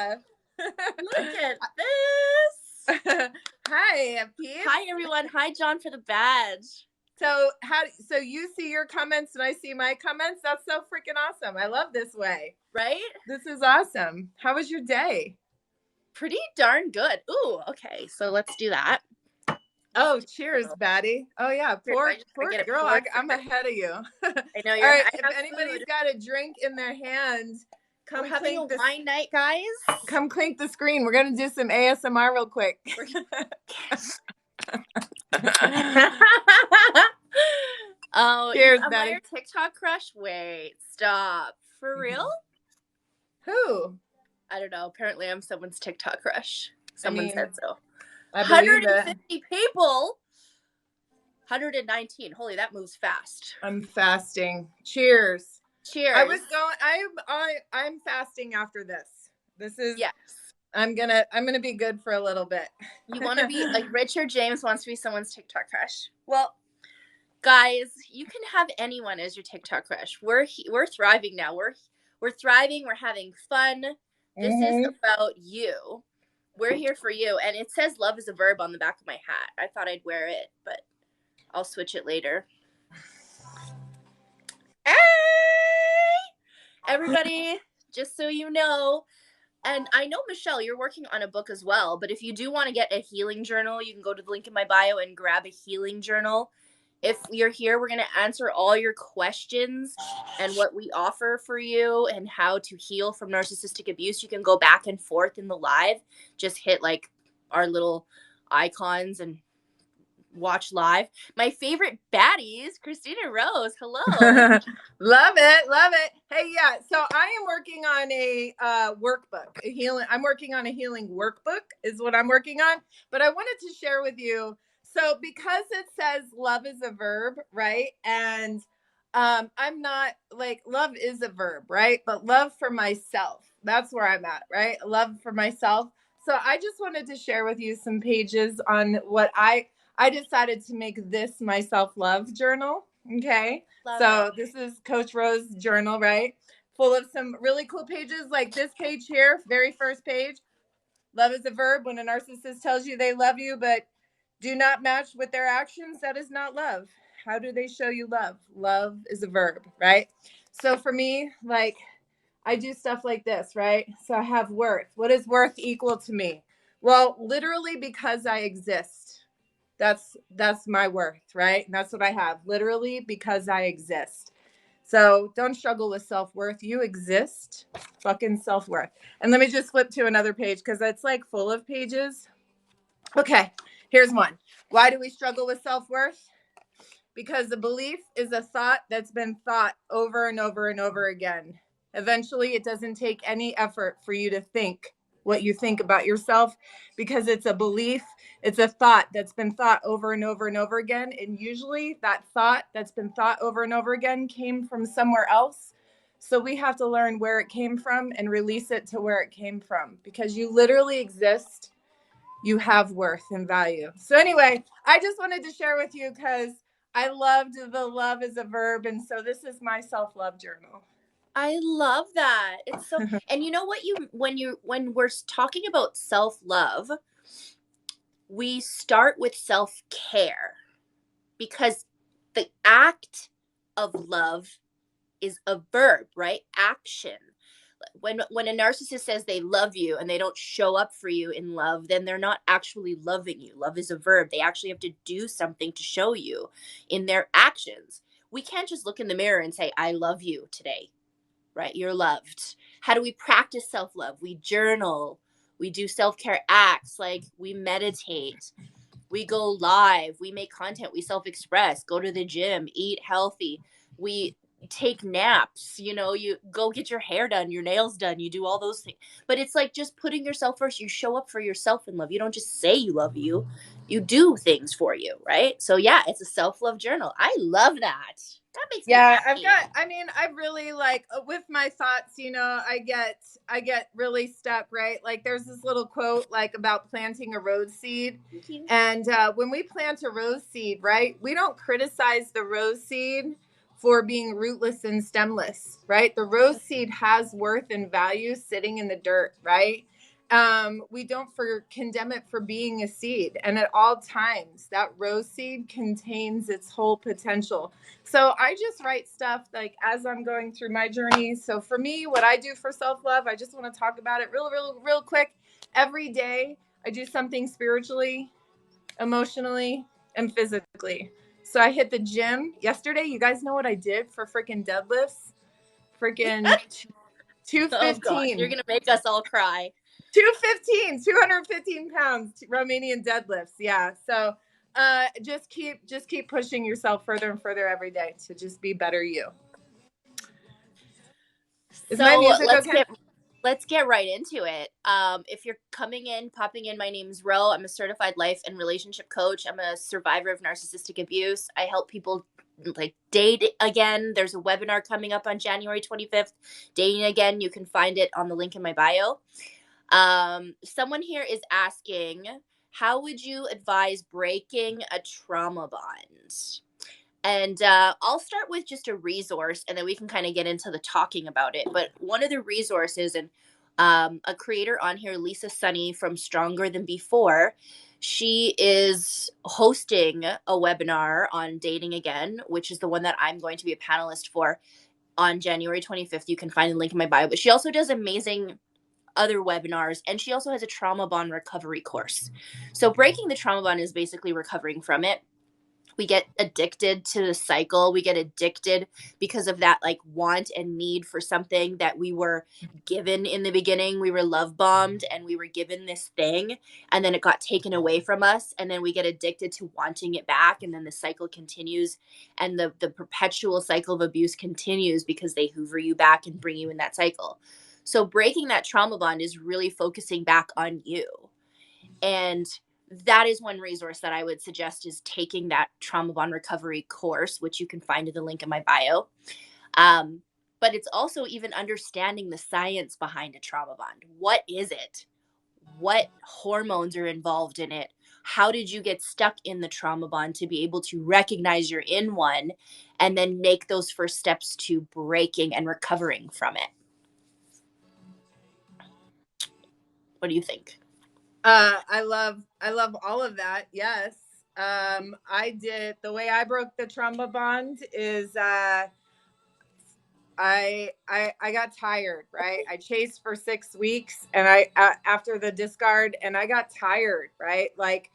Yeah. Look at this. Hi, peeps. Hi, everyone. Hi, John, for the badge. So you see your comments and I see my comments? That's so freaking awesome. I love this way. Right? This is awesome. How was your day? Pretty darn good. Ooh, okay. So let's do that. Oh, cheers, Batty. Oh, yeah. Poor girl. I'm ahead of you. I know All you're right. If anybody's got a drink in their hand, we're having a wine night, guys. Come clink the screen. We're going to do some ASMR real quick. Oh, cheers, am Batty. I your TikTok crush? Wait, stop. For real? Who? I don't know. Apparently, I'm someone's TikTok crush. Someone said so. I believe 150 people. 119. Holy, that moves fast. I'm fasting. Cheers. Cheers. I'm fasting after this. This is yes. I'm gonna be good for a little bit. You want to be like Richard James wants to be someone's TikTok crush. Well, guys, you can have anyone as your TikTok crush. We're thriving now. We're thriving. We're having fun. This is about you. We're here for you. And it says love is a verb on the back of my hat. I thought I'd wear it, but I'll switch it later. Hey! Everybody, just so you know, and I know, Michelle, you're working on a book as well, but if you do want to get a healing journal, you can go to the link in my bio and grab a healing journal. If you're here, we're going to answer all your questions and what we offer for you and how to heal from narcissistic abuse. You can go back and forth in the live. Just hit like our little icons and watch live. My favorite baddies, Christina Rose. Hello. Love it. Hey, yeah. So I am working on a workbook, I'm working on a healing workbook is what I'm working on. But I wanted to share with you. So because it says love is a verb, right? And I'm not like love is a verb, right? But love for myself. That's where I'm at, right? Love for myself. So I just wanted to share with you some pages on what I decided to make this my self-love journal. Okay. This is Coach Rose's journal, right? Full of some really cool pages like this page here, very first page. Love is a verb. When a narcissist tells you they love you, but do not match with their actions, that is not love. How do they show you love? Love is a verb, right? So for me, like I do stuff like this, right? So I have worth. What is worth equal to me? Well, literally because I exist. That's my worth, right? And that's what I have, literally because I exist. So don't struggle with self-worth. You exist, fucking self-worth. And let me just flip to another page because it's like full of pages. Okay, here's one. Why do we struggle with self-worth? Because the belief is a thought that's been thought over and over and over again. Eventually, it doesn't take any effort for you to think what you think about yourself because it's a belief, it's a thought that's been thought over and over and over again. And usually that thought that's been thought over and over again came from somewhere else. So we have to learn where it came from and release it to where it came from because you literally exist. You have worth and value. So anyway, I just wanted to share with you because I loved the love is a verb. And so this is my self-love journal. I love that. It's so, and you know what, when we're talking about self-love, we start with self-care because the act of love is a verb, right? Action. When a narcissist says they love you and they don't show up for you in love, then they're not actually loving you. Love is a verb. They actually have to do something to show you in their actions. We can't just look in the mirror and say, I love you today. Right? You're loved. How do we practice self-love? We journal. We do self-care acts like we meditate. We go live. We make content. We self-express. Go to the gym. Eat healthy. We take naps. You go get your hair done, your nails done. You do all those things. But it's like just putting yourself first. You show up for yourself in love. You don't just say you love you. You do things for you, right? So yeah, it's a self-love journal. I love that. That makes me happy. I really like with my thoughts, I get really stuck, right? Like there's this little quote like about planting a rose seed. And when we plant a rose seed, right, we don't criticize the rose seed for being rootless and stemless, right? The rose seed has worth and value sitting in the dirt, right? We don't condemn it for being a seed. And at all times, that rose seed contains its whole potential. So I just write stuff like as I'm going through my journey. So for me, what I do for self-love, I just want to talk about it real quick. Every day, I do something spiritually, emotionally, and physically. So I hit the gym yesterday. You guys know what I did for freaking deadlifts? Freaking Oh gosh, you're 215. gonna make us all cry. 215, 215 pounds Romanian deadlifts. Yeah. So just keep pushing yourself further and further every day to just be better you. Is my So music okay? let's get right into it. If you're popping in, my name's Ro. I'm a certified life and relationship coach. I'm a survivor of narcissistic abuse. I help people like date again. There's a webinar coming up on January 25th. Dating again. You can find it on the link in my bio. Someone here is asking, how would you advise breaking a trauma bond? And I'll start with just a resource, and then we can kind of get into the talking about it. But one of the resources, and a creator on here, Lisa Sunny from Stronger Than Before, she is hosting a webinar on dating again, which is the one that I'm going to be a panelist for on January 25th. You can find the link in my bio. But she also does amazing other webinars, and she also has a trauma bond recovery course. So breaking the trauma bond is basically recovering from it. We get addicted to the cycle. We get addicted because of that like want and need for something that we were given in the beginning. We were love bombed and we were given this thing, and then it got taken away from us, and then we get addicted to wanting it back, and then the cycle continues, and the perpetual cycle of abuse continues because they hoover you back and bring you in that cycle. So breaking that trauma bond is really focusing back on you. And that is one resource that I would suggest, is taking that trauma bond recovery course, which you can find in the link in my bio. But it's also even understanding the science behind a trauma bond. What is it? What hormones are involved in it? How did you get stuck in the trauma bond to be able to recognize you're in one and then make those first steps to breaking and recovering from it? What do you think? I love all of that. Yes. I did the way I broke the trauma bond is I got tired, right? I chased for 6 weeks, and I after the discard, and I got tired, right? Like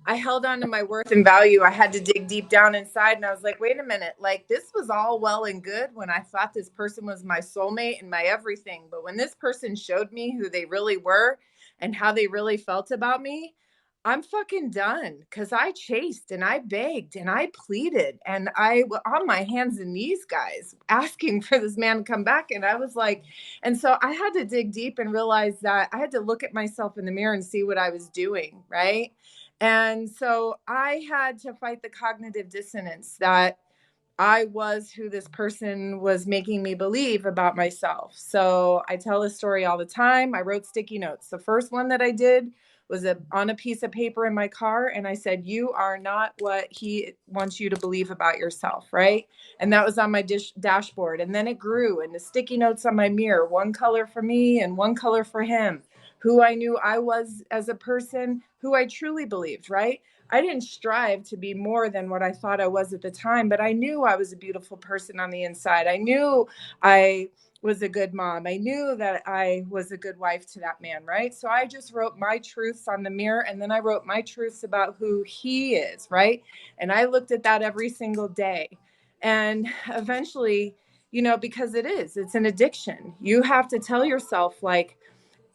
I held on to my worth and value. I had to dig deep down inside, and I was like, wait a minute, like this was all well and good when I thought this person was my soulmate and my everything. But when this person showed me who they really were and how they really felt about me, I'm fucking done, because I chased and I begged and I pleaded and I was on my hands and knees, guys, asking for this man to come back. And I was like, and so I had to dig deep and realize that I had to look at myself in the mirror and see what I was doing, right? And so I had to fight the cognitive dissonance that I was who this person was making me believe about myself. So I tell this story all the time. I wrote sticky notes. The first one that I did was on a piece of paper in my car. And I said, you are not what he wants you to believe about yourself, right? And that was on my dashboard. And then it grew into sticky notes on my mirror, one color for me and one color for him, who I knew I was as a person, who I truly believed, right? I didn't strive to be more than what I thought I was at the time, but I knew I was a beautiful person on the inside. I knew I was a good mom. I knew that I was a good wife to that man, right? So I just wrote my truths on the mirror, and then I wrote my truths about who he is, right? And I looked at that every single day. And eventually, because it's an addiction. You have to tell yourself, like,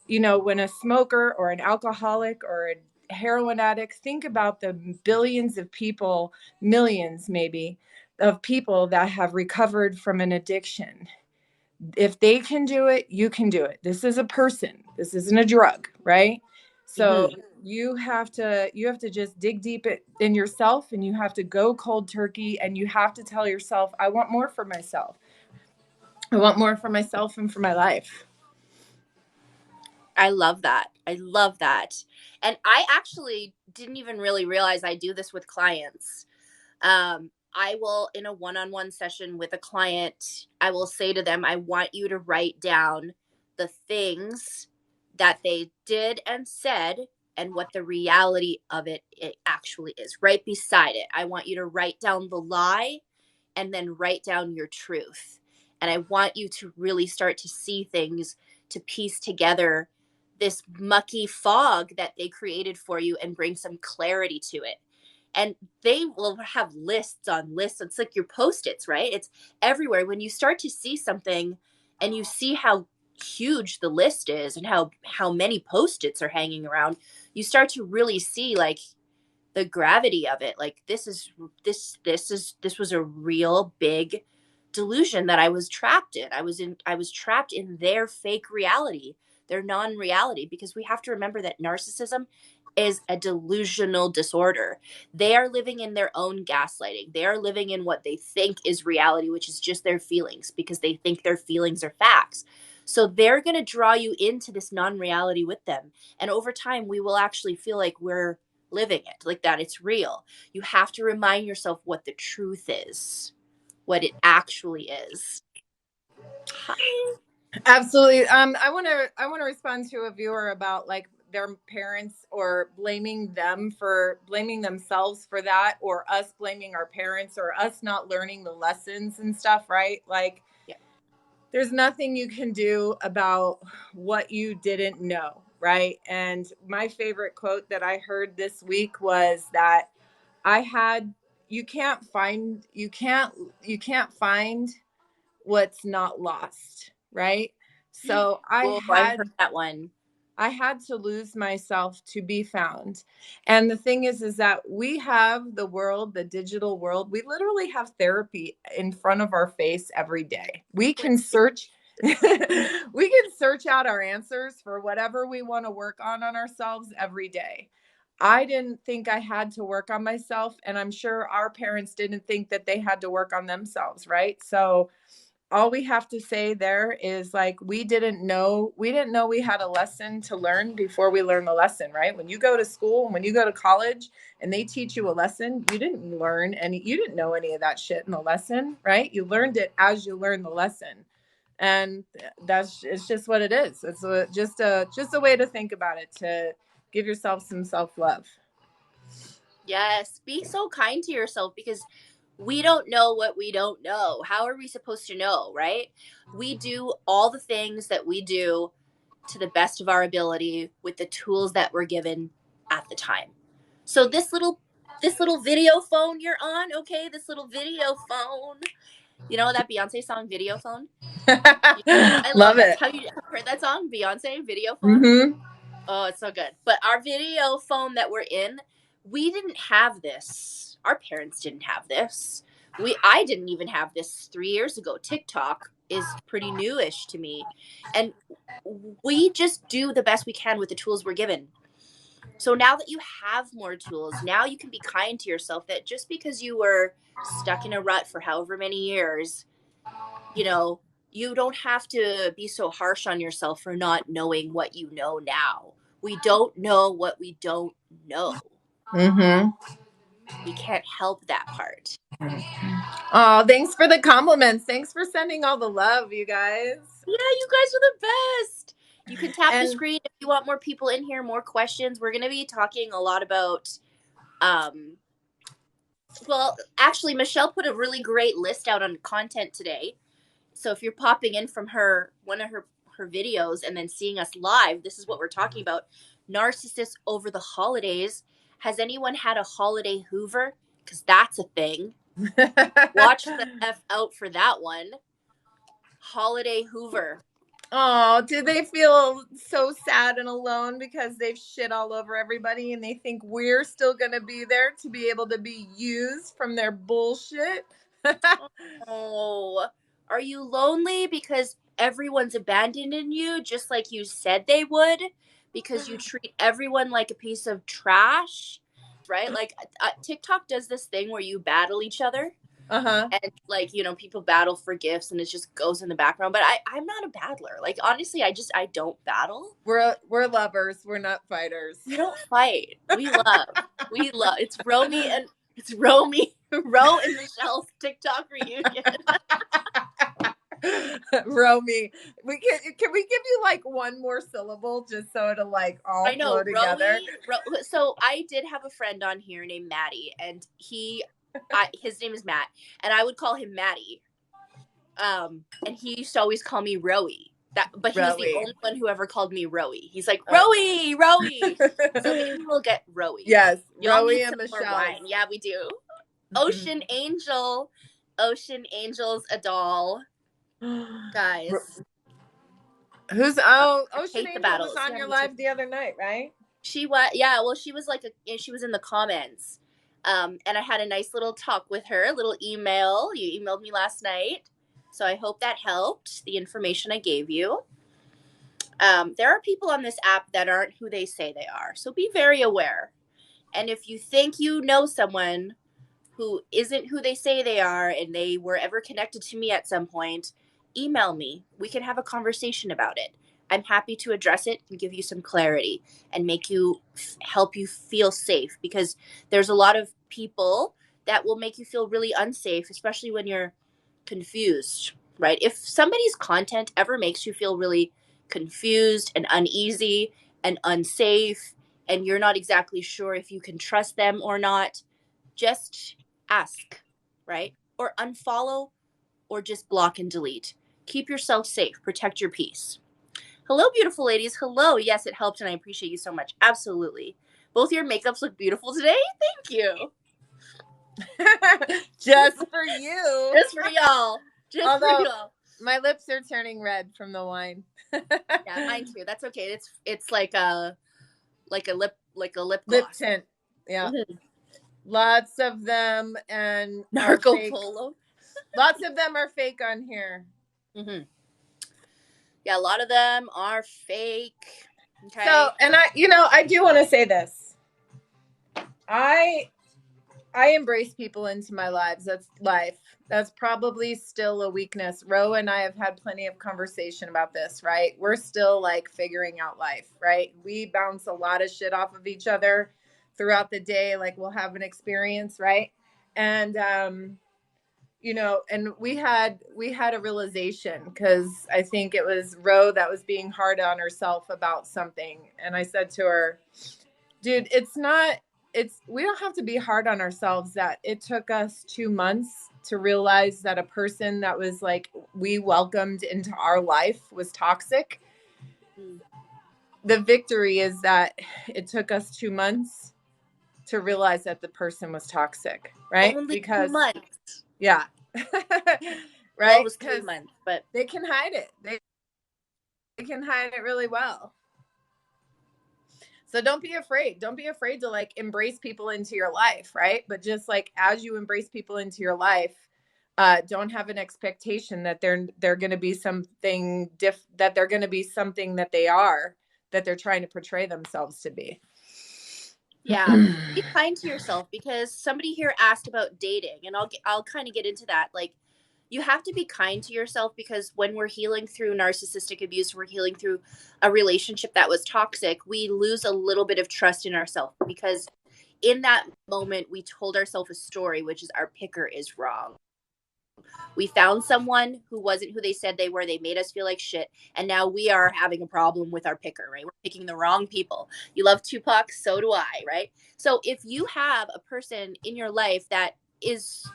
when a smoker or an alcoholic or a heroin addict, think about the billions of people, millions maybe, of people that have recovered from an addiction. If they can do it, you can do it. This is a person. This isn't a drug, right? So Mm-hmm. you have to just dig deep in yourself, and you have to go cold turkey, and you have to tell yourself, I want more for myself. I want more for myself and for my life. I love that. I love that. And I actually didn't even really realize I do this with clients. I will, in a one-on-one session with a client, I will say to them, I want you to write down the things that they did and said and what the reality of it actually is. Right beside it, I want you to write down the lie and then write down your truth. And I want you to really start to see things, to piece together this mucky fog that they created for you and bring some clarity to it. And they will have lists on lists. It's like your Post-its, right? It's everywhere. When you start to see something and you see how huge the list is and how many Post-its are hanging around, you start to really see like the gravity of it. Like this was a real big delusion that I was trapped in. I was trapped in their fake reality, their non-reality, because we have to remember that narcissism is a delusional disorder. They are living in their own gaslighting. They are living in what they think is reality, which is just their feelings, because they think their feelings are facts. So they're going to draw you into this non-reality with them. And over time, we will actually feel like we're living it, like that it's real. You have to remind yourself what the truth is, what it actually is. Hi. Absolutely. I want to respond to a viewer about like their parents or blaming themselves for that, or us blaming our parents, or us not learning the lessons and stuff, right? Like Yeah. there's nothing you can do about what you didn't know, right? And my favorite quote that I heard this week was that I had you can't find what's not lost, right? So Oh, I've heard that one. I had to lose myself to be found. And the thing is that we have the world, the digital world. We literally have therapy in front of our face every day. We can search we can search out our answers for whatever we want to work on ourselves every day. I didn't think I had to work on myself, and I'm sure our parents didn't think that they had to work on themselves, right? So all we have to say there is like we didn't know we had a lesson to learn before we learned the lesson, right? When you go to school, when you go to college and they teach you a lesson, you didn't know any of that shit in the lesson, right? You learned it as you learned the lesson. And it's just what it is. Just a way to think about it, to give yourself some self-love. Yes, be so kind to yourself, because we don't know what we don't know. How are we supposed to know, right? We do all the things that we do to the best of our ability with the tools that we're given at the time. So this little video phone you're on, okay? This little video phone. You know that Beyonce song Video Phone? I love Love it. it. Have you heard that song, Beyonce Video Phone? Mm-hmm. Oh, it's so good. But our video phone that we're in, we didn't have this. Our parents didn't have this. I didn't even have this 3 years ago. TikTok is pretty newish to me. And we just do the best we can with the tools we're given. So now that you have more tools, now you can be kind to yourself, that just because you were stuck in a rut for however many years, you know, you don't have to be so harsh on yourself for not knowing what you know now. We don't know what we don't know. Mm-hmm. We can't help that part. Oh, thanks for the compliments. Thanks for sending all the love, you guys. Yeah, you guys are the best. You can tap the And screen if you want more people in here, more questions. We're going to be talking a lot about um well, actually Michelle put a really great list out on content today. So if you're popping in from one of her videos and then seeing us live, this is what we're talking about. Narcissists over the holidays. Has anyone had a holiday Hoover? Because that's a thing. Watch the F out for that one. Holiday Hoover. oh, do they feel so sad and alone because they've shit all over everybody and they think we're still going to be there to be able to be used from their bullshit? Oh, are you lonely because everyone's abandoning you just like you said they would? Because you treat everyone like a piece of trash, right? Like TikTok does this thing where you battle each other. Uh-huh. And like, people battle for gifts and it just goes in the background. But I'm not a battler. Like, honestly, I don't battle. We're lovers. We're not fighters. We don't fight. We love. We love. It's Romy. Ro and Michelle's TikTok reunion. Romy. Can we give you like one more syllable just so it'll like all I know, flow together? So I did have a friend on here named Maddie, and his name is Matt, and I would call him Maddie. And he used to always call me Roey. But he was the Rowie. only one who ever called me Roey. He's like, Roey, Roey. So maybe we'll get Roey. Yes, Y'all Rowie need and some more Michelle. wine. Yeah, we do. Ocean Angel. Ocean Angel's a doll. Guys. Ocean Angel was on your live the other night, right? She was, yeah, well, she was she was in the comments. And I had a nice little talk with her, a little email. You emailed me last night. So I hope that helped, the information I gave you. There are people on this app that aren't who they say they are. So be very aware. And if you think you know someone who isn't who they say they are and they were ever connected to me at some point, email me. We can have a conversation about it. I'm happy to address it and give you some clarity and help you feel safe, because there's a lot of people that will make you feel really unsafe, especially when you're confused, right? If somebody's content ever makes you feel really confused and uneasy and unsafe, and you're not exactly sure if you can trust them or not, just ask, right? Or unfollow, or just block and delete. Keep yourself safe. Protect your peace. Hello, beautiful ladies. Hello. Yes, it helped, and I appreciate you so much. Absolutely. Both your makeups look beautiful today. Thank you. Just for you. Just for y'all. Just for y'all. My lips are turning red from the wine. Yeah, mine too. That's okay. It's like a lip gloss. Lip tint. Yeah. Mm-hmm. Lots of them and Narco Polo. Lots of them are fake on here. Mm-hmm. Yeah, a lot of them are fake. Okay. So, and I do want to say this. I embrace people into my lives. That's life. That's probably still a weakness. Ro and I have had plenty of conversation about this, right? We're still like figuring out life, right? We bounce a lot of shit off of each other throughout the day. Like we'll have an experience, right? And, and we had a realization, because I think it was Ro that was being hard on herself about something. And I said to her, dude, we don't have to be hard on ourselves that it took us 2 months to realize that a person that was like we welcomed into our life was toxic. The victory is that it took us 2 months to realize that the person was toxic, right? Only 2 months. Yeah. Right? Well, it was 3 months, but they can hide it. They can hide it really well. So don't be afraid. Don't be afraid to like embrace people into your life, right? But just like as you embrace people into your life, don't have an expectation that they're going to be something that they're going to be something that they're trying to portray themselves to be. Yeah, be kind to yourself, because somebody here asked about dating, and I'll kind of get into that. Like, you have to be kind to yourself, because when we're healing through narcissistic abuse, we're healing through a relationship that was toxic, we lose a little bit of trust in ourselves, because in that moment we told ourselves a story, which is our picker is wrong. We found someone who wasn't who they said they were. They made us feel like shit. And now we are having a problem with our picker, right? We're picking the wrong people. You love Tupac, so do I, right? So if you have a person in your life that is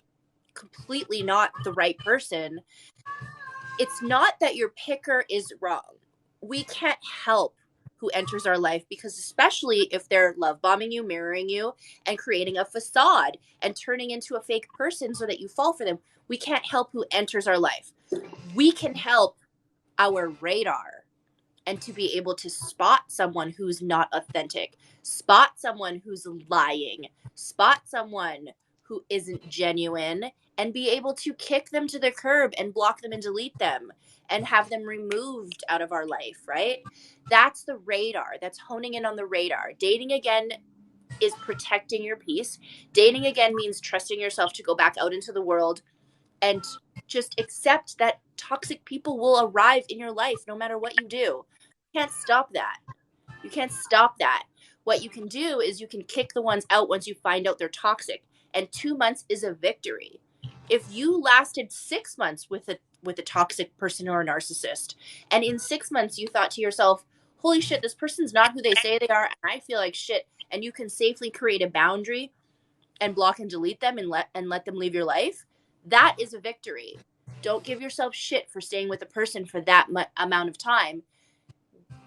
completely not the right person, it's not that your picker is wrong. We can't help who enters our life, because especially if they're love bombing you, mirroring you, and creating a facade and turning into a fake person so that you fall for them, we can't help who enters our life. We can help our radar, and to be able to spot someone who's not authentic, spot someone who's lying, spot someone who isn't genuine, and be able to kick them to the curb and block them and delete them and have them removed out of our life, right? That's the radar. That's honing in on the radar. Dating again is protecting your peace. Dating again means trusting yourself to go back out into the world and just accept that toxic people will arrive in your life no matter what you do. You can't stop that. You can't stop that. What you can do is you can kick the ones out once you find out they're toxic, and 2 months is a victory. If you lasted 6 months with a toxic person or a narcissist, and in 6 months you thought to yourself, holy shit, this person's not who they say they are, and I feel like shit, and you can safely create a boundary and block and delete them and let them leave your life, that is a victory. Don't give yourself shit for staying with a person for that amount of time.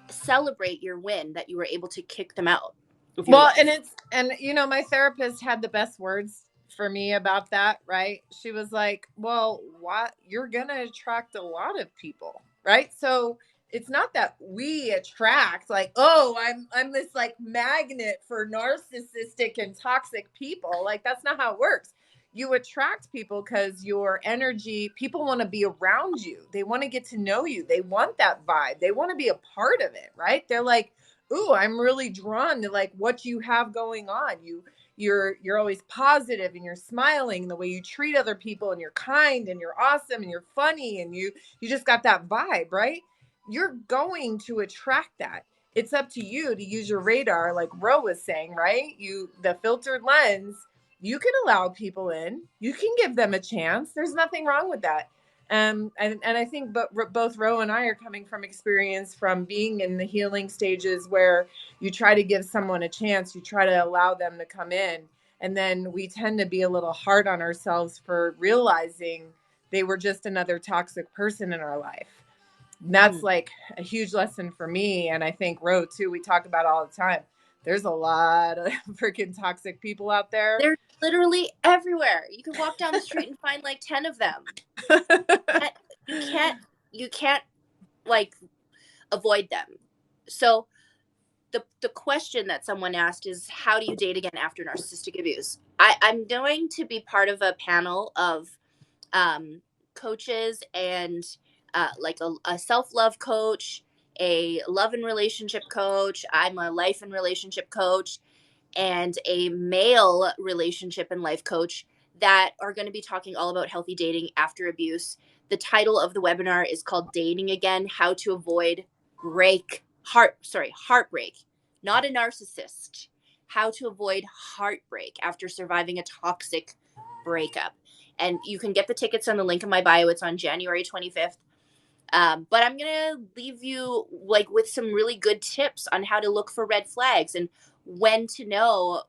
Celebrate your win that you were able to kick them out of your life. And you know, my therapist had the best words for me about that, right? She was like, well, what, you're gonna attract a lot of people, right? So it's not that we attract like, oh, I'm this like magnet for narcissistic and toxic people. Like, that's not how it works. You attract people because your energy, people want to be around you. They want to get to know you. They want that vibe. They want to be a part of it, right? They're like, ooh, I'm really drawn to like what you have going on. You're always positive and you're smiling, the way you treat other people, and you're kind and you're awesome and you're funny, and you just got that vibe, right? You're going to attract that. It's up to you to use your radar, like Ro was saying, right? The filtered lens, you can allow people in, you can give them a chance. There's nothing wrong with that. And I think both Ro and I are coming from experience from being in the healing stages where you try to give someone a chance, you try to allow them to come in, and then we tend to be a little hard on ourselves for realizing they were just another toxic person in our life. And that's like a huge lesson for me, and I think Ro too. We talk about it all the time. There's a lot of freaking toxic people out there. They're literally everywhere. You can walk down the street and find like 10 of them. You can't like avoid them. So the question that someone asked is, how do you date again after narcissistic abuse? I'm going to be part of a panel of coaches and like a self-love coach, a love and relationship coach. I'm a life and relationship coach, and a male relationship and life coach that are going to be talking all about healthy dating after abuse. The title of the webinar is called Dating Again: How to Avoid Heartbreak, not a narcissist. How to avoid heartbreak after surviving a toxic breakup. And you can get the tickets on the link in my bio. It's on January 25th. But I'm going to leave you like with some really good tips on how to look for red flags and when to know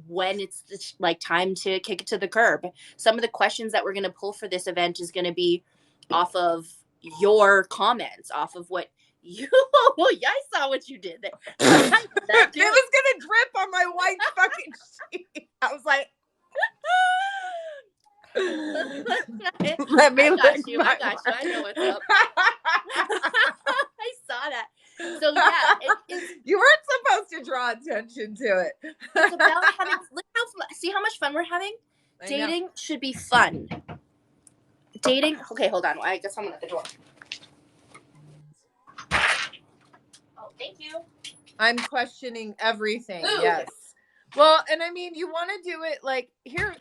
when it's like time to kick it to the curb. Some of the questions that we're going to pull for this event is going to be off of your comments, off of what you, yeah, I saw what you did there. It was going to drip on my white fucking sheet. I was like, let me I got you. I know what's up. I saw that. So yeah, you weren't supposed to draw attention to it. It's about having. See how much fun we're having. Dating should be fun. Dating. Okay, hold on. I got someone at the door. Oh, thank you. I'm questioning everything. Ooh. Yes. Well, and I mean, you want to do it like here's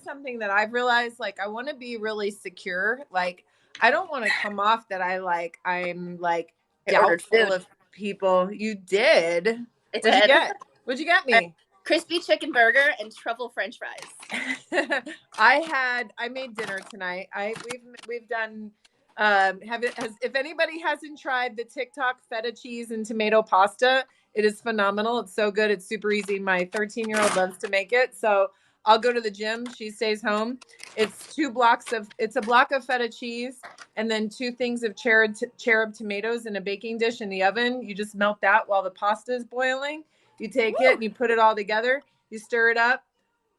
something that I've realized. Like, I want to be really secure. Like, I don't want to come off that I'm like doubtful of people. You did. What'd you get? What'd you get me? Crispy chicken burger and truffle French fries. I made dinner tonight. We've done. If anybody hasn't tried the TikTok feta cheese and tomato pasta, it is phenomenal. It's so good. It's super easy. My 13-year-old loves to make it. So I'll go to the gym. She stays home. It's a block of feta cheese and then 2 things of cherub tomatoes in a baking dish in the oven. You just melt that while the pasta is boiling. You take it and you put it all together. You stir it up.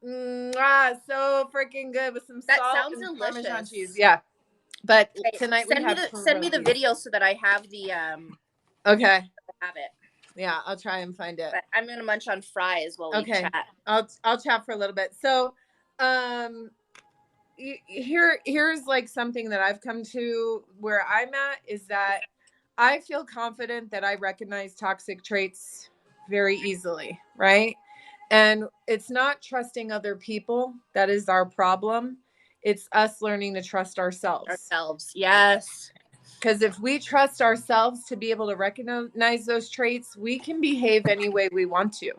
So freaking good with some salt. That sounds and delicious. Parmesan cheese. Yeah. But tonight send me the video so that I have the okay. Have it. Yeah, I'll try and find it. But I'm gonna munch on fries while we chat. I'll chat for a little bit. So, here's like something that I've come to where I'm at is that I feel confident that I recognize toxic traits very easily, right? And it's not trusting other people that is our problem. It's us learning to trust ourselves. Yes. Because if we trust ourselves to be able to recognize those traits, we can behave any way we want to.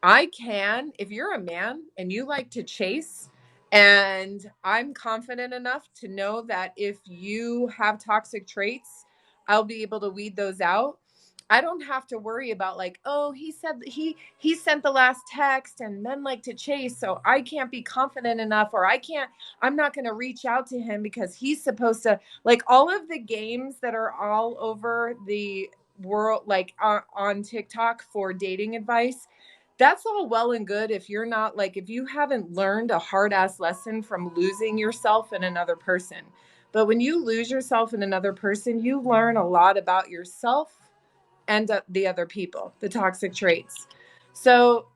I can, if you're a man and you like to chase, and I'm confident enough to know that if you have toxic traits, I'll be able to weed those out. I don't have to worry about like, oh, he said he sent the last text and men like to chase, so I can't be confident enough, or I'm not going to reach out to him because he's supposed to, like, all of the games that are all over the world, like on TikTok for dating advice. That's all well and good if you're not, like, if you haven't learned a hard ass lesson from losing yourself in another person. But when you lose yourself in another person, you learn a lot about yourself and the other people, the toxic traits. So,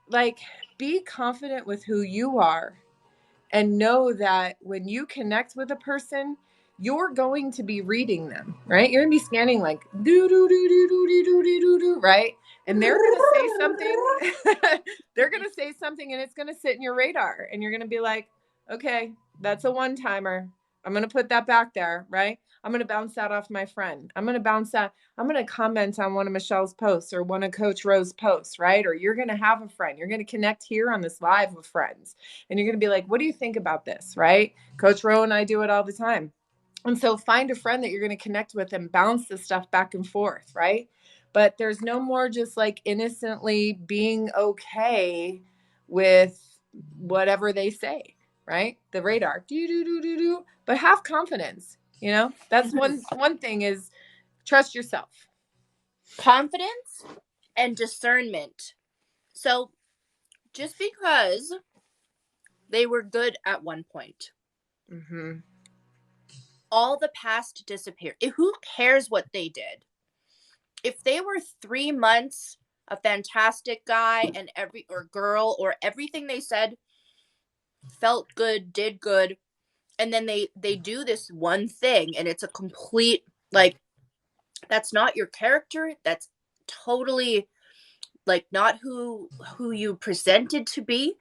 like, be confident with who you are and know that when you connect with a person, you're going to be reading them, right? You're going to be scanning like do do do do do do do do do, right? And they're going to say something. They're going to say something, and it's going to sit in your radar, and you're going to be like, okay, that's a one timer. I'm going to put that back there, right? I'm going to bounce that off my friend. I'm going to comment on one of Michelle's posts or one of Coach Rose's posts, right? Or you're going to have a friend. You're going to connect here on this live with friends. And you're going to be like, what do you think about this? Right? Coach Rowe and I do it all the time. And so find a friend that you're going to connect with and bounce this stuff back and forth. Right? But there's no more just like innocently being okay with whatever they say. Right? The radar. Do, do, do, do, do. But have confidence. You know, that's one thing is trust yourself. Confidence and discernment. So just because they were good at one point, Mm-hmm. all the past disappeared. Who cares what they did? If they were 3 months a fantastic guy and or girl, or everything they said felt good, did good, and then they do this one thing and it's a complete, like, that's not your character, that's totally like not who you presented to be,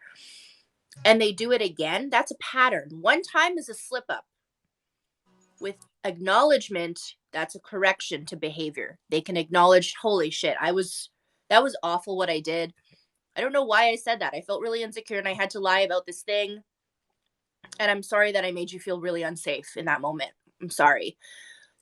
and they do it again, that's a pattern. One time is a slip up. With acknowledgement, that's a correction to behavior. They can acknowledge, holy shit, that was awful what I did. I don't know why I said that. I felt really insecure and I had to lie about this thing. And I'm sorry that I made you feel really unsafe in that moment. I'm sorry.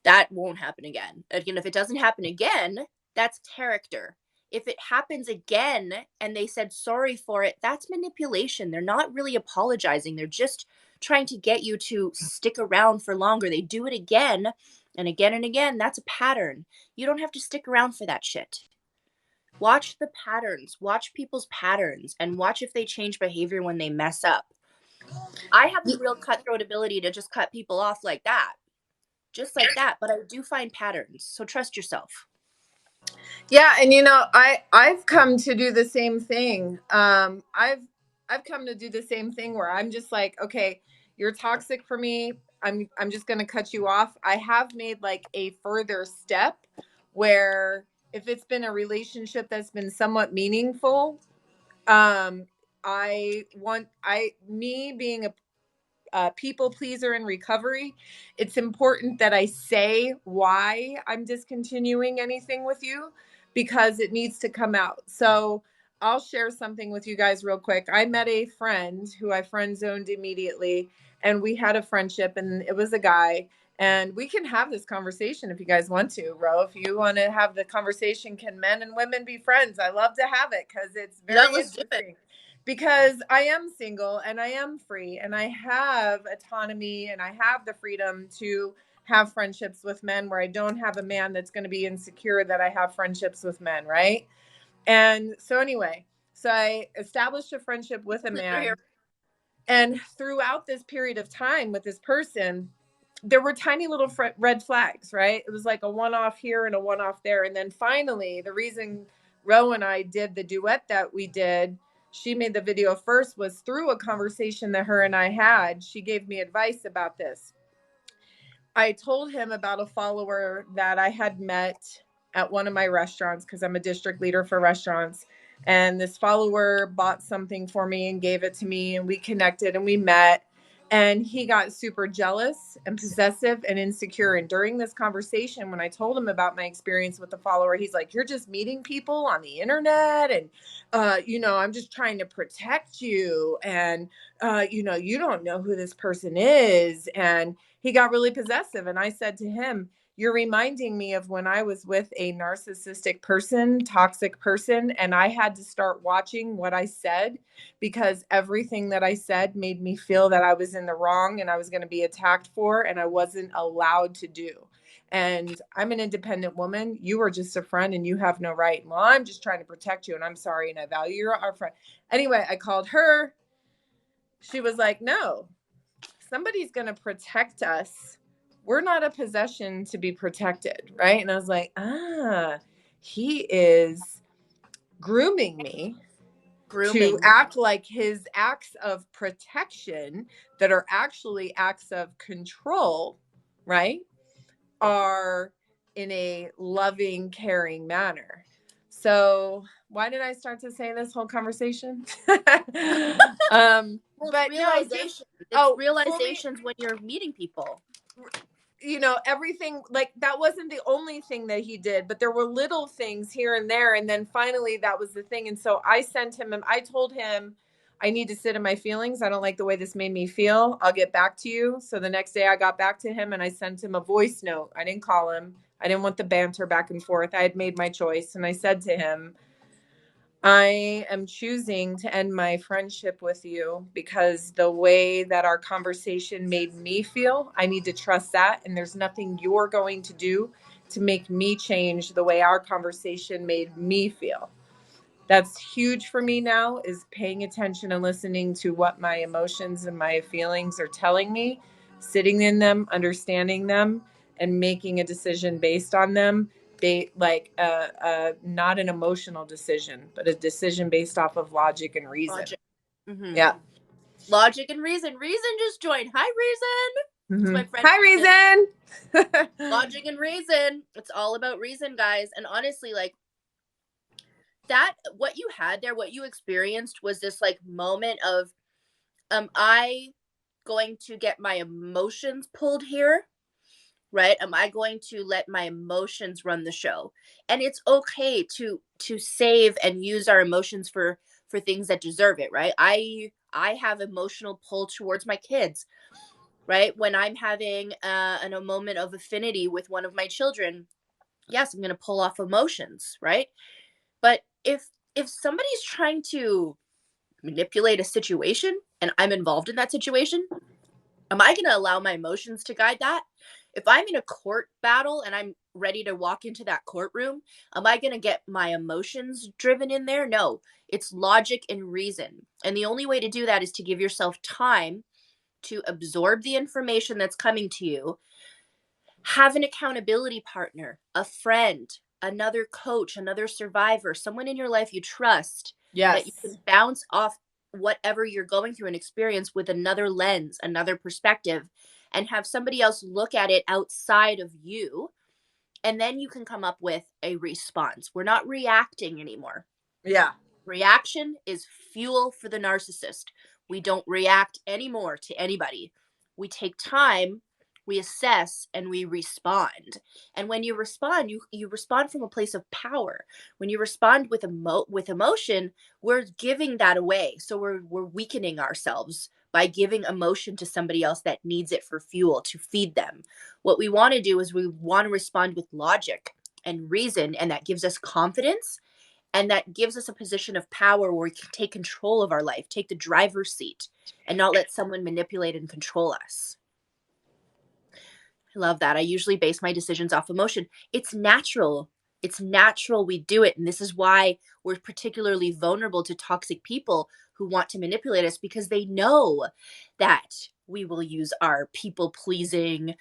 That won't happen again. Again, if it doesn't happen again, that's character. If it happens again and they said sorry for it, that's manipulation. They're not really apologizing. They're just trying to get you to stick around for longer. They do it again and again and again. That's a pattern. You don't have to stick around for that shit. Watch the patterns. Watch people's patterns and watch if they change behavior when they mess up. I have the real cutthroat ability to just cut people off like that. Just like that, but I do find patterns. So trust yourself. Yeah, and you know, I've come to do the same thing. I've come to do the same thing where I'm just like, okay, you're toxic for me. I'm just going to cut you off. I have made like a further step where if it's been a relationship that's been somewhat meaningful, me being a people pleaser in recovery, it's important that I say why I'm discontinuing anything with you because it needs to come out. So I'll share something with you guys real quick. I met a friend who I friend zoned immediately, and we had a friendship, and it was a guy. And we can have this conversation if you guys want to, Ro. If you want to have the conversation, can men and women be friends? I love to have it because it's very interesting. Because I am single and I am free and I have autonomy and I have the freedom to have friendships with men where I don't have a man that's going to be insecure that I have friendships with men, right? And so anyway, so I established a friendship with a man. And throughout this period of time with this person, there were tiny little red flags, right? It was like a one-off here and a one-off there. And then finally, the reason Ro and I did the duet that we did, she made the video first, was through a conversation that her and I had. She gave me advice about this. I told him about a follower that I had met at one of my restaurants because I'm a district leader for restaurants. And this follower bought something for me and gave it to me, and we connected and we met. And he got super jealous and possessive and insecure. And during this conversation, when I told him about my experience with the follower, he's like, "You're just meeting people on the internet. And, I'm just trying to protect you. And, you don't know who this person is." And he got really possessive. And I said to him, "You're reminding me of when I was with a narcissistic person, toxic person, and I had to start watching what I said, because everything that I said made me feel that I was in the wrong and I was going to be attacked for, and I wasn't allowed to do. And I'm an independent woman. You are just a friend and you have no right. Well, I'm just trying to protect you and I'm sorry and I value our friend." Anyway, I called her. She was like, "No, somebody's going to protect us. We're not a possession to be protected." Right. And I was like, he is grooming me to act like his acts of protection that are actually acts of control, right, are in a loving, caring manner. So why did I start to say this whole conversation? Well, But realization. Realizations when you're meeting people. Everything, like, that wasn't the only thing that he did, but there were little things here and there. And then finally that was the thing. And so I told him, "I need to sit in my feelings. I don't like the way this made me feel. I'll get back to you." So the next day I got back to him and I sent him a voice note. I didn't call him. I didn't want the banter back and forth. I had made my choice. And I said to him, "I am choosing to end my friendship with you because the way that our conversation made me feel, I need to trust that. And there's nothing you're going to do to make me change the way our conversation made me feel." That's huge for me now, is paying attention and listening to what my emotions and my feelings are telling me, sitting in them, understanding them, and making a decision based on them. Not an emotional decision, but a decision based off of logic and reason. Logic. Mm-hmm. Yeah. Logic and reason. Reason just joined. Hi, Reason. Mm-hmm. My friend. Hi, Reason. Logic and reason. It's all about reason, guys. And honestly, like, that, what you had there, what you experienced was this like moment of, am I going to get my emotions pulled here? Right? Am I going to let my emotions run the show? And it's okay to save and use our emotions for things that deserve it, right? I have emotional pull towards my kids, right? When I'm having a moment of affinity with one of my children, yes, I'm going to pull off emotions, right? But if somebody's trying to manipulate a situation and I'm involved in that situation, am I going to allow my emotions to guide that? If I'm in a court battle and I'm ready to walk into that courtroom, am I going to get my emotions driven in there? No, it's logic and reason. And the only way to do that is to give yourself time to absorb the information that's coming to you. Have an accountability partner, a friend, another coach, another survivor, someone in your life you trust. Yes. That you can bounce off whatever you're going through an experience with another lens, another perspective, and have somebody else look at it outside of you. And then you can come up with a response. We're not reacting anymore. Yeah. Reaction is fuel for the narcissist. We don't react anymore to anybody. We take time, we assess, and we respond. And when you respond, you respond from a place of power. When you respond with emotion, we're giving that away. So we're weakening ourselves by giving emotion to somebody else that needs it for fuel to feed them. What we want to do is we want to respond with logic and reason, and that gives us confidence. And that gives us a position of power where we can take control of our life, take the driver's seat, and not let someone manipulate and control us. I love that. I usually base my decisions off emotion. It's natural. It's natural we do it. And this is why we're particularly vulnerable to toxic people who want to manipulate us, because they know that we will use our people-pleasing,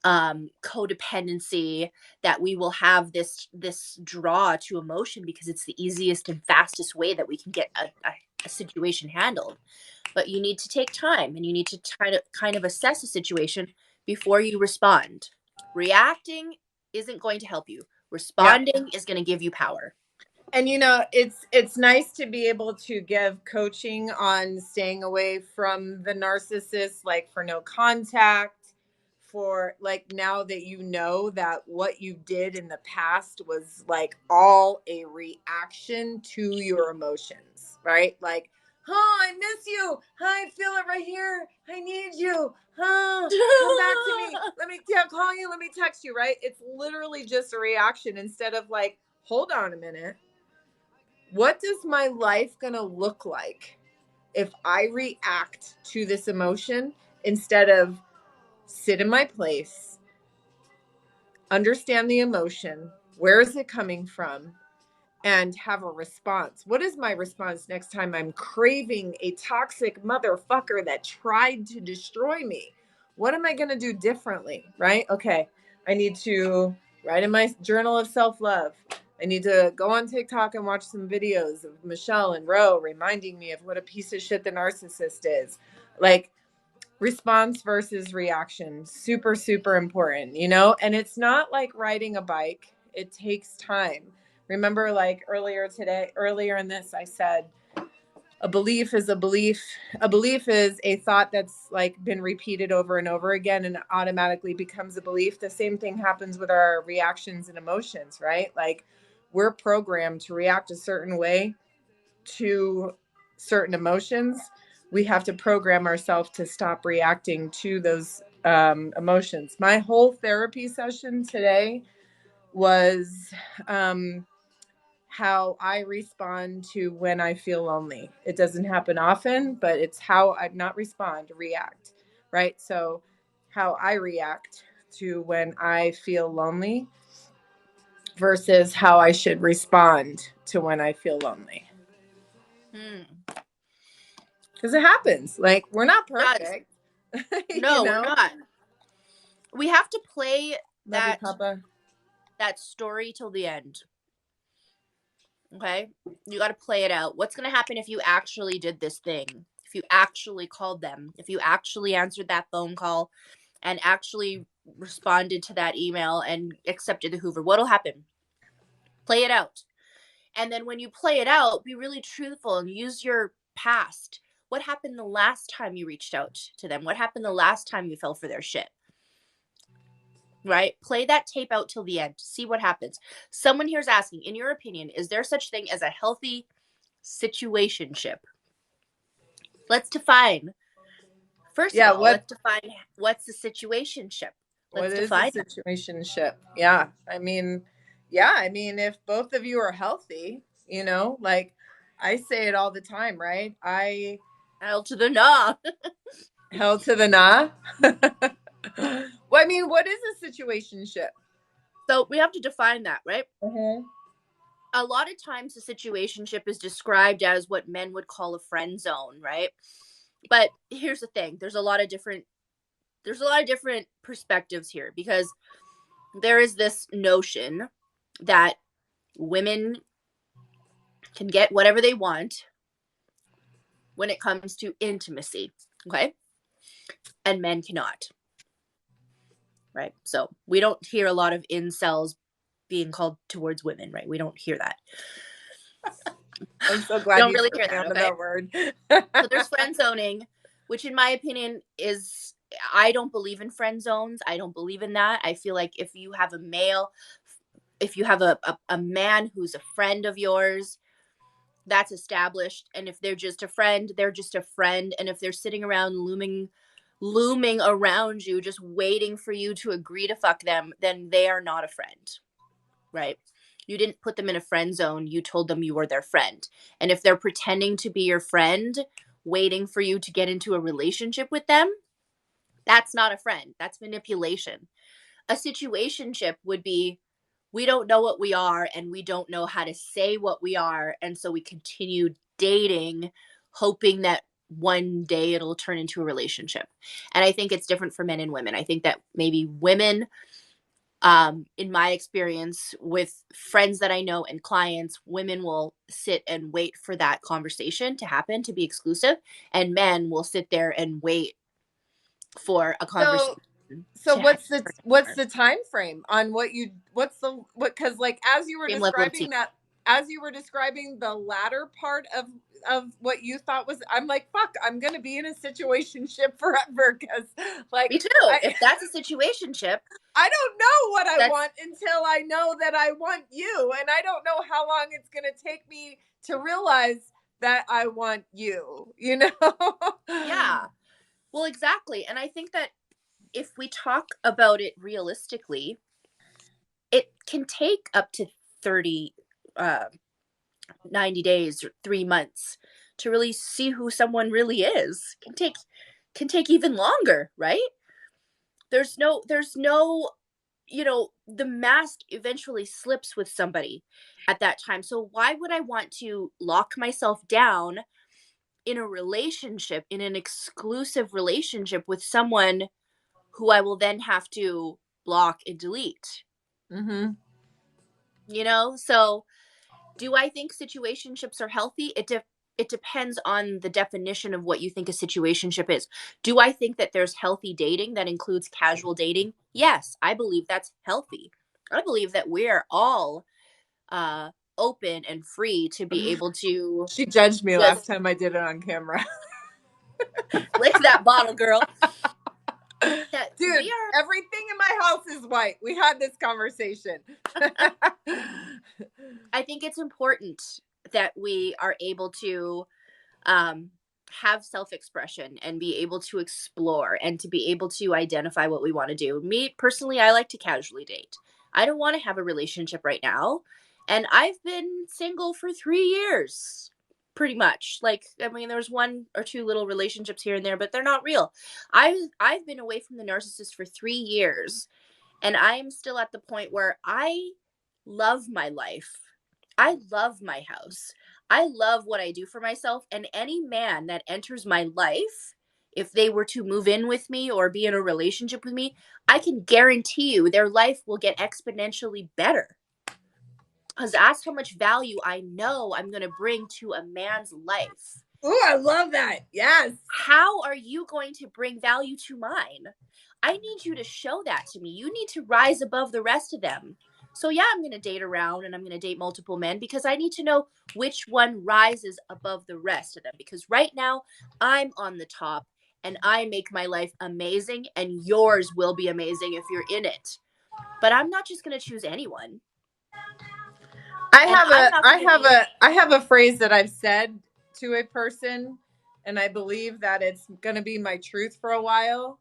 codependency, that we will have this draw to emotion because it's the easiest and fastest way that we can get a situation handled. But you need to take time and you need to try to kind of assess a situation before you respond. Reacting isn't going to help you. Responding is going to give you power. And you know, it's nice to be able to give coaching on staying away from the narcissist, like for no contact, for like now that you know that what you did in the past was like all a reaction to your emotions, right? Like, oh, I miss you. I feel it right here. I need you. Come back to me. Let me call you. Let me text you, right? It's literally just a reaction instead of like, hold on a minute, what does my life gonna look like if I react to this emotion instead of sit in my place, understand the emotion, where is it coming from, and have a response? What is my response next time I'm craving a toxic motherfucker that tried to destroy me? What am I going to do differently? Right? Okay. I need to write in my journal of self-love. I need to go on TikTok and watch some videos of Michelle and Ro reminding me of what a piece of shit the narcissist is. Like, response versus reaction, super super important, you know. And it's not like riding a bike, it takes time. Remember, like earlier in this, I said a belief is a belief. A belief is a thought that's like been repeated over and over again and automatically becomes a belief. The same thing happens with our reactions and emotions, right? Like, we're programmed to react a certain way to certain emotions. We have to program ourselves to stop reacting to those emotions. My whole therapy session today was how I respond to when I feel lonely. It doesn't happen often, but it's how I not respond, react, right? So, how I react to when I feel lonely versus how I should respond to when I feel lonely. Because it happens. Like, we're not Does. perfect. You No, we're know? not. We have to play Love you, that Papa. story till the end. Okay? You got to play it out. What's going to happen if you actually did this thing? If you actually called them, if you actually answered that phone call and actually responded to that email and accepted the Hoover, what'll happen? Play it out. And then when you play it out, be really truthful and use your past. What happened the last time you reached out to them? What happened the last time you fell for their shit? Right? Play that tape out till the end. See what happens. Someone here's asking, in your opinion, is there such thing as a healthy situationship? Let's define. First of Yeah, all, let's define what's the situationship. what Let's is a define that. situationship? Yeah. I mean, if both of you are healthy, you know, like I say it all the time, right? I L to the nah. held to the nah. Well, I mean, what is a situationship? So we have to define that, right? Mm-hmm. A lot of times the situationship is described as what men would call a friend zone, right? But here's the thing, there's a lot of different perspectives here, because there is this notion that women can get whatever they want when it comes to intimacy, okay? And men cannot, right? So we don't hear a lot of incels being called towards women, right? We don't hear that. I'm so We glad don't you really took hear me that, out of okay? that word. So there's friend zoning, which in my opinion is, I don't believe in friend zones. I don't believe in that. I feel like if you have a male, if you have a man who's a friend of yours, that's established. And if they're just a friend, they're just a friend. And if they're sitting around looming around you, just waiting for you to agree to fuck them, then they are not a friend, right? You didn't put them in a friend zone. You told them you were their friend. And if they're pretending to be your friend, waiting for you to get into a relationship with them, that's not a friend. That's manipulation. A situationship would be, we don't know what we are and we don't know how to say what we are. And so we continue dating, hoping that one day it'll turn into a relationship. And I think it's different for men and women. I think that maybe women, in my experience with friends that I know and clients, women will sit and wait for that conversation to happen, to be exclusive, and men will sit there and wait for a conversation So so to what's the time frame on what you what's the what, because like as you were same level of describing tea. that, as you were describing the latter part of what you thought was, I'm like, fuck, I'm gonna be in a situationship forever, because Me like too. If that's a situationship, I don't know what I that's want until I know that I want you, and I don't know how long it's gonna take me to realize that I want you, you know? yeah. Well, exactly. And I think that if we talk about it realistically, it can take up to 30, uh, 90 days or 3 months to really see who someone really is. Can take even longer, right? There's no, the mask eventually slips with somebody at that time. So why would I want to lock myself down in a relationship, in an exclusive relationship with someone who I will then have to block and delete? Mm-hmm. So do I think situationships are healthy? It depends on the definition of what you think a situationship is. Do I think that there's healthy dating that includes casual dating? Yes, I believe that's healthy. I believe that we're all uh, open and free to be able to She judged me just last time I did it on camera. lick that bottle, girl. That we Dude, are. everything in my house is white. We had this conversation. I think it's important that we are able to um, have self-expression and be able to explore and to be able to identify what we want to do. Me personally, I like to casually date. I don't want to have a relationship right now, and I've been single for 3 years, pretty much. Like, I mean, there was one or two little relationships here and there, but they're not real. I've been away from the narcissist for 3 years, and I am still at the point where I love my life. I love my house. I love what I do for myself. And any man that enters my life, if they were to move in with me or be in a relationship with me, I can guarantee you their life will get exponentially better. Because that's how much value I know I'm going to bring to a man's life. Oh, I love that. Yes. How are you going to bring value to mine? I need you to show that to me. You need to rise above the rest of them. So, yeah, I'm going to date around and I'm going to date multiple men because I need to know which one rises above the rest of them. Because right now, I'm on the top and I make my life amazing, and yours will be amazing if you're in it. But I'm not just going to choose anyone. And I'm not going to be. I have a phrase that I've said to a person, and I believe that it's going to be my truth for a while,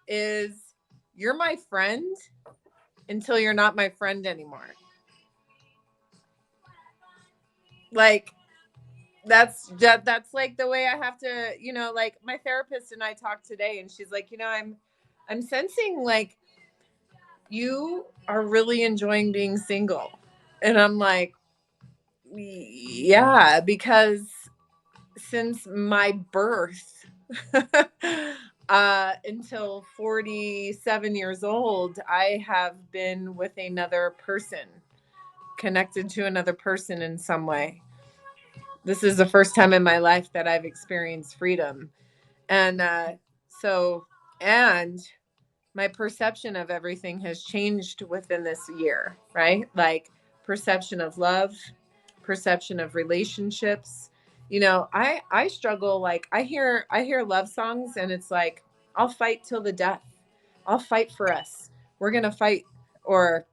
is you're my friend until you're not my friend anymore. Like, that's like the way I have to, like my therapist and I talked today, and she's like, I'm sensing like you are really enjoying being single. And I'm like, yeah, because since my birth until 47 years old, I have been with another person, connected to another person in some way. This is the first time in my life that I've experienced freedom. And so, and my perception of everything has changed within this year, right? Like perception of love, perception of relationships. I struggle. Like I hear love songs, and it's like, I'll fight till the death. I'll fight for us. We're going to fight. Or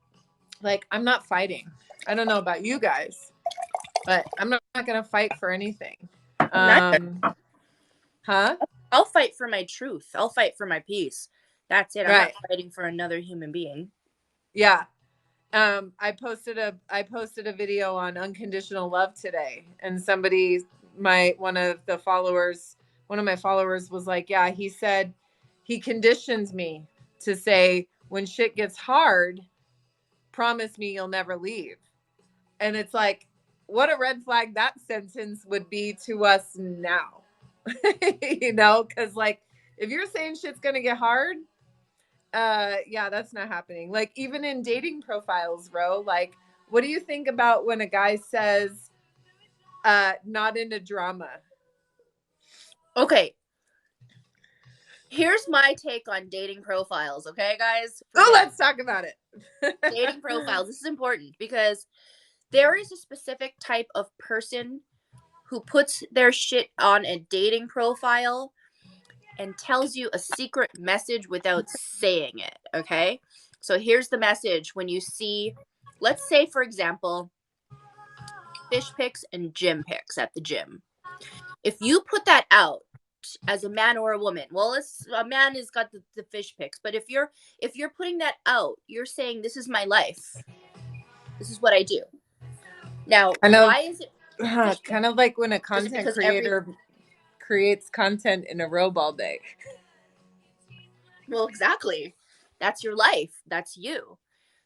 like, I'm not fighting. I don't know about you guys, but I'm not going to fight for anything. Neither. Huh? I'll fight for my truth. I'll fight for my peace. That's it. I'm not Right. fighting for another human being. Yeah. I posted a video on unconditional love today, and one of my followers was like, yeah, he said he conditions me to say, when shit gets hard, promise me you'll never leave. And it's like, what a red flag that sentence would be to us now. Because like, if you're saying shit's gonna get hard, yeah, that's not happening. Like, even in dating profiles, bro, like, what do you think about when a guy says not into drama? Okay. Here's my take on dating profiles, okay, guys? For Oh, men. let's talk about it. Dating profiles. This is important because There is a specific type of person who puts their shit on a dating profile and tells you a secret message without saying it, okay? So here's the message when you see, let's say, for example, fish pics and gym pics at the gym. If you put that out as a man or a woman, well, a man has got the fish pics, but if you're putting that out, you're saying, this is my life. This is what I do. Now, why is it fish pics? Kind of like when a content because creator creates content in a robe all day. Well, exactly. That's your life. That's you.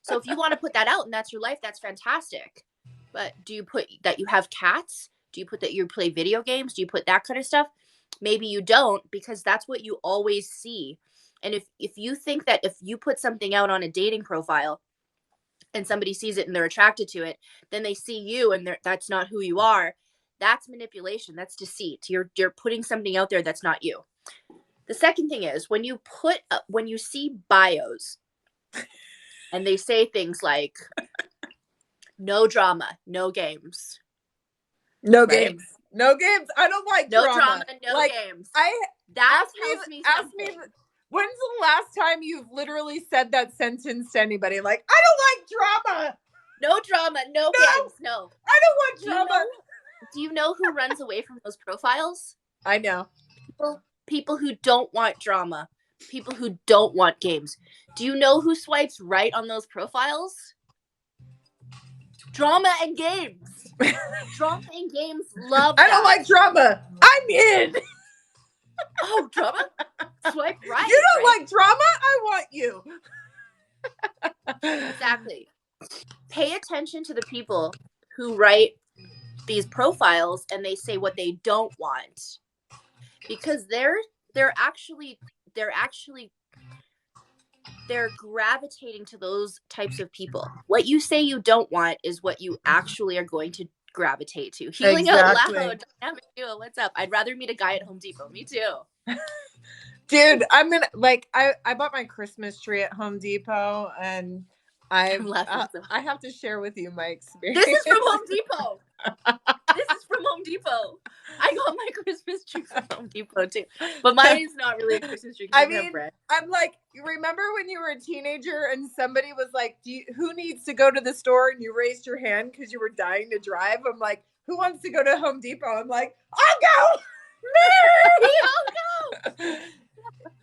So if you want to put that out and that's your life, that's fantastic. But do you put that you have cats? Do you put that you play video games? Do you put that kind of stuff? Maybe you don't, because that's what you always see. And if you think that if you put something out on a dating profile and somebody sees it and they're attracted to it, then they see you and that's not who you are. That's manipulation. That's deceit. You're putting something out there that's not you. The second thing is when you see bios and they say things like no drama, no games. No games. No games. I don't like no drama, no games. That tells me something. When's the last time you've literally said that sentence to anybody? Like, I don't like drama. No drama, no games. No. I don't want drama. Do you know who runs away from those profiles? I know. People who don't want drama, people who don't want games. Do you know who swipes right on those profiles? Drama and games. Drama and games love that. I don't like drama. I'm in. Oh, drama? Swipe right. You don't like drama? I want you. Exactly. Pay attention to the people who write these profiles and they say what they don't want. Because they're gravitating to those types of people. What you say you don't want is what you actually are going to gravitate to. Healing out loud. Dynamic duo. What's up? I'd rather meet a guy at Home Depot. Me too. Dude, I'm gonna I bought my Christmas tree at Home Depot and I have to share with you my experience. This is from Home Depot. This is from Home Depot. I got my Christmas tree from Home Depot too. But mine is not really a Christmas tree. I mean, I'm like, you remember when you were a teenager and somebody was like, who needs to go to the store? And you raised your hand because you were dying to drive. I'm like, who wants to go to Home Depot? I'm like, I'll go. I'll go.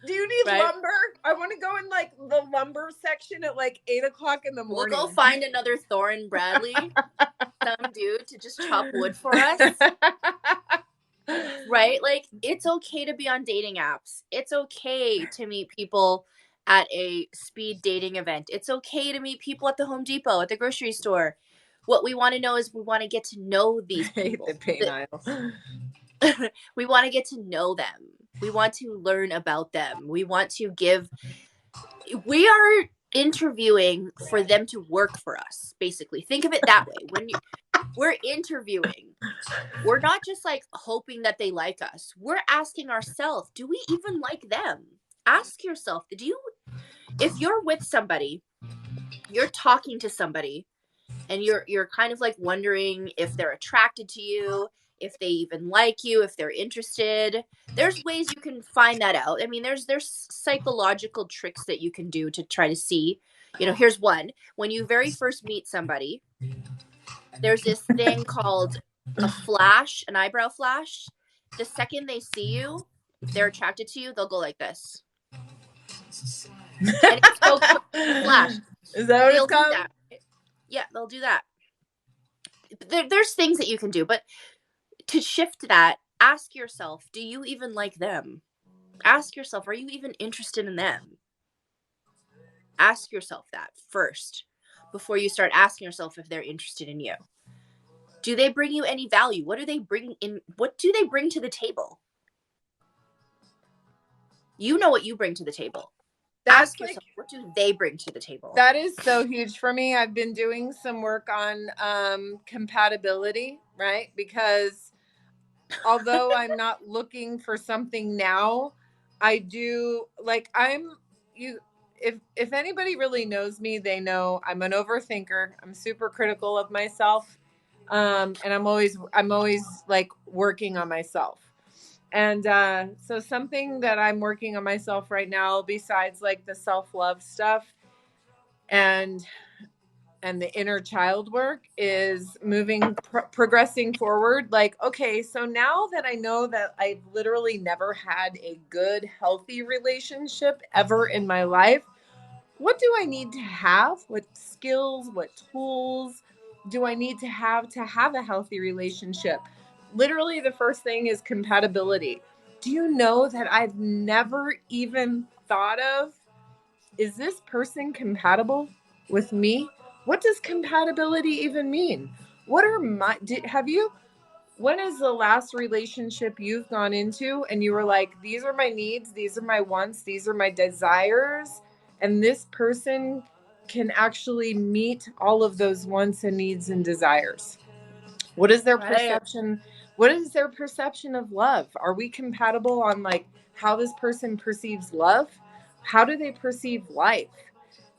Do you need lumber? I want to go in like the lumber section at like 8:00 in the morning. We'll go find another Thorin Bradley, some dude to just chop wood for us. Right? Like, it's okay to be on dating apps. It's okay to meet people at a speed dating event. It's okay to meet people at the Home Depot, at the grocery store. What we want to know is we want to get to know these people. I hate the pain aisle. We want to get to know them. We want to learn about them. We are interviewing for them to work for us, basically. Think of it that way. We're interviewing, we're not just like hoping that they like us. We're asking ourselves, do we even like them? Ask yourself, if you're with somebody, you're talking to somebody, and you're kind of like wondering if they're attracted to you, if they even like you, if they're interested. There's ways you can find that out. I mean, there's psychological tricks that you can do to try to see. Here's one. When you very first meet somebody, there's this thing called a flash, an eyebrow flash. The second they see you, if they're attracted to you, they'll go like this. And it's so flash. Is that what it's called? That. Yeah, they'll do that. There's things that you can do, but to shift that, ask yourself, do you even like them? Ask yourself, are you even interested in them? Ask yourself that first before you start asking yourself if they're interested in you. Do they bring you any value? What do they bring to the table? You know what you bring to the table. Ask yourself, what do they bring to the table? That is so huge for me. I've been doing some work on compatibility, right? Because although I'm not looking for something now, I do, like, if anybody really knows me, they know I'm an overthinker. I'm super critical of myself. And I'm always like working on myself. And so something that I'm working on myself right now, besides like the self-love stuff and the inner child work, is progressing forward. Like, okay, so now that I know that I've literally never had a good, healthy relationship ever in my life, what do I need to have? What skills, what tools do I need to have a healthy relationship? Literally, the first thing is compatibility. Do you know that I've never even thought of, is this person compatible with me? What does compatibility even mean? What are my, have you, when is the last relationship you've gone into and you were like, these are my needs, these are my wants, these are my desires, and this person can actually meet all of those wants and needs and desires? What is their perception? What is their perception of love? Are we compatible on like how this person perceives love? How do they perceive life?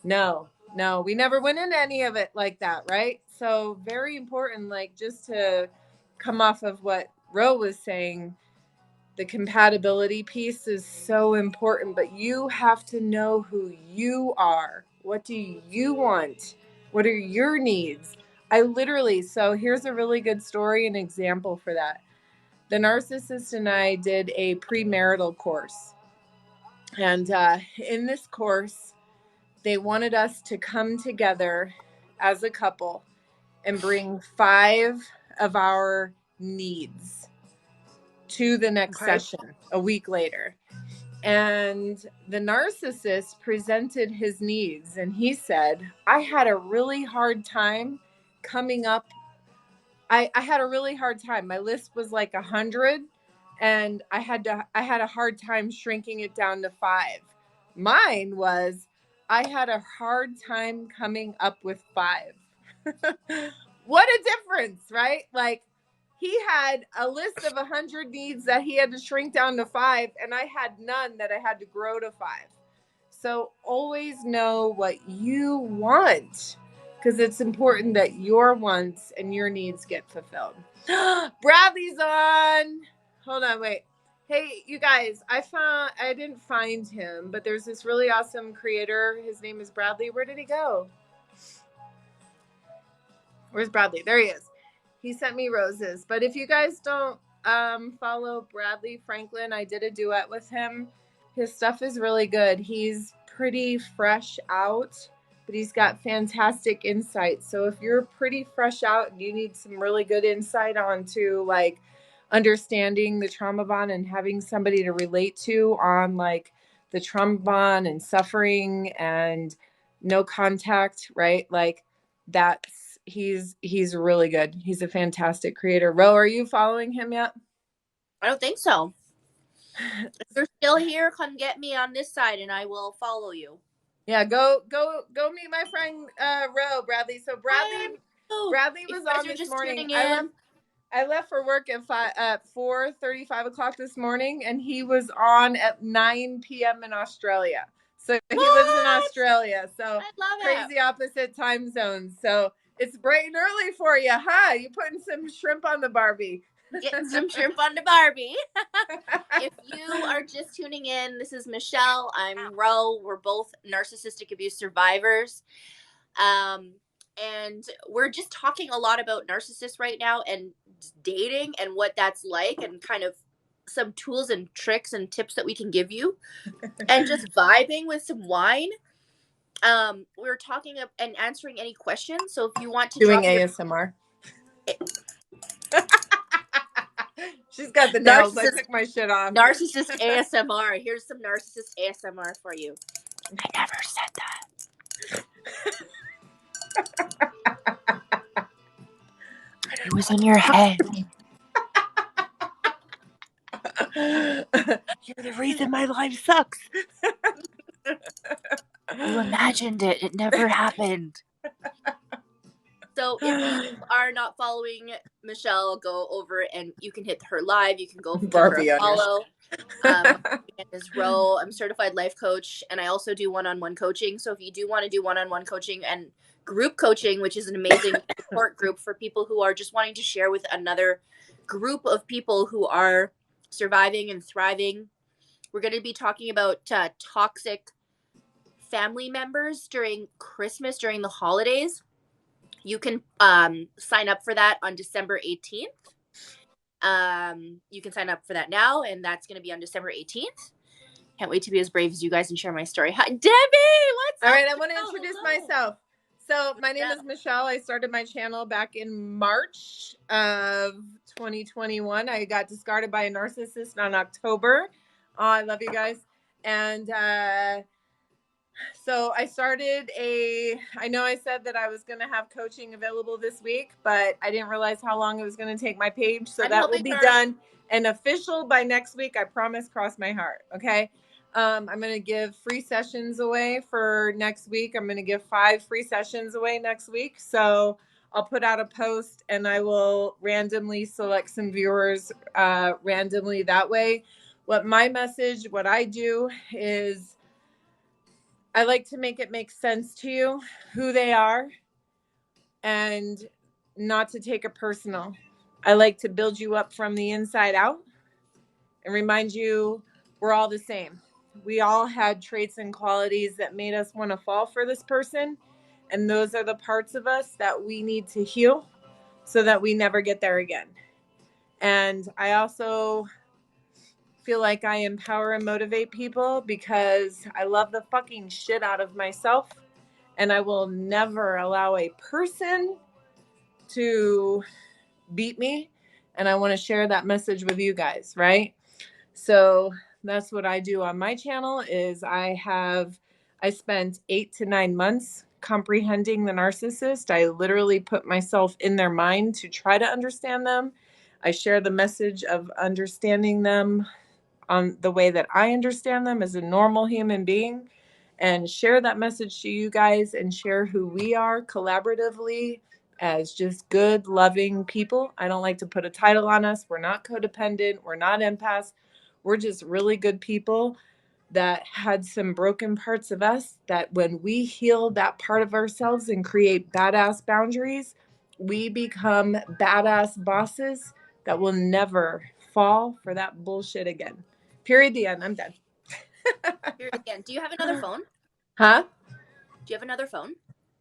No, no, we never went into any of it like that, right? So very important, like just to come off of what Ro was saying, the compatibility piece is so important, but you have to know who you are. What do you want? What are your needs? I literally, so here's a really good story, an example for that. The narcissist and I did a premarital course. And in this course, they wanted us to come together as a couple and bring 5 of our needs to the next session a week later. And the narcissist presented his needs and he said, I had a really hard time coming up. I had a really hard time. My list was like 100 and I had a hard time shrinking it down to 5. Mine was, I had a hard time coming up with 5. What a difference, right? Like, he had a list of 100 needs that he had to shrink down to 5, and I had none that I had to grow to 5. So always know what you want, because it's important that your wants and your needs get fulfilled. Bradley's on. Hold on, wait. Hey, you guys, I didn't find him, but there's this really awesome creator. His name is Bradley. Where did he go? Where's Bradley? There he is. He sent me roses. But if you guys don't follow Bradley Franklin, I did a duet with him. His stuff is really good. He's pretty fresh out, but he's got fantastic insight. So if you're pretty fresh out and you need some really good insight onto like understanding the trauma bond and having somebody to relate to on like the trauma bond and suffering and no contact, right? Like that's, he's really good. He's a fantastic creator. Ro, are you following him yet? I don't think so. If you're still here, come get me on this side and I will follow you. Yeah, go meet my friend Ro, Bradley. So Bradley was on this morning. I left for work at 4:35 o'clock this morning, and he was on at 9 p.m. in Australia. So he lives in Australia. So I love crazy opposite time zones. So it's bright and early for you, huh? You putting some shrimp on the Barbie. Getting some shrimp on the Barbie. If you are just tuning in, this is Michelle. I'm Ro. We're both narcissistic abuse survivors. And we're just talking a lot about narcissists right now and dating and what that's like and kind of some tools and tricks and tips that we can give you and just vibing with some wine. We're talking and answering any questions. So if you want to doing ASMR. She's got the nails. I took my shit off. Narcissist ASMR. Here's some narcissist ASMR for you. I never said that. It was in your head. You're the reason my life sucks. You imagined it. It never happened. So if you are not following Michelle, go over and you can hit her live. You can go give her Barbie a on your follow. My name is Ro. I'm a certified life coach, and I also do one-on-one coaching. So if you do want to do one-on-one coaching and group coaching, which is an amazing support group for people who are just wanting to share with another group of people who are surviving and thriving. We're going to be talking about toxic family members during Christmas, during the holidays. You can sign up for that on December 18th. You can sign up for that now, and that's going to be on December 18th. Can't wait to be as brave as you guys and share my story. Hi, Debbie! What's All up? right, I want to introduce myself. So my name is Michelle. I started my channel back in March of 2021. I got discarded by a narcissist in October. Oh, I love you guys. And so I started I know I said that I was going to have coaching available this week, but I didn't realize how long it was going to take my page. So that will be done and official by next week. I promise, cross my heart. Okay. I'm going to give free sessions away for next week. I'm going to give 5 free sessions away next week. So I'll put out a post and I will randomly select some viewers randomly that way. What I do is I like to make it make sense to you who they are and not to take it personal. I like to build you up from the inside out and remind you we're all the same. We all had traits and qualities that made us want to fall for this person. And those are the parts of us that we need to heal so that we never get there again. And I also feel like I empower and motivate people because I love the fucking shit out of myself. And I will never allow a person to beat me. And I want to share that message with you guys, right? So that's what I do on my channel is I spent 8 to 9 months comprehending the narcissist. I literally put myself in their mind to try to understand them. I share the message of understanding them on the way that I understand them as a normal human being, and share that message to you guys and share who we are collaboratively as just good, loving people. I don't like to put a title on us. We're not codependent. We're not empaths. We're just really good people that had some broken parts of us that when we heal that part of ourselves and create badass boundaries, we become badass bosses that will never fall for that bullshit again. Period. The end. I'm done. Period. Again. Do you have another phone? Huh? Do you have another phone?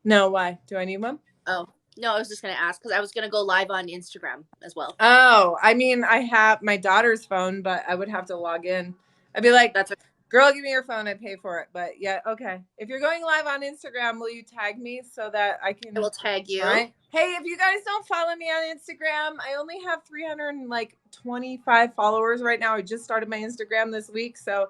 No, why? Do I need one? Oh, no, I was just going to ask because I was going to go live on Instagram as well. Oh, I mean, I have my daughter's phone, but I would have to log in. I'd be like, That's okay. Girl, give me your phone. I pay for it. But yeah, okay. If you're going live on Instagram, will you tag me so that I can? I will tag you. Right? Hey, if you guys don't follow me on Instagram, I only have 325 followers right now. I just started my Instagram this week. So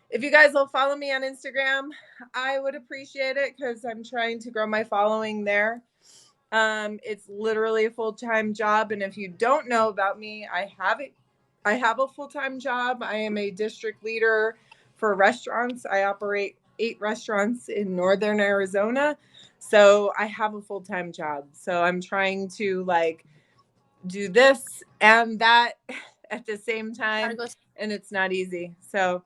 if you guys will follow me on Instagram, I would appreciate it because I'm trying to grow my following there. It's literally a full-time job. And if you don't know about me, I have a full-time job. I am a district leader for restaurants. I operate 8 restaurants in northern Arizona. So I have a full-time job. So I'm trying to do this and that at the same time. And it's not easy. So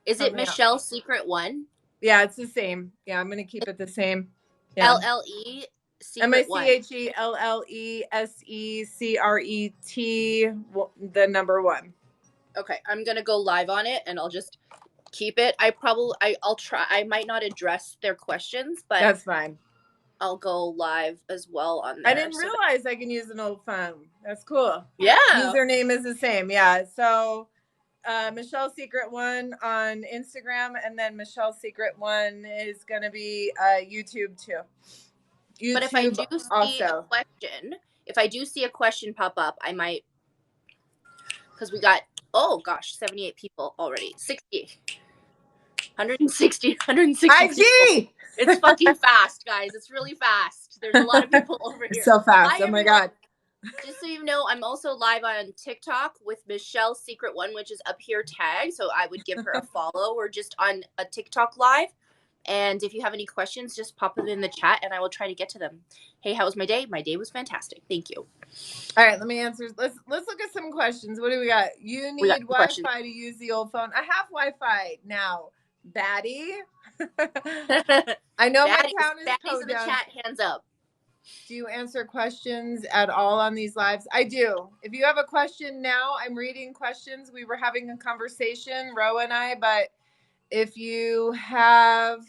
is it Michelle Secret 1? Yeah, it's the same. Yeah, I'm going to keep it the same. Yeah. LLE Secret 1. MICHELLESECRET, the number 1. Okay, I'm going to go live on it and I'll just keep it. I'll try. I might not address their questions, but that's fine. I'll go live as well on there. I didn't realize I can use an old phone. That's cool. Yeah. Username is the same. Yeah. So Michelle Secret 1 on Instagram, and then Michelle Secret 1 is going to be YouTube too. But if I do see a question, pop up, I might, because we got, oh gosh, 78 people already. 160 IG! people. It's fucking fast, guys. It's really fast. There's a lot of people over here. So fast. Oh my God. Just so you know, I'm also live on TikTok with Michelle Secret 1, which is up here tagged. So I would give her a follow. We're just on a TikTok live. And if you have any questions, just pop them in the chat and I will try to get to them. Hey, how was my day? My day was fantastic. Thank you. All right, let me answer. Let's look at some questions. What do we got? You We got need questions. Wi-Fi to use the old phone. I have Wi-Fi now, baddie. I know my town is Baddies in the podunk. chat, hands up. Do you answer questions at all on these lives? I do. If you have a question now, I'm reading questions. We were having a conversation, Ro and I, but if you have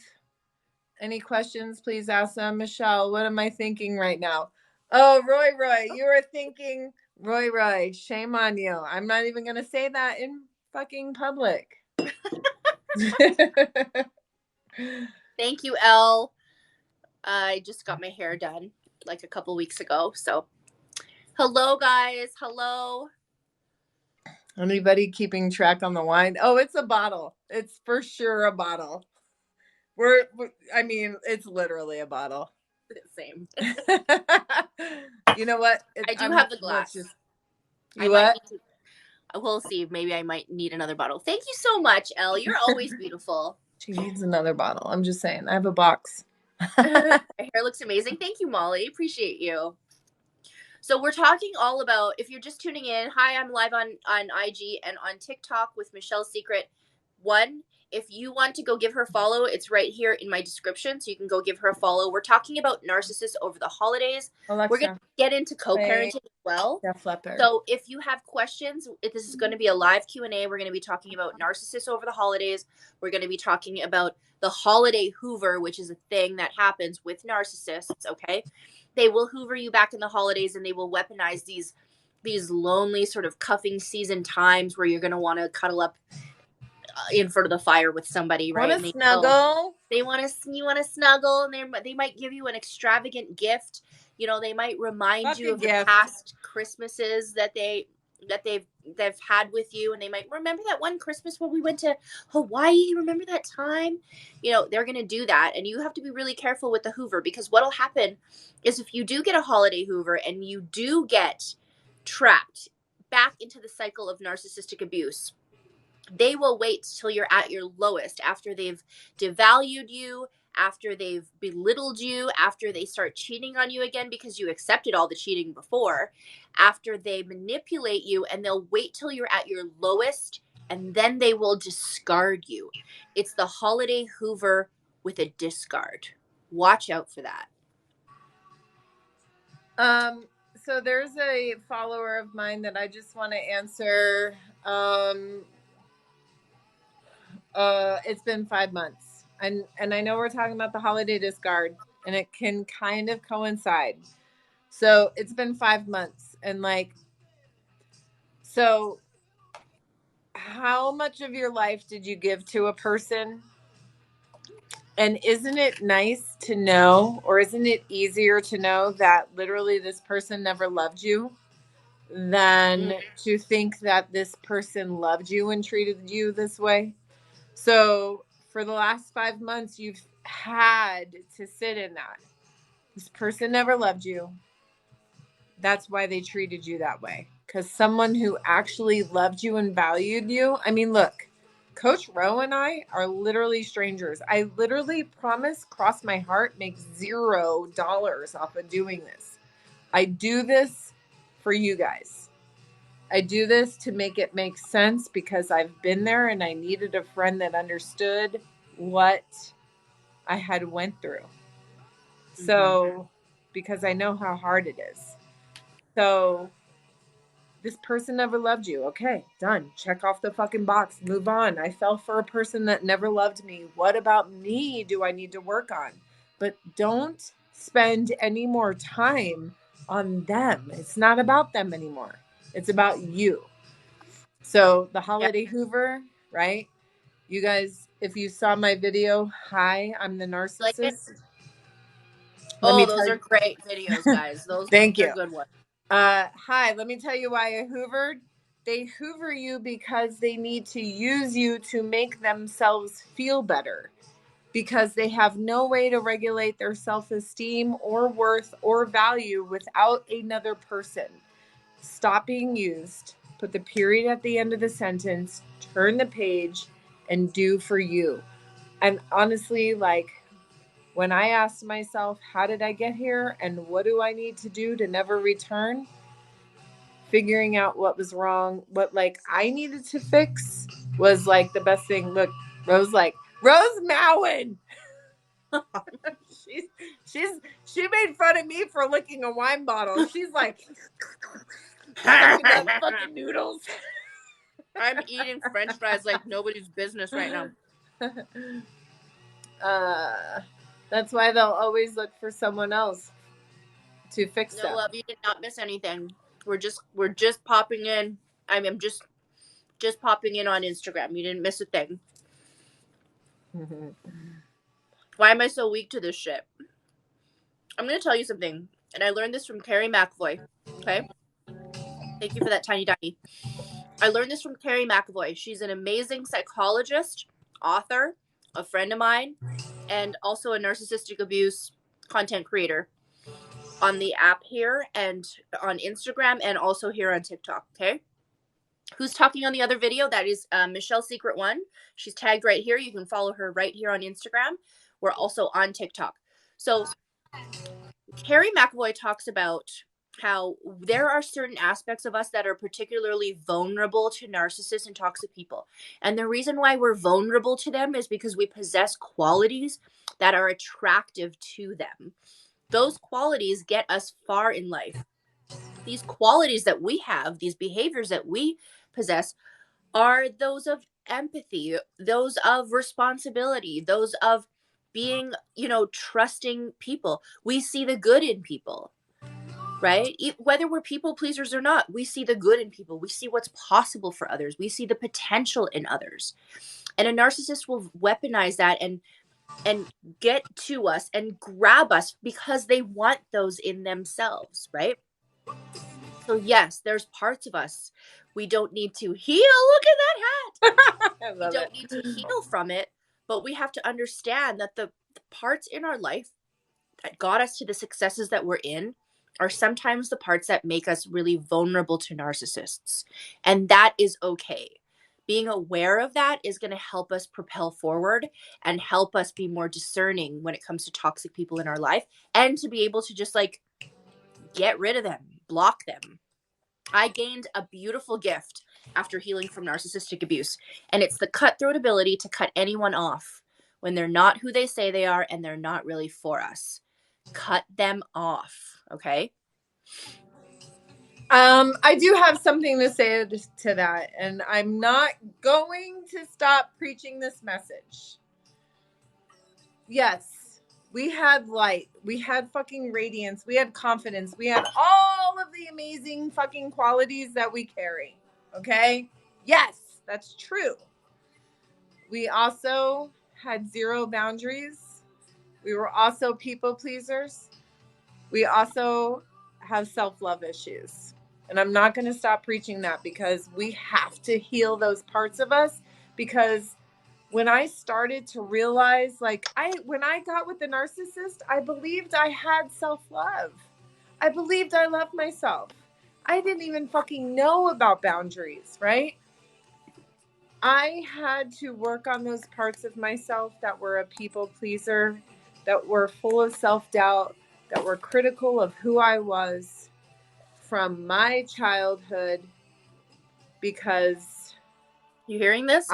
any questions, please ask them. Michelle, what am I thinking right now? Oh, Roy, you were thinking, Roy, shame on you. I'm not even going to say that in fucking public. Thank you, Elle. I just got my hair done like a couple weeks ago. So, hello, guys. Hello. Anybody keeping track on the wine? Oh, it's a bottle. It's for sure a bottle. I mean, it's literally a bottle. Same. You know what? I do have the glass. You what? We'll see. Maybe I might need another bottle. Thank you so much, Elle. You're always beautiful. She needs another bottle. I'm just saying. I have a box. My hair looks amazing. Thank you, Molly. Appreciate you. So we're talking all about, if you're just tuning in, hi, I'm live on IG and on TikTok with Michelle's Secret. One, if you want to go give her a follow, it's right here in my description, so you can go give her a follow. We're talking about narcissists over the holidays. Alexa, we're going to get into co-parenting as well. So if you have questions, this is going to be a live Q&A. We're going to be talking about narcissists over the holidays. We're going to be talking about the holiday hoover, which is a thing that happens with narcissists, okay? They will hoover you back in the holidays, and they will weaponize these lonely sort of cuffing season times where you're going to want to cuddle up in front of the fire with somebody, right? Want to snuggle? You want to snuggle, and they might give you an extravagant gift. You know, they might remind you of the past Christmases that they've had with you, and they might remember that one Christmas when we went to Hawaii. Remember that time? You know, they're going to do that, and you have to be really careful with the hoover, because what'll happen is if you do get a holiday hoover and you do get trapped back into the cycle of narcissistic abuse, they will wait till you're at your lowest, after they've devalued you, after they've belittled you, after they start cheating on you again because you accepted all the cheating before, after they manipulate you, and they'll wait till you're at your lowest, and then they will discard you. It's the holiday hoover with a discard. Watch out for that. So there's a follower of mine that I just want to answer. It's been 5 months, and I know we're talking about the holiday discard, and it can kind of coincide. So it's been 5 months, and so how much of your life did you give to a person? And isn't it nice to know, or isn't it easier to know that literally this person never loved you than to think that this person loved you and treated you this way? So for the last 5 months, you've had to sit in that. This person never loved you. That's why they treated you that way. Because someone who actually loved you and valued you, I mean, look, Coach Ro and I are literally strangers. I literally promise, cross my heart, make $0 off of doing this. I do this for you guys. I do this to make it make sense, because I've been there and I needed a friend that understood what I had went through. So, because I know how hard it is. So this person never loved you. Okay, done. Check off the fucking box. Move on. I fell for a person that never loved me. What about me do I need to work on? But don't spend any more time on them. It's not about them anymore. It's about you. So the holiday hoover, right? You guys, if you saw my video, hi, I'm the narcissist. Those are great videos, guys. Those Thank you. are good ones. Hi, let me tell you why I hoovered. They hoover you because they need to use you to make themselves feel better, because they have no way to regulate their self-esteem or worth or value without another person. Stop being used, put the period at the end of the sentence, turn the page, and do for you. And honestly, like, when I asked myself, how did I get here and what do I need to do to never return? Figuring out what was wrong, what like I needed to fix was like the best thing. Look, Rose Mowen. she's she's she made fun of me for licking a wine bottle. She's like sucking up fucking noodles. I'm eating French fries like nobody's business right now. That's why they'll always look for someone else to fix No, them. love, you did not miss anything. We're just popping in. I'm just popping in on Instagram. You didn't miss a thing. Why am I so weak to this shit? I'm gonna tell you something, and I learned this from Carrie McAvoy. Okay, thank you for that tiny dummy. I learned this from Carrie McAvoy. She's an amazing psychologist, author, a friend of mine, and also a narcissistic abuse content creator on the app here and on Instagram and also here on TikTok. Okay. Who's talking on the other video? That is Michelle Secret One. She's tagged right here. You can follow her right here on Instagram. We're also on TikTok. So Carrie McAvoy talks about how there are certain aspects of us that are particularly vulnerable to narcissists and toxic people. And the reason why we're vulnerable to them is because we possess qualities that are attractive to them. Those qualities get us far in life. These qualities that we have, these behaviors that we possess, are those of empathy, those of responsibility, those of being, trusting people. We see the good in people, right? Whether we're people pleasers or not, we see the good in people. We see what's possible for others. We see the potential in others. And a narcissist will weaponize that and get to us and grab us because they want those in themselves, right? So yes, there's parts of us we don't need to heal. Look at that hat. We don't need to heal from it, but we have to understand that the parts in our life that got us to the successes that we're in are sometimes the parts that make us really vulnerable to narcissists. And that is okay. Being aware of that is going to help us propel forward and help us be more discerning when it comes to toxic people in our life and to be able to just like get rid of them, block them. I gained a beautiful gift after healing from narcissistic abuse, and it's the cutthroat ability to cut anyone off when they're not who they say they are and they're not really for us. Cut them off, okay? I do have something to say to that, and I'm not going to stop preaching this message. Yes, we had light, we had fucking radiance, we had confidence, we had all of the amazing fucking qualities that we carry. Okay? Yes, that's true. We also had zero boundaries. We were also people pleasers. We also have self-love issues. And I'm not going to stop preaching that because we have to heal those parts of us. Because when I started to realize, like, when I got with the narcissist, I believed I had self-love. I believed I loved myself. I didn't even fucking know about boundaries, right? I had to work on those parts of myself that were a people pleaser, that were full of self-doubt, that were critical of who I was from my childhood, because You hearing this?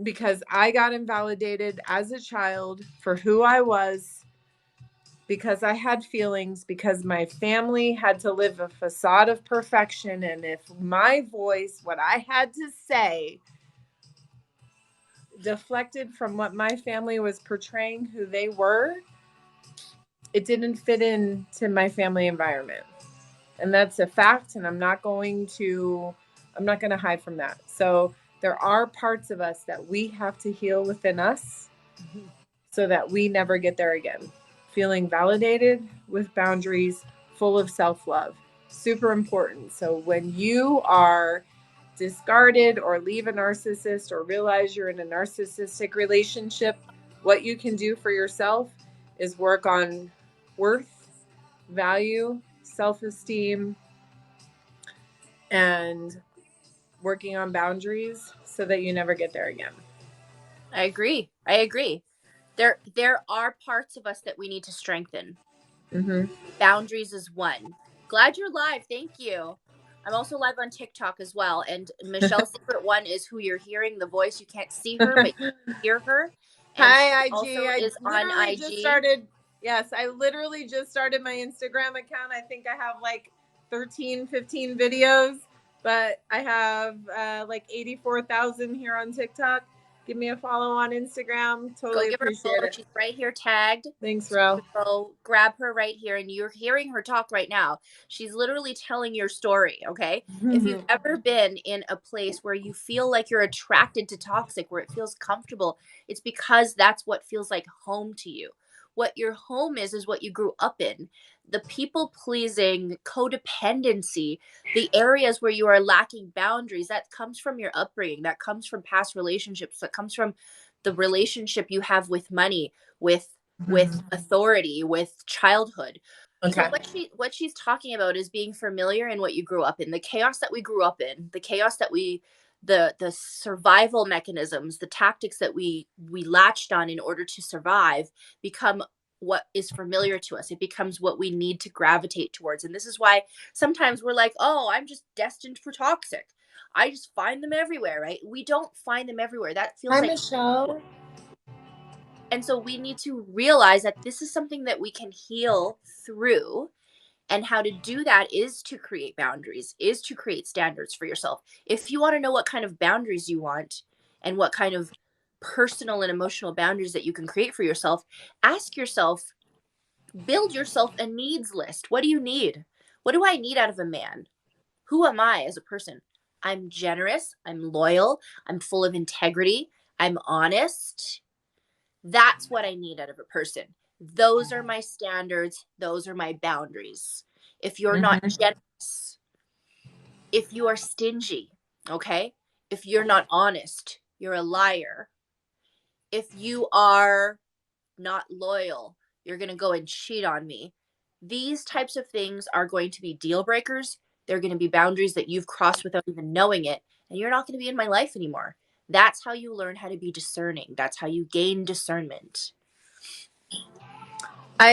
because I got invalidated as a child for who I was, because I had feelings, because my family had to live a facade of perfection, and if my voice, what I had to say, deflected from what my family was portraying who they were, it didn't fit into my family environment. And that's a fact, and I'm not going to hide from that. So there are parts of us that we have to heal within us so that we never get there again. Feeling validated with boundaries, full of self-love. Super important. So when you are discarded or leave a narcissist or realize you're in a narcissistic relationship, what you can do for yourself is work on worth, value, self-esteem, and working on boundaries so that you never get there again. I agree. I agree. There are parts of us that we need to strengthen. Mm-hmm. Boundaries is one. Glad you're live. Thank you. I'm also live on TikTok as well. And Michelle's favorite one is who you're hearing, the voice. You can't see her, but you hear her. And she Hi, IG. also I is on literally just IG. started. Yes, I literally just started my Instagram account. I think I have like 13, 15 videos, but I have like 84,000 here on TikTok. Give me a follow on Instagram. Go Totally give her a appreciate follow. it. She's right here tagged. Thanks, So you Ro. can go grab her right here, and you're hearing her talk right now. She's literally telling your story, okay? If you've ever been in a place where you feel like you're attracted to toxic, where it feels comfortable, it's because that's what feels like home to you. What your home is what you grew up in. The people pleasing, codependency, the areas where you are lacking boundaries, that comes from your upbringing, that comes from past relationships, that comes from the relationship you have with money, with authority, with childhood. So Okay. what she's talking about is being familiar in what you grew up in, the chaos that we grew up in, the chaos that we the survival mechanisms, the tactics that we latched on in order to survive become what is familiar to us. It becomes what we need to gravitate towards. And this is why sometimes we're like, "Oh, I'm just destined for toxic. I just find them everywhere," right? We don't find them everywhere. That feels Hi, like, Michelle. and so we need to realize that this is something that we can heal through. And how to do that is to create boundaries, is to create standards for yourself. If you want to know what kind of boundaries you want and what kind of personal and emotional boundaries that you can create for yourself, ask yourself, build yourself a needs list. What do you need? What do I need out of a man? Who am I as a person? I'm generous, I'm loyal, I'm full of integrity, I'm honest. That's what I need out of a person. Those are my standards. Those are my boundaries. If you're not Mm-hmm. generous, if you are stingy, okay? If you're not honest, you're a liar. If you are not loyal, you're going to go and cheat on me. These types of things are going to be deal breakers. They're going to be boundaries that you've crossed without even knowing it, and you're not going to be in my life anymore. That's how you learn how to be discerning. That's how you gain discernment. I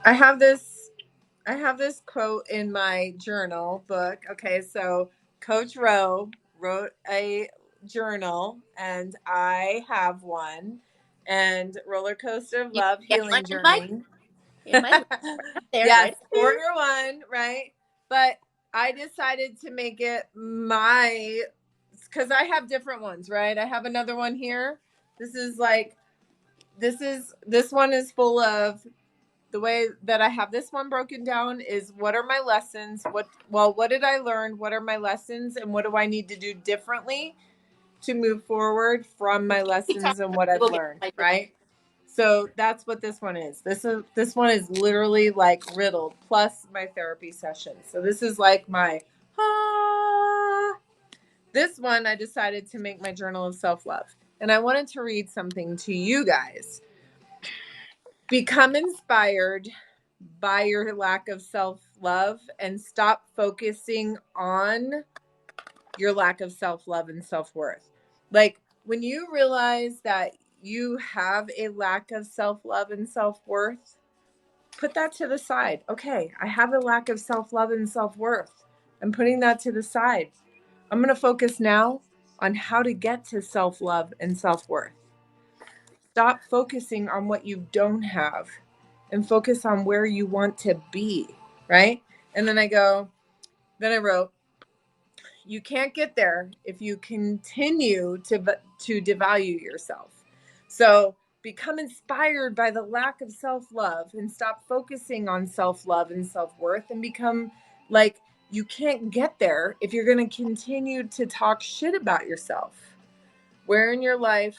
have this quote in my journal book. Okay, so Coach Rowe wrote a journal, and I have one. And Rollercoaster of You Love can get one Healing in my Journey. right up there, Yes, right up there. order one, right? But I decided to make it my, because I have different ones, right? I have another one here. This is like, this one is full of, the way that I have this one broken down is, what are my lessons? What did I learn? What are my lessons? And what do I need to do differently to move forward from my lessons and what I've Go get learned, my journal. right? So that's what this one is. This one is literally like riddled plus my therapy session. So this is like my ah. This one I decided to make my journal of self-love. And I wanted to read something to you guys. Become inspired by your lack of self-love and stop focusing on your lack of self-love and self-worth. Like, when you realize that you have a lack of self-love and self-worth, put that to the side. Okay, I have a lack of self-love and self-worth. I'm putting that to the side. I'm going to focus now on how to get to self-love and self-worth. Stop focusing on what you don't have and focus on where you want to be, right? And then I wrote, you can't get there if you continue to devalue yourself. So become inspired by the lack of self-love and stop focusing on self-love and self-worth, and become like, you can't get there if you're going to continue to talk shit about yourself. Where in your life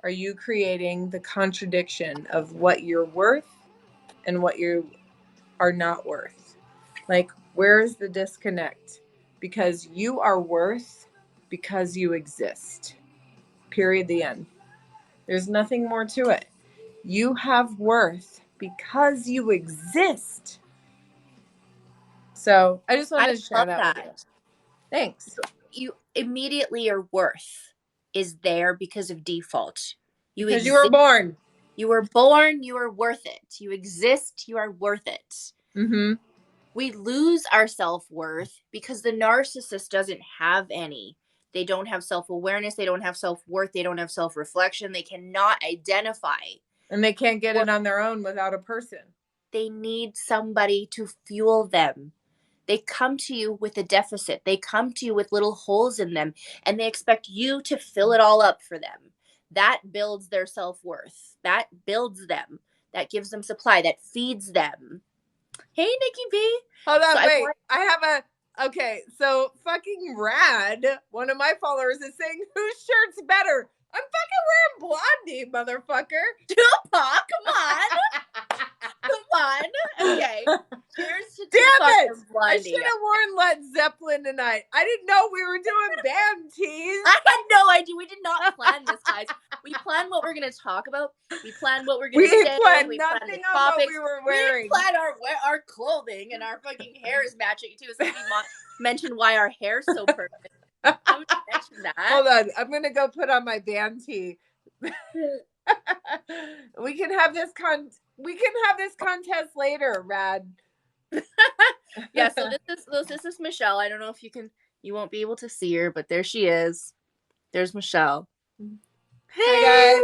are you creating the contradiction of what you're worth and what you are not worth? Like, where is the disconnect? Because you are worth because you exist. Period. The end. There's nothing more to it. You have worth because you exist. So I just I wanted to share love that with you. that. Thanks. You immediately, your worth is there because of default. Because you were born. You were born, you are worth it. You exist, you are worth it. Mm-hmm. We lose our self-worth because the narcissist doesn't have any. They don't have self-awareness, they don't have self-worth, they don't have self-reflection, they cannot identify. And they can't get it on their own without a person. They need somebody to fuel them. They come to you with a deficit. They come to you with little holes in them, and they expect you to fill it all up for them. That builds their self-worth. That builds them. That gives them supply. That feeds them. Hey, Nikki B. Hold on, wait. I have a, okay, so fucking Rad, one of my followers is saying, whose shirt's better? I'm fucking wearing Blondie, motherfucker. Tupac, come on. Come on. Okay. Here's to Damn Tupac it! I should have worn Led Zeppelin tonight. I didn't know we were doing band tees. I had no idea. We did not plan this, guys. We planned what we're going to talk about. We planned what we're going to say. We planned nothing on topics. What we were wearing. We didn't plan our clothing, and our fucking hair is matching too. Somebody mentioned why our hair's so perfect. I'm going to mention that. Hold on. I'm going to go put on my band tee. We can have this contest later, Rad. Yeah, so this is Michelle. I don't know if you won't be able to see her, but there she is. There's Michelle. Hey, hi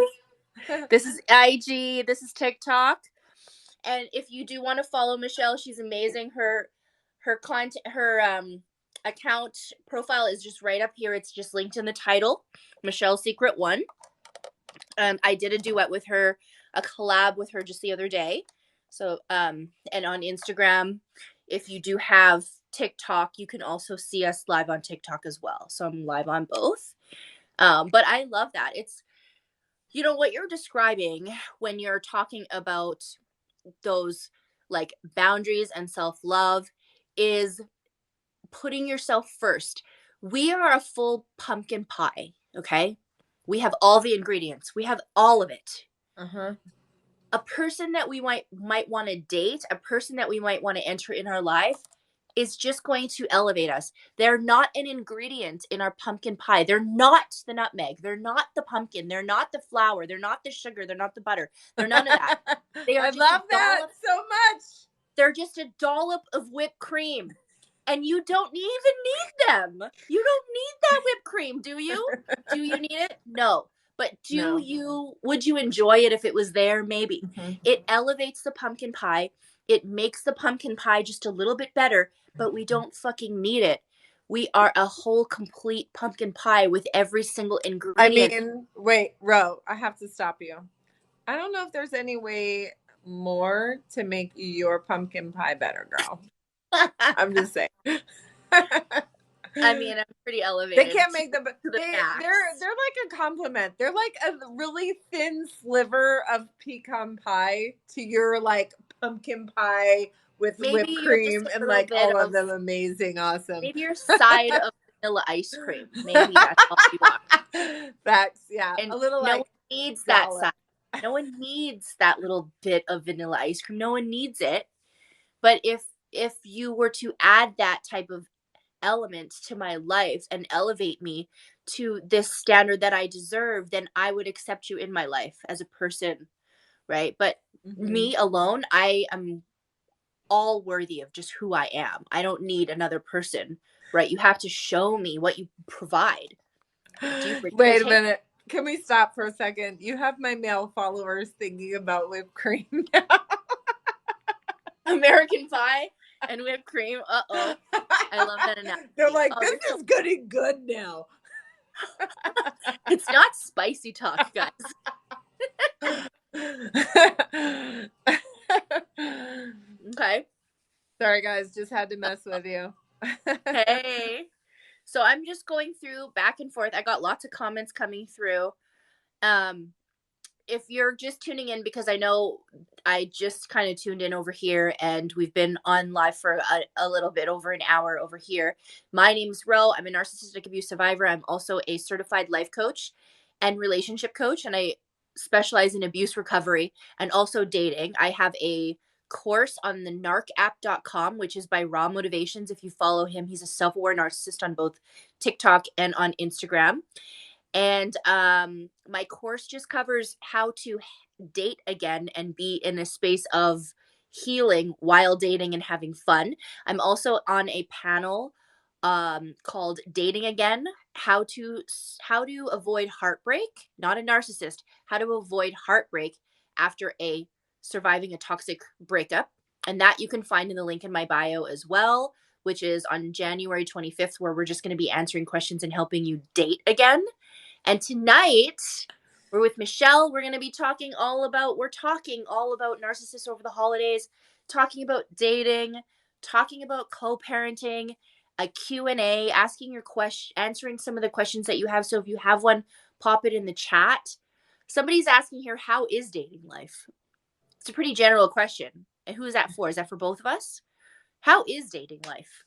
guys. This is IG, this is TikTok. And if you do want to follow Michelle, she's amazing. Her account profile is just right up here. It's just linked in the title, Michelle Secret One. I did a duet with her, a collab with her just the other day. So, and on Instagram, if you do have TikTok, you can also see us live on TikTok as well. So I'm live on both. But I love that. It's, what you're describing when you're talking about those like boundaries and self-love is putting yourself first. We are a full pumpkin pie, okay? We have all the ingredients. We have all of it. Uh-huh. A person that we might want to date, a person that we might want to enter in our life is just going to elevate us. They're not an ingredient in our pumpkin pie. They're not the nutmeg. They're not the pumpkin. They're not the flour. They're not the sugar. They're not the butter. They're none of that. They are I love that so much. They're just a dollop of whipped cream. And you don't even need them. You don't need that whipped cream, do you? Do you need it? No. But would you enjoy it if it was there? Maybe. Mm-hmm. It elevates the pumpkin pie. It makes the pumpkin pie just a little bit better, but we don't fucking need it. We are a whole complete pumpkin pie with every single ingredient. I mean, wait, Ro, I have to stop you. I don't know if there's any way more to make your pumpkin pie better, girl. I'm just saying. I mean, I'm pretty elevated. They can't make them. They're like a compliment. They're like a really thin sliver of pecan pie to your like pumpkin pie with whipped cream and like all of them amazing, awesome. Maybe your side of vanilla ice cream. Maybe that's all you are. Facts, yeah. And a little no one needs that side. No one needs that little bit of vanilla ice cream. No one needs it. But if you were to add that type of element to my life and elevate me to this standard that I deserve, then I would accept you in my life as a person, right? But me alone, I am all worthy of just who I am. I don't need another person, right? You have to show me what you provide. Wait a minute. Can we stop for a second? You have my male followers thinking about whipped cream now. American pie and whipped cream. Uh-oh. I love that analogy. They're like, this is getting good now. It's not spicy talk, guys. Okay. Sorry, guys. Just had to mess with you. Hey. So I'm just going through back and forth. I got lots of comments coming through. If you're just tuning in, because I know I just kind of tuned in over here and we've been on live for a little bit over an hour over here. My name's Ro. I'm a narcissistic abuse survivor. I'm also a certified life coach and relationship coach, and I specialize in abuse recovery and also dating. I have a course on the narcapp.com, which is by Raw Motivations. If you follow him, he's a self-aware narcissist on both TikTok and on Instagram. And my course just covers how to date again and be in a space of healing while dating and having fun. I'm also on a panel called Dating Again, how to avoid heartbreak, not a narcissist, how to avoid heartbreak after a surviving a toxic breakup. And that you can find in the link in my bio as well, which is on January 25th, where we're just going to be answering questions and helping you date again. And tonight, we're with Michelle. We're talking all about narcissists over the holidays, talking about dating, talking about co-parenting, a Q&A, answering some of the questions that you have. So if you have one, pop it in the chat. Somebody's asking here, how is dating life? It's a pretty general question. And who is that for? Is that for both of us? How is dating life?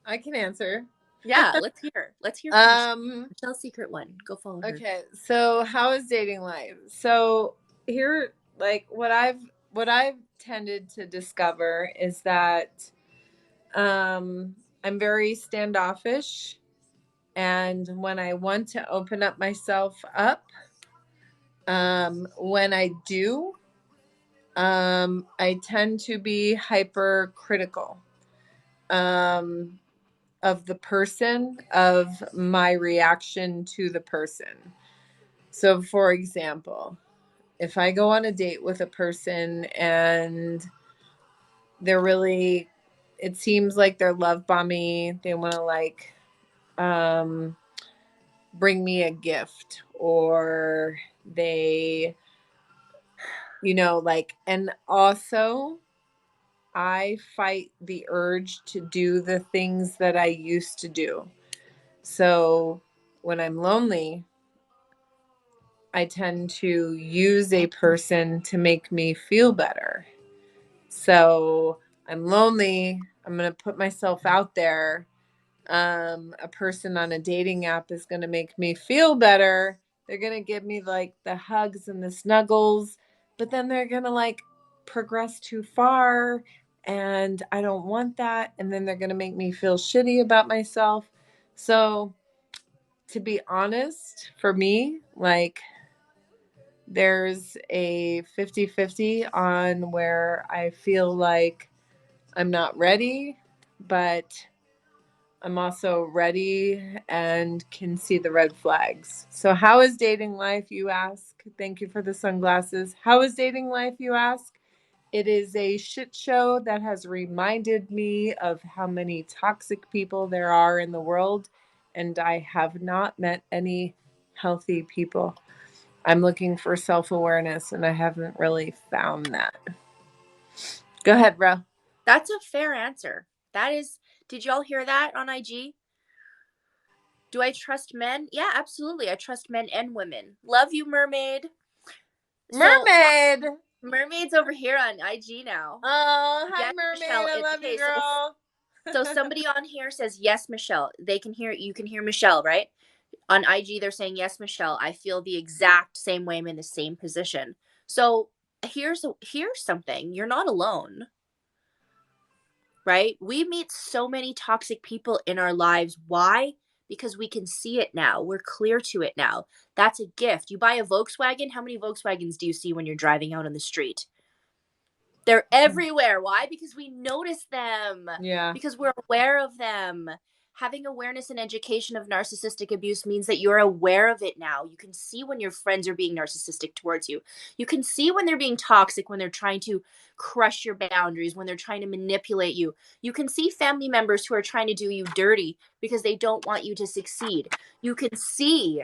I can answer. Yeah, let's hear. Let's hear from Michelle. Michelle's secret one. Go follow her. Okay, so how is dating life? So here, like what I've tended to discover is that I'm very standoffish, and when I want to open up myself up, when I do, I tend to be hypercritical of the person, of my reaction to the person. So, for example, if I go on a date with a person and they're really, it seems like they're love bombing, they want to like bring me a gift, or they, like, and also I fight the urge to do the things that I used to do. So when I'm lonely, I tend to use a person to make me feel better. So I'm lonely. I'm going to put myself out there. A person on a dating app is going to make me feel better. They're going to give me like the hugs and the snuggles, but then they're going to like progress too far. And I don't want that. And then they're going to make me feel shitty about myself. So to be honest, for me, like, there's a 50-50 on where I feel like I'm not ready, but I'm also ready and can see the red flags. So how is dating life, you ask? Thank you for the sunglasses. How is dating life, you ask? It is a shit show that has reminded me of how many toxic people there are in the world, and I have not met any healthy people. I'm looking for self-awareness, and I haven't really found that. Go ahead, bro. That's a fair answer. Did y'all hear that on IG? Do I trust men? Yeah, absolutely. I trust men and women. Love you, mermaid. So, Mermaid. mermaid's over here on IG now. Oh, hi, Yes, mermaid. Michelle. I love you, Okay, girl. so somebody on here says yes, Michelle. You can hear Michelle, right? On IG, they're saying yes, Michelle. I feel the exact same way. I'm in the same position. So here's something. You're not alone. Right? We meet so many toxic people in our lives. Why? Because we can see it now. We're clear to it now. That's a gift. You buy a Volkswagen. How many Volkswagens do you see when you're driving out on the street? They're everywhere. Why? Because we notice them. Yeah. Because we're aware of them. Having awareness and education of narcissistic abuse means that you're aware of it now. You can see when your friends are being narcissistic towards you. You can see when they're being toxic, when they're trying to crush your boundaries, when they're trying to manipulate you. You can see family members who are trying to do you dirty because they don't want you to succeed. You can see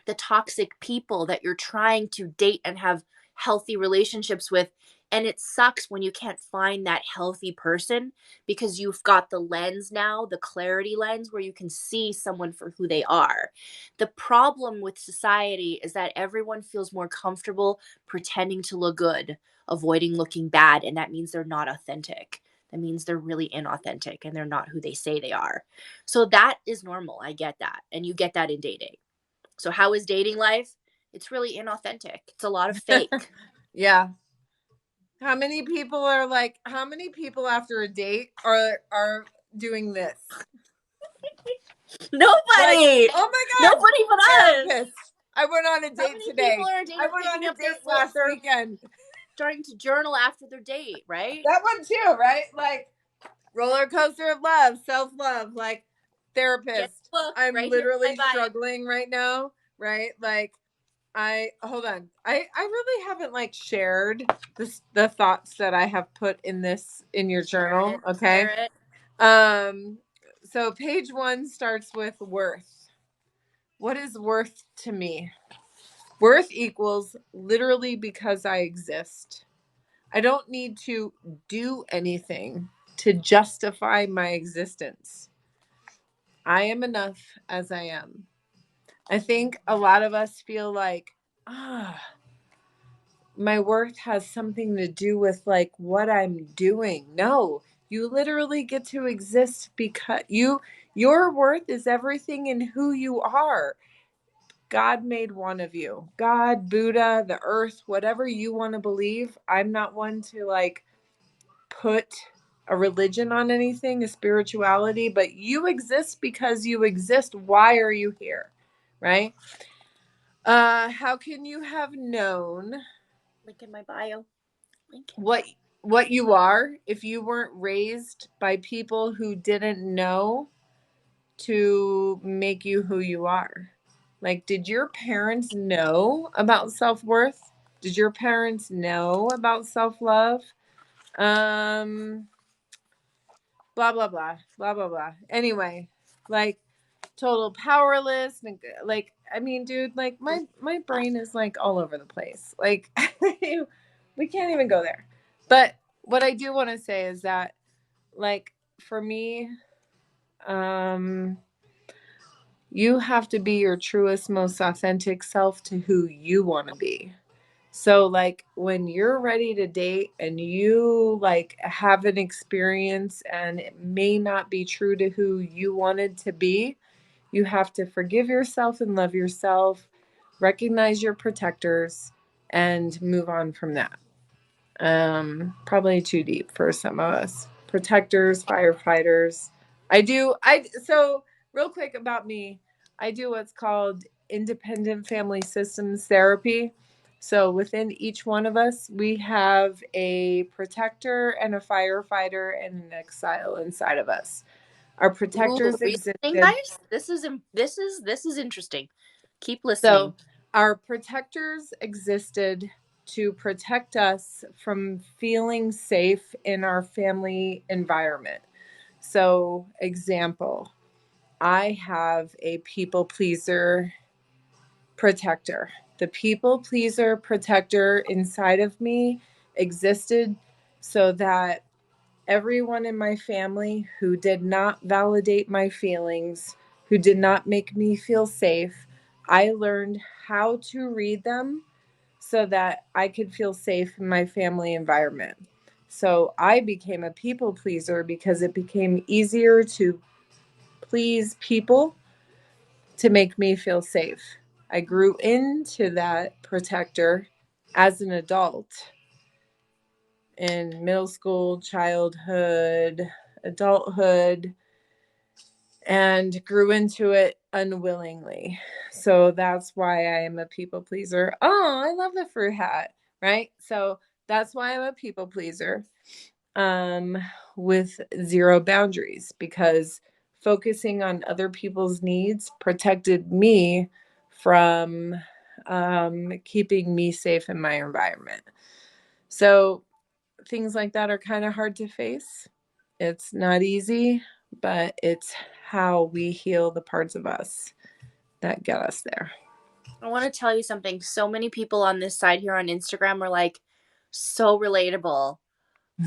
the toxic people that you're trying to date and have healthy relationships with. And it sucks when you can't find that healthy person because you've got the lens now, the clarity lens, where you can see someone for who they are. The problem with society is that everyone feels more comfortable pretending to look good, avoiding looking bad. And that means they're not authentic. That means they're really inauthentic and they're not who they say they are. So that is normal. I get that. And you get that in dating. So how is dating life? It's really inauthentic. It's a lot of fake. Yeah. How many people after a date are doing this? Nobody. Oh my God. Nobody but us. Therapist. I went on a How date many today. people are I went on picking a up their date last weekend. starting to journal after their date, right? That one too, right? Like roller coaster of love, self-love, like Get therapist. the book I'm right here in literally my bio. struggling right now, right? Like I hold on. I really haven't like shared the thoughts that I have put in this in your journal, okay? Share it. So page 1 starts with worth. What is worth to me? Worth equals literally because I exist. I don't need to do anything to justify my existence. I am enough as I am. I think a lot of us feel like, my worth has something to do with like what I'm doing. No, you literally get to exist because your worth is everything in who you are. God made one of you. God, Buddha, the earth, whatever you want to believe. I'm not one to like put a religion on anything, a spirituality, but you exist because you exist. Why are you here? Right? How can you have known Link in my bio. Link. What you are if you weren't raised by people who didn't know to make you who you are? Like, did your parents know about self-worth? Did your parents know about self-love? Um, blah blah blah blah blah blah. Anyway, like total powerless. Like, I mean, dude, like my brain is like all over the place. Like, we can't even go there. But what I do want to say is that, like, for me, um, you have to be your truest, most authentic self to who you want to be. So like when you're ready to date and you like have an experience and it may not be true to who you wanted to be, you have to forgive yourself and love yourself, recognize your protectors, and move on from that. Probably too deep for some of us. Protectors, firefighters. So real quick about me, I do what's called independent family systems therapy. So within each one of us, we have a protector and a firefighter and an exile inside of us. Our Ooh, protectors are you listening, existed. guys? This is interesting. Keep listening. So our protectors existed to protect us from feeling safe in our family environment. So, example, I have a people pleaser protector. The people pleaser protector inside of me existed so that everyone in my family who did not validate my feelings, who did not make me feel safe, I learned how to read them so that I could feel safe in my family environment. So I became a people pleaser because it became easier to please people to make me feel safe. I grew into that protector as an adult in middle school, childhood, adulthood, and grew into it unwillingly. So that's why I am a people pleaser. Oh, I love the fruit hat, right? So that's why I'm a people pleaser with zero boundaries, because focusing on other people's needs protected me from keeping me safe in my environment. So things like that are kind of hard to face. It's not easy, but it's how we heal the parts of us that get us there. I want to tell you something. So many people on this side here on Instagram are like, so relatable.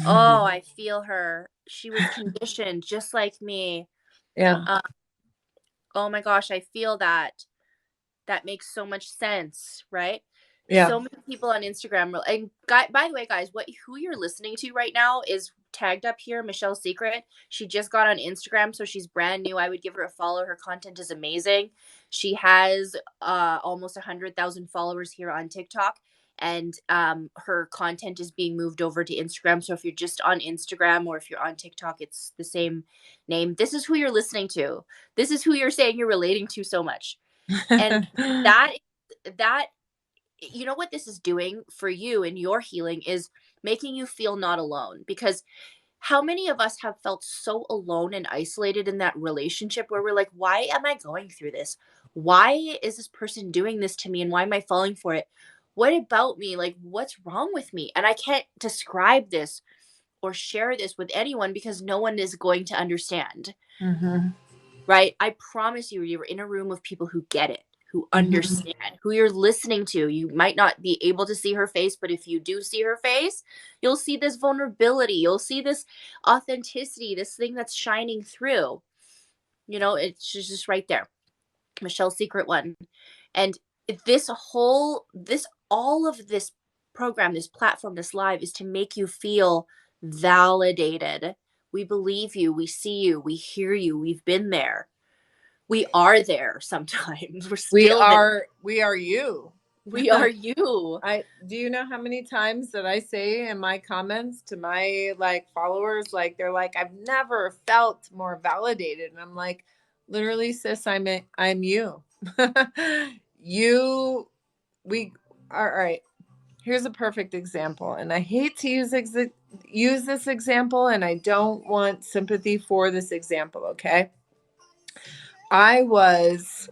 Oh, I feel her. She was conditioned just like me. Yeah. Um, oh my gosh, I feel that. That makes so much sense, right? Yeah. So many people on Instagram, and by the way, guys, who you're listening to right now is tagged up here, Michelle's Secret. She just got on Instagram, so she's brand new. I would give her a follow. Her content is amazing. She has almost 100,000 followers here on TikTok, and her content is being moved over to Instagram. So if you're just on Instagram or if you're on TikTok, it's the same name. This is who you're listening to. This is who you're saying you're relating to so much. And that you know what this is doing for you in your healing is making you feel not alone. Because how many of us have felt so alone and isolated in that relationship where we're like, why am I going through this? Why is this person doing this to me? And why am I falling for it? What about me? Like, what's wrong with me? And I can't describe this or share this with anyone because no one is going to understand. Mm-hmm. Right? I promise you, you're in a room of people who get it, who Mm-hmm. understand, who you're listening to. You might not be able to see her face, but if you do see her face, you'll see this vulnerability. You'll see this authenticity, this thing that's shining through. You know, it's just right there. Michelle's secret one. And all of this program, this platform, this live is to make you feel validated. We believe you, we see you, we hear you, we've been there. We are there sometimes. We're still there. We are you. We are you. Do you know how many times that I say in my comments to my like followers, like they're like, I've never felt more validated. And I'm like, literally, sis, I'm you. You, we, all right. Here's a perfect example. And I hate to use this example, and I don't want sympathy for this example. Okay. I was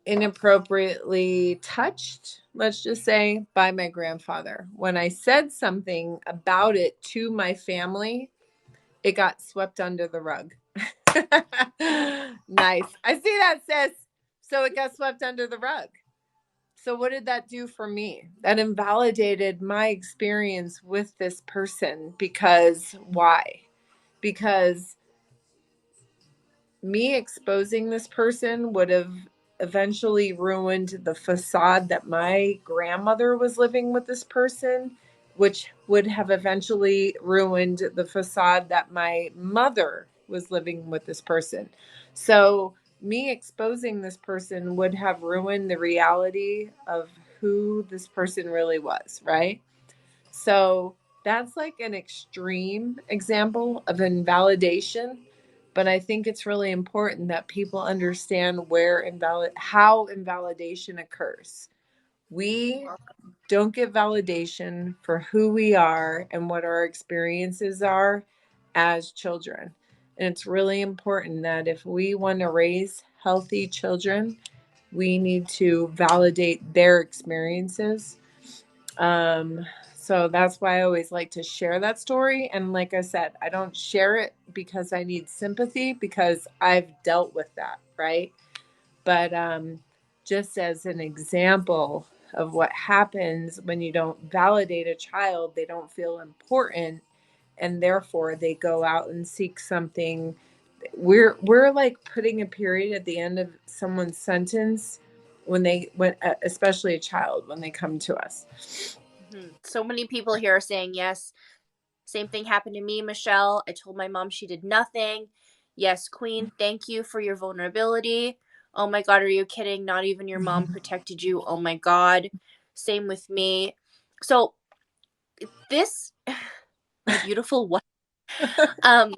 inappropriately touched, let's just say, by my grandfather. When I said something about it to my family, it got swept under the rug. Nice. I see that, sis. So it got swept under the rug. So what did that do for me? That invalidated my experience with this person. Because why? Because me exposing this person would have eventually ruined the facade that my grandmother was living with this person, which would have eventually ruined the facade that my mother was living with this person. So me exposing this person would have ruined the reality of who this person really was, right? So that's like an extreme example of invalidation. But I think it's really important that people understand how invalidation occurs. We don't get validation for who we are and what our experiences are as children. And it's really important that if we want to raise healthy children, we need to validate their experiences. So that's why I always like to share that story. And like I said, I don't share it because I need sympathy, because I've dealt with that, right? But just as an example of what happens when you don't validate a child, they don't feel important, and therefore they go out and seek something. We're like putting a period at the end of someone's sentence when especially a child, when they come to us. Mm-hmm. So many people here are saying yes. Same thing happened to me, Michelle. I told my mom she did nothing. Yes, Queen, thank you for your vulnerability. Oh my God, are you kidding? Not even your mom protected you. Oh my God. Same with me. So this, my beautiful wife, I'm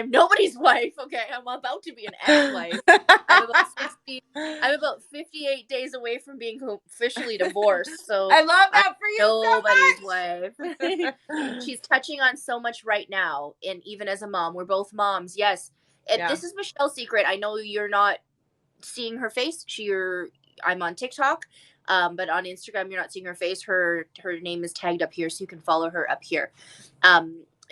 nobody's wife. Okay, I'm about to be an ex-wife. I'm about 58 days away from being officially divorced. So I love that for you nobody's so wife. She's touching on so much right now. And even as a mom, we're both moms. Yes. Yeah. This is Michelle's secret. I know you're not seeing her face. I'm on TikTok. But on Instagram, you're not seeing her face. Her name is tagged up here, so you can follow her up here.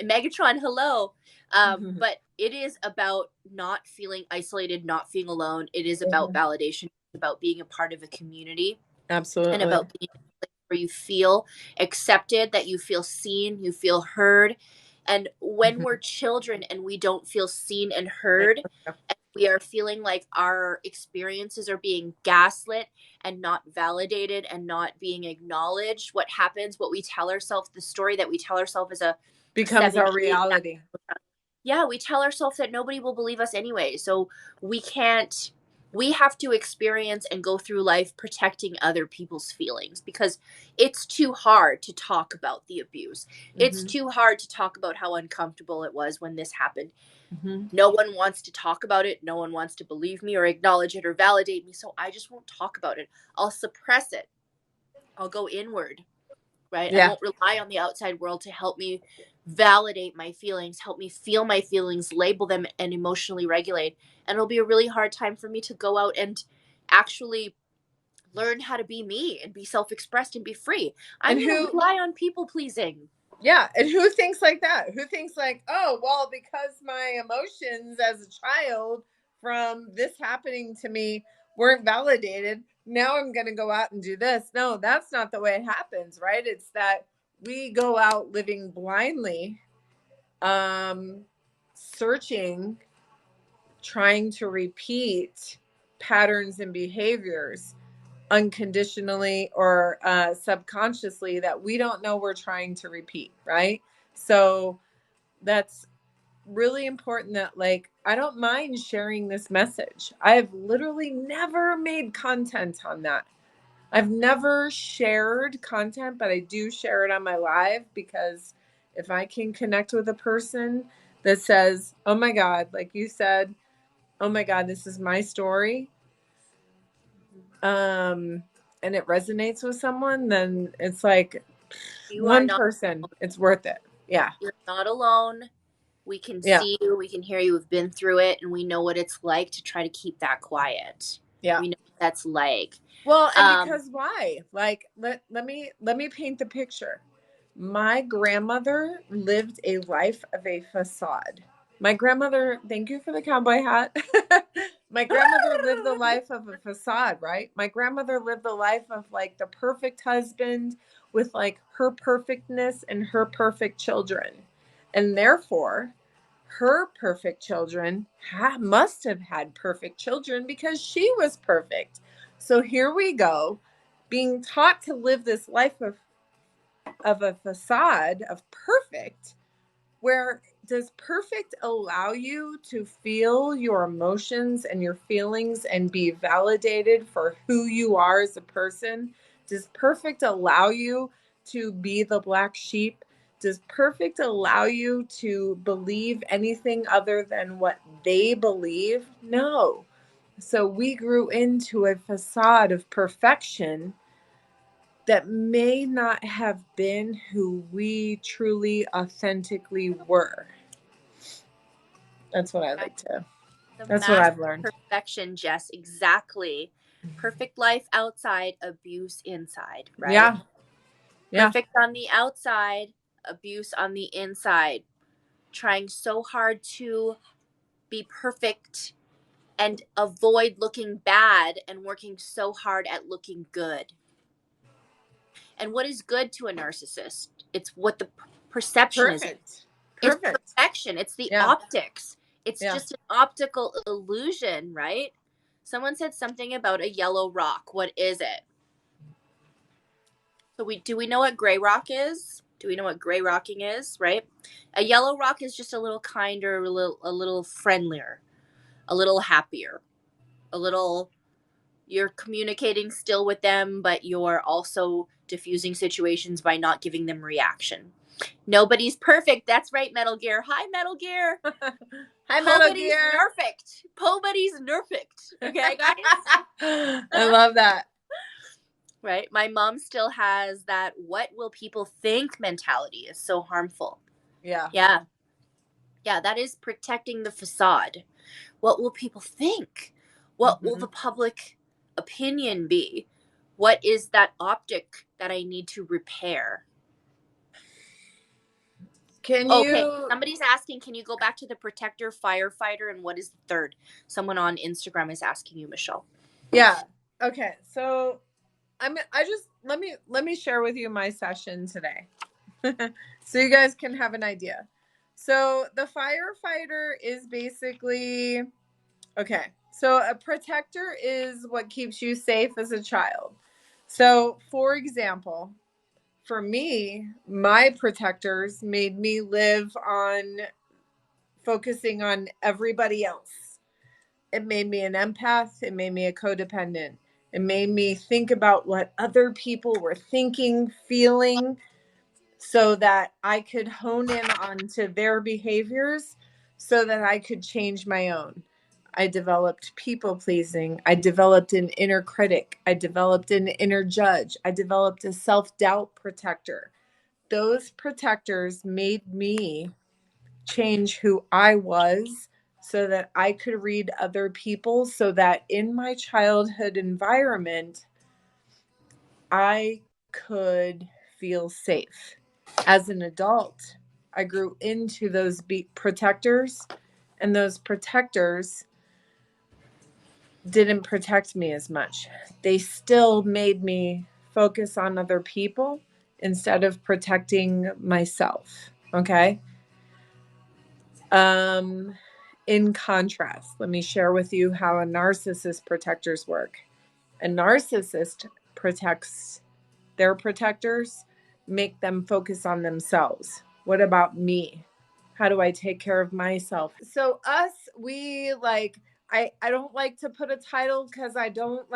Megatron, hello. But it is about not feeling isolated, not feeling alone. It is about validation. It's about being a part of a community. Absolutely. And about being where you feel accepted, that you feel seen, you feel heard. And when we're children and we don't feel seen and heard, and we are feeling like our experiences are being gaslit and not validated and not being acknowledged, what happens, what we tell ourselves, the story that we tell ourselves as a becomes our reality. Yeah, we tell ourselves that nobody will believe us anyway. So we can't we have to experience and go through life protecting other people's feelings because it's too hard to talk about the abuse. It's too hard to talk about how uncomfortable it was when this happened. No one wants to talk about it. No one wants to believe me or acknowledge it or validate me. So I just won't talk about it. I'll suppress it. I'll go inward, right? I Yeah. won't rely on the outside world to help me validate my feelings, help me feel my feelings, label them, and emotionally regulate. And it'll be a really hard time for me to go out and actually learn how to be me and be self-expressed and be free. I'm And going to who, rely on people pleasing. yeah. And who thinks like that? Who thinks like, oh, well, because my emotions as a child from this happening to me weren't validated, now I'm going to go out and do this. No, that's not the way it happens, right? It's that we go out living blindly, searching, trying to repeat patterns and behaviors unconditionally or subconsciously that we don't know we're trying to repeat, right? So that's really important that, like, I don't mind sharing this message. I've literally never made content on that. I've never shared content, but I do share it on my live because if I can connect with a person that says, oh my God, like you said, oh my God, this is my story, and it resonates with someone, then it's like You are one not person, it's worth it. Yeah. you're not alone. We can Yeah. see you, we can hear you, we've been through it, and we know what it's like to try to keep that quiet. Yeah. We know what that's like. Well, and because why? Like, let me paint the picture. My grandmother lived a life of a facade. My grandmother, thank you for the cowboy hat. My grandmother lived the life of a facade, right? My grandmother lived the life of like the perfect husband with like her perfectness and her perfect children. And therefore, her perfect children must have had perfect children because she was perfect. So here we go, being taught to live this life of a facade of perfect, where does perfect allow you to feel your emotions and your feelings and be validated for who you are as a person? Does perfect allow you to be the black sheep? Does perfect allow you to believe anything other than what they believe? No. So we grew into a facade of perfection that may not have been who we truly authentically were. That's what I like to. The That's what mask I've learned. perfection, Jess, exactly. Perfect life outside, abuse inside, right? Yeah. Yeah. Perfect on the outside, abuse on the inside. Trying so hard to be perfect and avoid looking bad and working so hard at looking good. And what is good to a narcissist? It's what the perception is. Perfect. It's Perfect. perfection. It's the Yeah. optics. It's Yeah. just an optical illusion, right? Someone said something about a yellow rock. What is it? So we know what gray rock is? Do we know what gray rocking is, right? A yellow rock is just a little kinder, a little friendlier, a little happier, a little you're communicating still with them, but you're also diffusing situations by not giving them reaction. Nobody's perfect. That's right, Metal Gear. Hi, Metal Gear. Hi, Metal Nobody's Gear. perfect. Nobody's perfect. Okay, guys? I love that. Right? My mom still has that what will people think mentality is so harmful. Yeah. Yeah. Yeah, that is protecting the facade. What will people think? What will the public opinion be? What is that optic that I need to repair? Can Okay, you? somebody's asking, can you go back to the protector, firefighter, and what is the third? Someone on Instagram is asking you, Michelle. Yeah. Okay. So I just let me share with you my session today. So you guys can have an idea. So the firefighter is basically, okay. So a protector is what keeps you safe as a child. So for example, for me, my protectors made me live on focusing on everybody else It made me an empath. It made me a codependent. It made me think about what other people were thinking, feeling, so that I could hone in onto their behaviors so that I could change my own. I developed people pleasing. I developed an inner critic. I developed an inner judge. I developed a self-doubt protector. Those protectors made me change who I was so that I could read other people, so that in my childhood environment, I could feel safe. As an adult, I grew into those protectors, and those protectors didn't protect me as much. They still made me focus on other people instead of protecting myself. Okay. In contrast, let me share with you how a narcissist protectors work. A narcissist protects their protectors, make them focus on themselves. What about me? How do I take care of myself? So us, we like, I don't like to put a title because I don't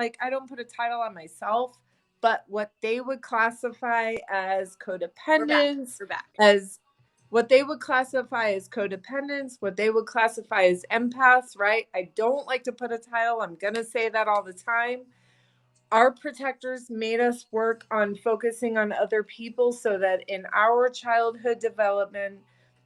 put a title on myself, but what they would classify as codependence, We're back. as what they would classify as codependence, what they would classify as empaths, right? I don't like to put a title. I'm going to say that all the time. Our protectors made us work on focusing on other people so that in our childhood development,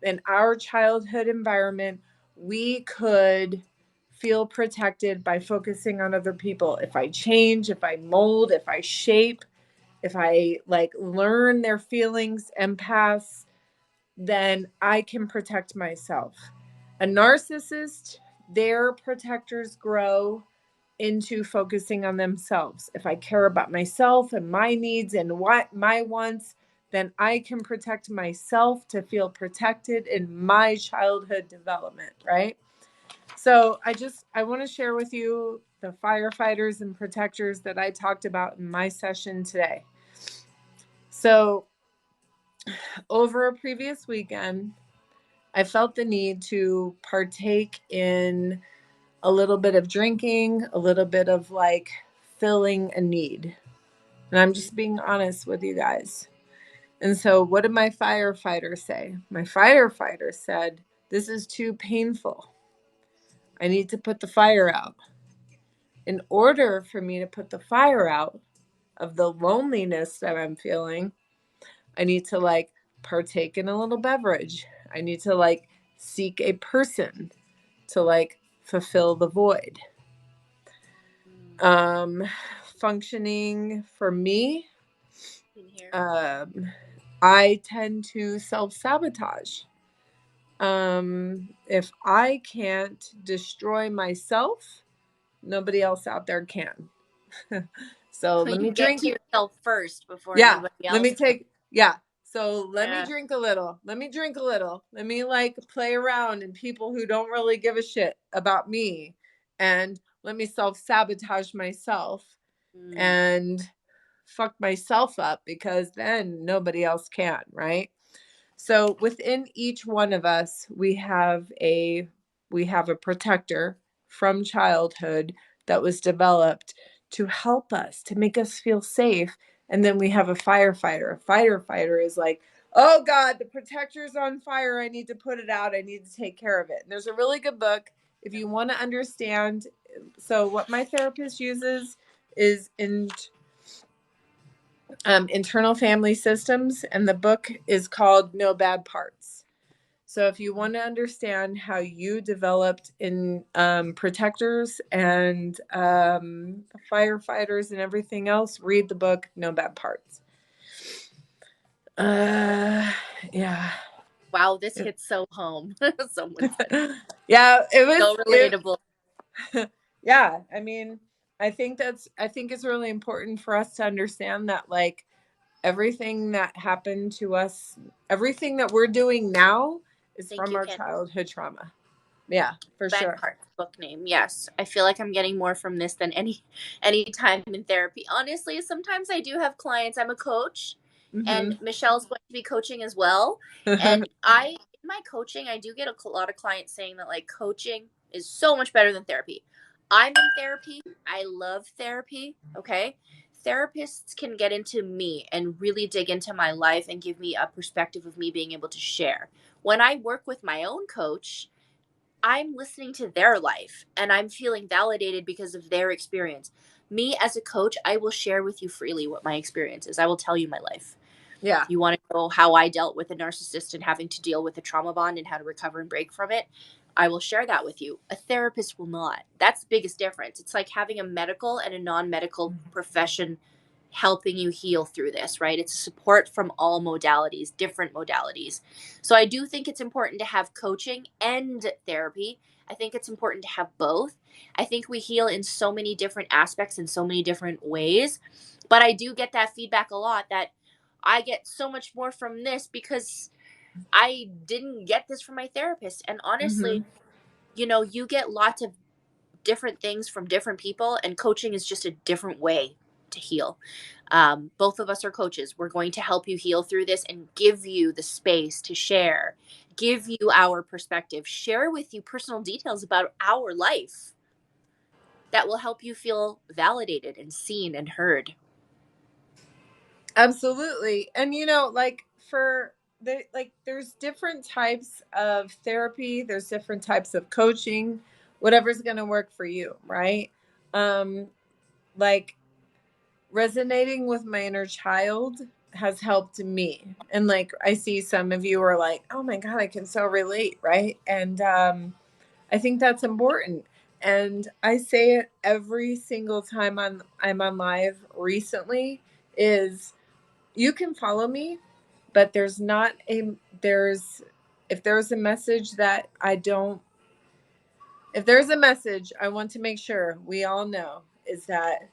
in our childhood environment, we could feel protected by focusing on other people. If I change, if I mold, if I shape, if I like learn their feelings, empaths, then I can protect myself. A narcissist, their protectors grow into focusing on themselves. If I care about myself and my needs and what my wants, then I can protect myself to feel protected in my childhood development, right? So I want to share with you the firefighters and protectors that I talked about in my session today. So over a previous weekend, I felt the need to partake in a little bit of drinking, a little bit of like filling a need. And I'm just being honest with you guys. And so, what did my firefighter say? My firefighter said, "This is too painful. I need to put the fire out. In order for me to put the fire out of the loneliness that I'm feeling, I need to like partake in a little beverage. I need to like seek a person to like fulfill the void." Functioning for me, I tend to self-sabotage. If I can't destroy myself, nobody else out there can. So let me Get drink. to yourself first before Yeah, anybody else. let me take. Yeah, so let me Yeah. drink a little. Let me drink a little. Let me like play around and people who don't really give a shit about me, and let me self-sabotage myself and fuck myself up, because then nobody else can, right? So within each one of us, we have a protector from childhood that was developed to help us, to make us feel safe. And then we have a firefighter. A firefighter is like, "Oh God, the protector's on fire. I need to put it out. I need to take care of it." And there's a really good book if you want to understand. So what my therapist uses is internal family systems, and the book is called No Bad Parts. So if you want to understand how you developed in protectors and firefighters and everything else, read the book No Bad Parts. Yeah. Wow, this hits so home. Someone said. Yeah, it was So relatable. Yeah, I mean, I think it's really important for us to understand that like everything that happened to us, everything that we're doing now is Thank from you, our Ken. childhood trauma. Yeah, for Bad sure. Parts book name. Yes, I feel like I'm getting more from this than any time in therapy. Honestly, sometimes I do have clients. I'm a coach, and Mm-hmm. Michelle's going to be coaching as well. And in my coaching, I do get a lot of clients saying that like coaching is so much better than therapy. I'm in therapy. I love therapy. Okay. Therapists can get into me and really dig into my life and give me a perspective of me being able to share. When I work with my own coach, I'm listening to their life and I'm feeling validated because of their experience. Me as a coach, I will share with you freely what my experience is. I will tell you my life. Yeah. You want to know how I dealt with a narcissist and having to deal with a trauma bond and how to recover and break from it? I will share that with you. A therapist will not. That's the biggest difference. It's like having a medical and a non-medical profession helping you heal through this, right? It's support from all modalities, different modalities. So I do think it's important to have coaching and therapy. I think it's important to have both. I think we heal in so many different aspects in so many different ways. But I do get that feedback a lot that I get so much more from this because I didn't get this from my therapist. And honestly, you know, you get lots of different things from different people, and coaching is just a different way to heal. Both of us are coaches. We're going to help you heal through this and give you the space to share, give you our perspective, share with you personal details about our life that will help you feel validated and seen and heard. Absolutely. And you know, like there's different types of therapy, there's different types of coaching, whatever's going to work for you, right? Like resonating with my inner child has helped me. And like I see some of you are like, "Oh my god, I can so relate," right? And I think that's important. And I say it every single time I'm on live recently is you can follow me, but there's not a there's if there's a message that I don't if there's a message I want to make sure we all know is that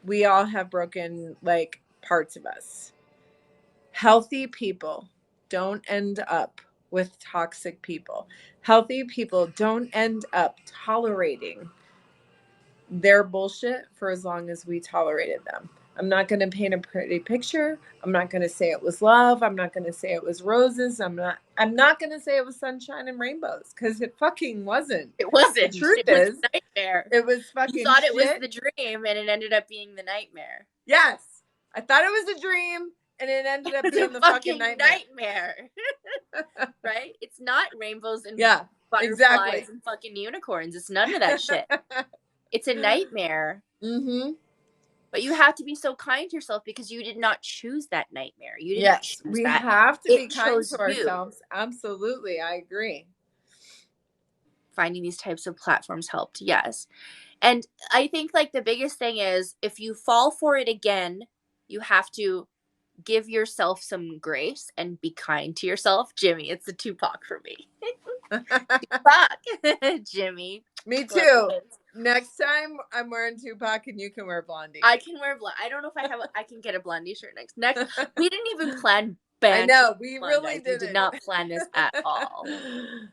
we all have broken like parts of us. Healthy people don't end up with toxic people. Healthy people don't end up tolerating their bullshit for as long as we tolerated them. I'm not going to paint a pretty picture. I'm not going to say it was love. I'm not going to say it was roses. I'm not going to say it was sunshine and rainbows because it fucking wasn't. It wasn't. The truth It was is, a nightmare. it was You fucking thought it was shit. the dream and it ended up being the nightmare. Yes. I thought it was a dream and it ended up being the fucking nightmare. Right? It's not rainbows and butterflies exactly. and fucking unicorns. It's none of that shit. It's a nightmare. Mm-hmm. But you have to be so kind to yourself because you did not choose that nightmare. You didn't Yes, choose we that. have to be kind chose to ourselves. Absolutely. I agree. Finding these types of platforms helped. Yes. And I think like the biggest thing is if you fall for it again, you have to give yourself some grace and be kind to yourself. Jimmy, it's the Tupac for me. Tupac. Jimmy. Me too. Next time I'm wearing Tupac and you can wear Blondie. I can wear I don't know if I can get a Blondie shirt next. We didn't even plan I know, we really didn't. We did not plan this at all.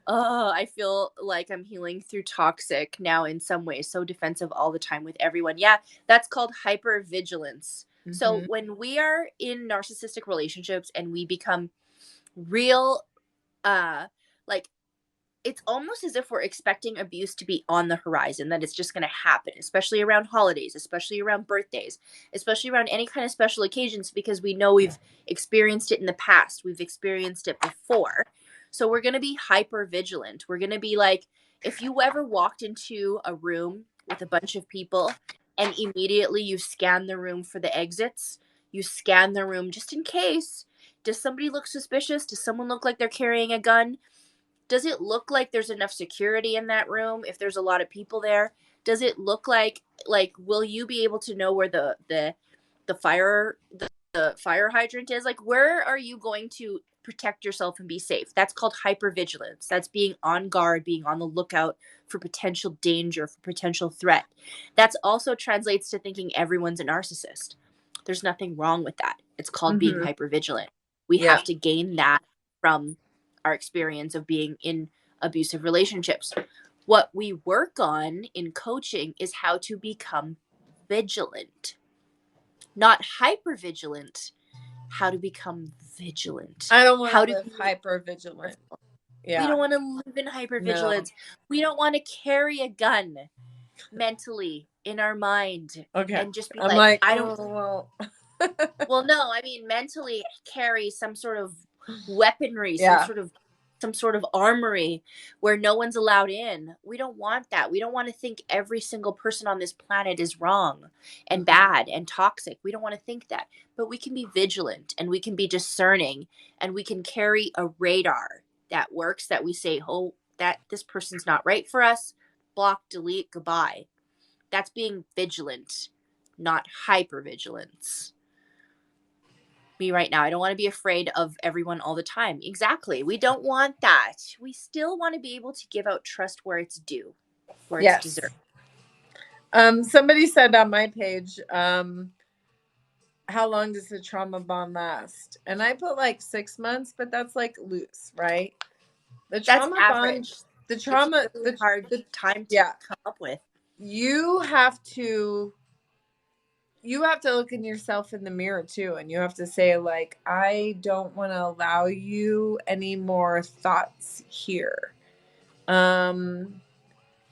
Oh, I feel like I'm healing through toxic now in some ways, so defensive all the time with everyone. Yeah, that's called hypervigilance. Mm-hmm. So when we are in narcissistic relationships and we become real, like it's almost as if we're expecting abuse to be on the horizon, that it's just going to happen, especially around holidays, especially around birthdays, especially around any kind of special occasions, because we know we've experienced it in the past. We've experienced it before. So we're going to be hyper vigilant. We're going to be like, if you ever walked into a room with a bunch of people and immediately you scan the room for the exits, you scan the room just in case. Does somebody look suspicious? Does someone look like they're carrying a gun? Does it look like there's enough security in that room if there's a lot of people there? Does it look like will you be able to know where the fire hydrant is? Like, where are you going to protect yourself and be safe? That's called hypervigilance. That's being on guard, being on the lookout for potential danger, for potential threat. That's also translates to thinking everyone's a narcissist. There's nothing wrong with that. It's called being hypervigilant. We have to gain that from our experience of being in abusive relationships. What we work on in coaching is how to become vigilant, not hyper vigilant. How to become vigilant. I don't want to live hyper vigilant. Yeah. We don't want to live in hyper vigilance. No. We don't want to carry a gun. mentally in our mind Okay. and just be I'm like, like, I don't, oh, well. well, no, I mean, mentally carry some sort of weaponry, Yeah. some sort of armory where no one's allowed in. We don't want that. We don't want to think every single person on this planet is wrong and Mhm. bad and toxic. We don't want to think that. But we can be vigilant and we can be discerning and we can carry a radar that works, that we say, oh, that this person's not right for us. Block, delete, goodbye. That's being vigilant, not hyper vigilance. Me right now. I don't want to be afraid of everyone all the time. Exactly. We don't want that. We still want to be able to give out trust where it's due, where it's Yes. deserved. Somebody said on my page, how long does the trauma bond last? And I put like 6 months, but that's like loose, right? The That's trauma bond, average. the It's a trauma, really hard the time to yeah, come up with. you have to you have to look in yourself in the mirror too, and you have to say like, I don't want to allow you any more thoughts here. um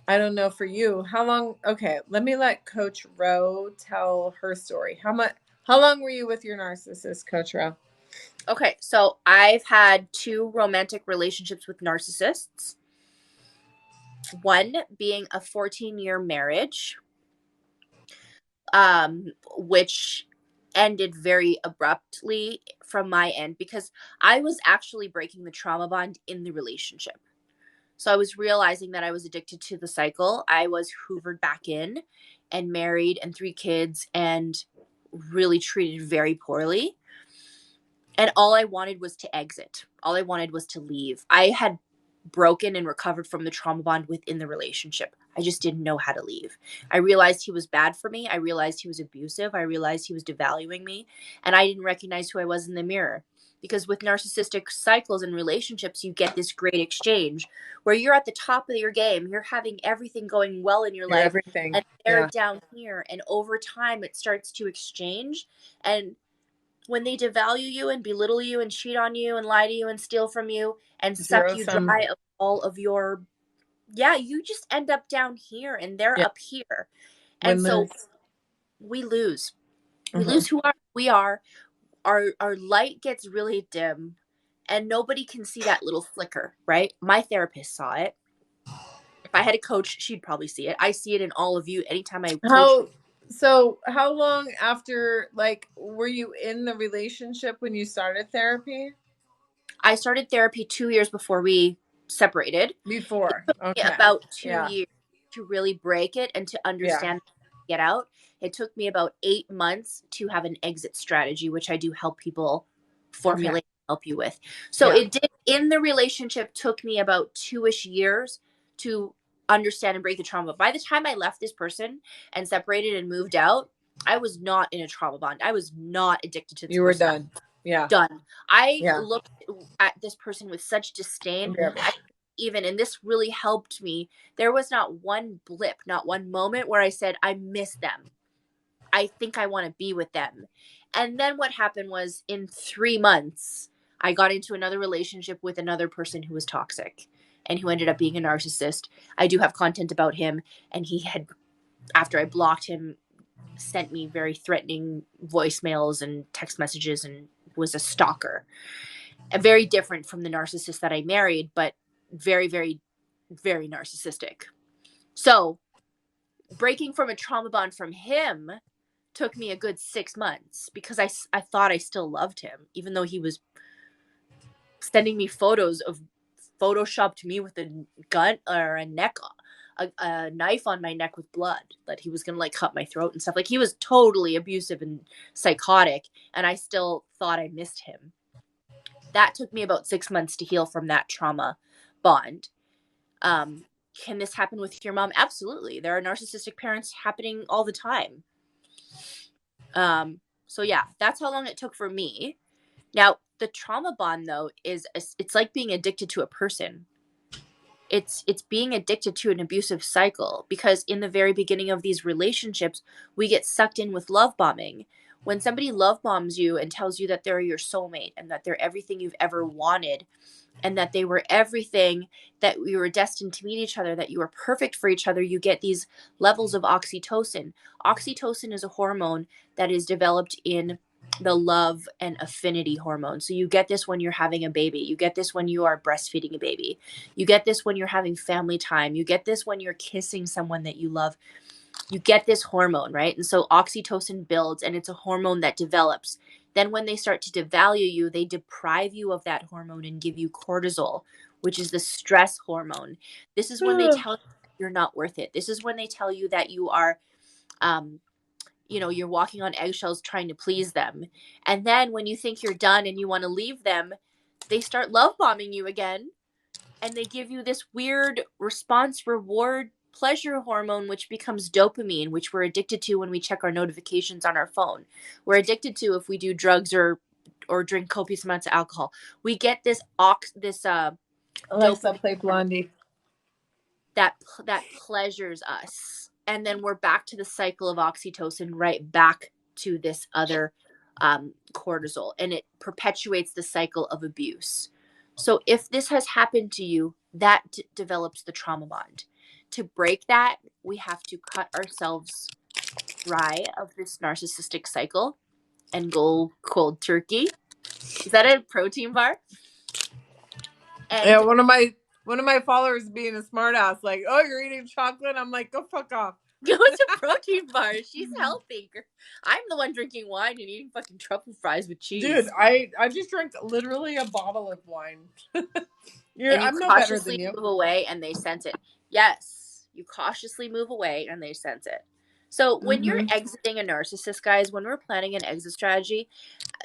I don't know for you how long. Okay, let me let Coach Rowe tell her story. How long were you with your narcissist, Coach Rowe? Okay, so I've had 2 romantic relationships with narcissists. One being a 14-year marriage, which ended very abruptly from my end because I was actually breaking the trauma bond in the relationship. So I was realizing that I was addicted to the cycle. I was hoovered back in and married and 3 kids and really treated very poorly. And all I wanted was to exit. All I wanted was to leave. I had broken and recovered from the trauma bond within the relationship. I just didn't know how to leave. I realized he was bad for me. I realized he was abusive. I realized he was devaluing me. And I didn't recognize who I was in the mirror. Because with narcissistic cycles and relationships, you get this great exchange where you're at the top of your game. You're having everything going well in your You're life. everything. And they're Yeah. down here. And over time, it starts to exchange. And when they devalue you and belittle you and cheat on you and lie to you and steal from you and suck Zero you sum. dry of all of your, yeah, you just end up down here and they're Yeah. up here. And Win so lose. we lose. We Hmm. lose who we are. Our light gets really dim and nobody can see that little flicker, right? My therapist saw it. If I had a coach, she'd probably see it. I see it in all of you anytime I coach. How long after, like, were you in the relationship when you started therapy? I started therapy 2 years before we separated. Before. Okay. About two Yeah. years to really break it and to Yeah. understand, get out. It took me about 8 months to have an exit strategy, which I do help people Okay. formulate, help you with. So Yeah. it did, in the relationship, took me about 2-ish years to understand and break the trauma. By the time I left this person and separated and moved out, I was not in a trauma bond. I was not addicted to this You were person. done. Yeah. Done. I Yeah. looked at this person with such disdain. Yeah. I even, and this really helped me, there was not one blip, not one moment where I said, I miss them. I think I want to be with them. And then what happened was in 3 months, I got into another relationship with another person who was toxic and who ended up being a narcissist. I do have content about him. And he had, after I blocked him, sent me very threatening voicemails and text messages and was a stalker. Very different from the narcissist that I married, but very, very, very narcissistic. So breaking from a trauma bond from him took me a good 6 months because I thought I still loved him, even though he was sending me photos of photoshopped me with a gun or a knife on my neck with blood that he was gonna like cut my throat and stuff. Like he was totally abusive and psychotic, and I still thought I missed him. That took me about 6 months to heal from that trauma bond. Can this happen with your mom? Absolutely. There are narcissistic parents happening all the time. So yeah, that's how long it took for me. Now, the trauma bond though it's like being addicted to a person. It's being addicted to an abusive cycle because in the very beginning of these relationships, we get sucked in with love bombing. When somebody love bombs you and tells you that they're your soulmate and that they're everything you've ever wanted, and that they were everything, that we were destined to meet each other, that you were perfect for each other, you get these levels of oxytocin. Oxytocin is a hormone that is developed in the love and affinity hormone. So you get this when you're having a baby. You get this when you are breastfeeding a baby. You get this when you're having family time. You get this when you're kissing someone that you love. You get this hormone, right? And so oxytocin builds, and it's a hormone that develops. Then when they start to devalue you, they deprive you of that hormone and give you cortisol, which is the stress hormone. This is when they tell you you're not worth it. This is when they tell you that you are you're walking on eggshells trying to please them. And then when you think you're done and you want to leave them, they start love bombing you again, and they give you this weird response reward pleasure hormone, which becomes dopamine, which we're addicted to when we check our notifications on our phone. We're addicted to if we do drugs or drink copious amounts of alcohol. We get this Alexa, dopamine play Blondie. that pleasures us, and then we're back to the cycle of oxytocin, right back to this other cortisol, and it perpetuates the cycle of abuse. So if this has happened to you, that develops the trauma bond. To break that, we have to cut ourselves dry of this narcissistic cycle and go cold turkey. Is that a protein bar? And yeah, one of my followers being a smartass, like, oh, you're eating chocolate. I'm like, go fuck off. go to protein bar. She's healthy. I'm the one drinking wine and eating fucking truffle fries with cheese. Dude, I just drank literally a bottle of wine. I'm no better than you. Move away and they sense it. Yes, you cautiously move away and they sense it. So when you're exiting a narcissist, guys, when we're planning an exit strategy,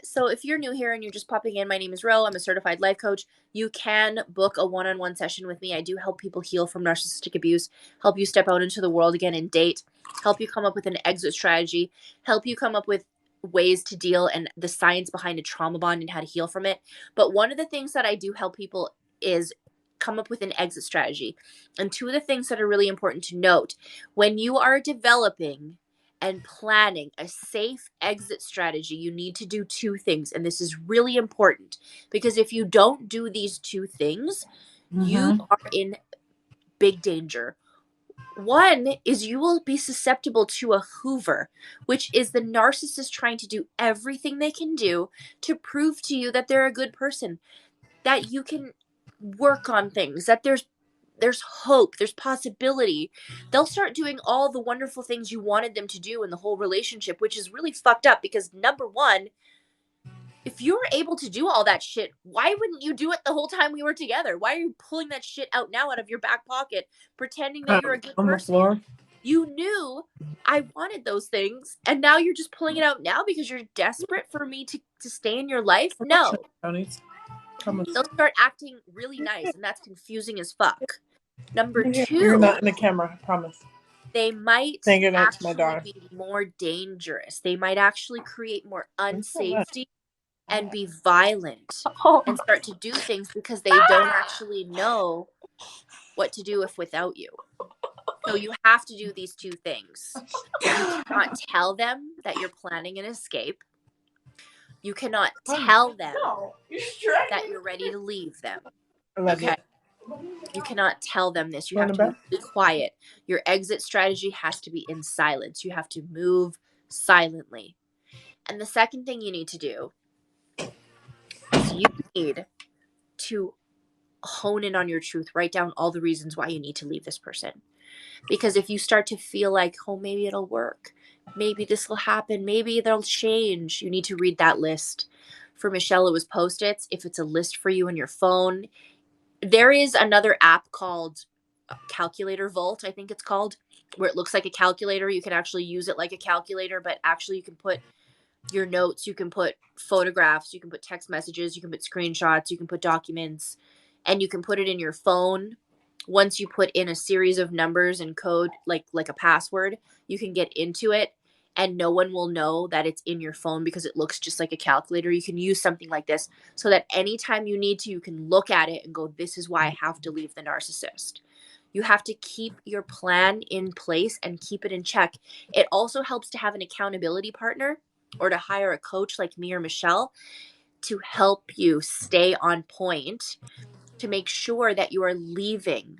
so if you're new here and you're just popping in, my name is Ro. I'm a certified life coach. You can book a one-on-one session with me. I do help people heal from narcissistic abuse, help you step out into the world again and date, help you come up with an exit strategy, help you come up with ways to deal and the science behind a trauma bond and how to heal from it. But one of the things that I do help people is come up with an exit strategy. And two of the things that are really important to note, when you are developing and planning a safe exit strategy, you need to do two things. And this is really important because if you don't do these two things, you are in big danger. One is you will be susceptible to a Hoover, which is the narcissist trying to do everything they can do to prove to you that they're a good person, that you can work on things, that there's hope, there's possibility. They'll start doing all the wonderful things you wanted them to do in the whole relationship, which is really fucked up because number one, if you were able to do all that shit, why wouldn't you do it the whole time we were together? Why are you pulling that shit out now out of your back pocket, pretending that you're a good person? The floor. You knew I wanted those things, and now you're just pulling it out now because you're desperate for me to stay in your life? No. They'll start acting really nice, and that's confusing as fuck. Number two, you're not in the camera, I promise. They might actually be more dangerous. They might actually create more unsafety and be violent and start to do things because they don't actually know what to do if without you. So you have to do these two things. You cannot tell them that you're planning an escape. You cannot tell them that you're ready to leave them. Okay. You cannot tell them this. You have to be quiet. Your exit strategy has to be in silence. You have to move silently. And the second thing you need to do is you need to hone in on your truth. Write down all the reasons why you need to leave this person. Because if you start to feel like, oh, maybe it'll work, maybe this will happen, maybe they'll change, you need to read that list. For Michelle, it was Post-its. If it's a list for you on your phone, there is another app called Calculator Vault, I think it's called, where it looks like a calculator. You can actually use it like a calculator, but actually you can put your notes, you can put photographs, you can put text messages, you can put screenshots, you can put documents, and you can put it in your phone. Once you put in a series of numbers and code, like a password, you can get into it and no one will know that it's in your phone because it looks just like a calculator. You can use something like this so that anytime you need to, you can look at it and go, this is why I have to leave the narcissist. You have to keep your plan in place and keep it in check. It also helps to have an accountability partner or to hire a coach like me or Michelle to help you stay on point to make sure that you are leaving.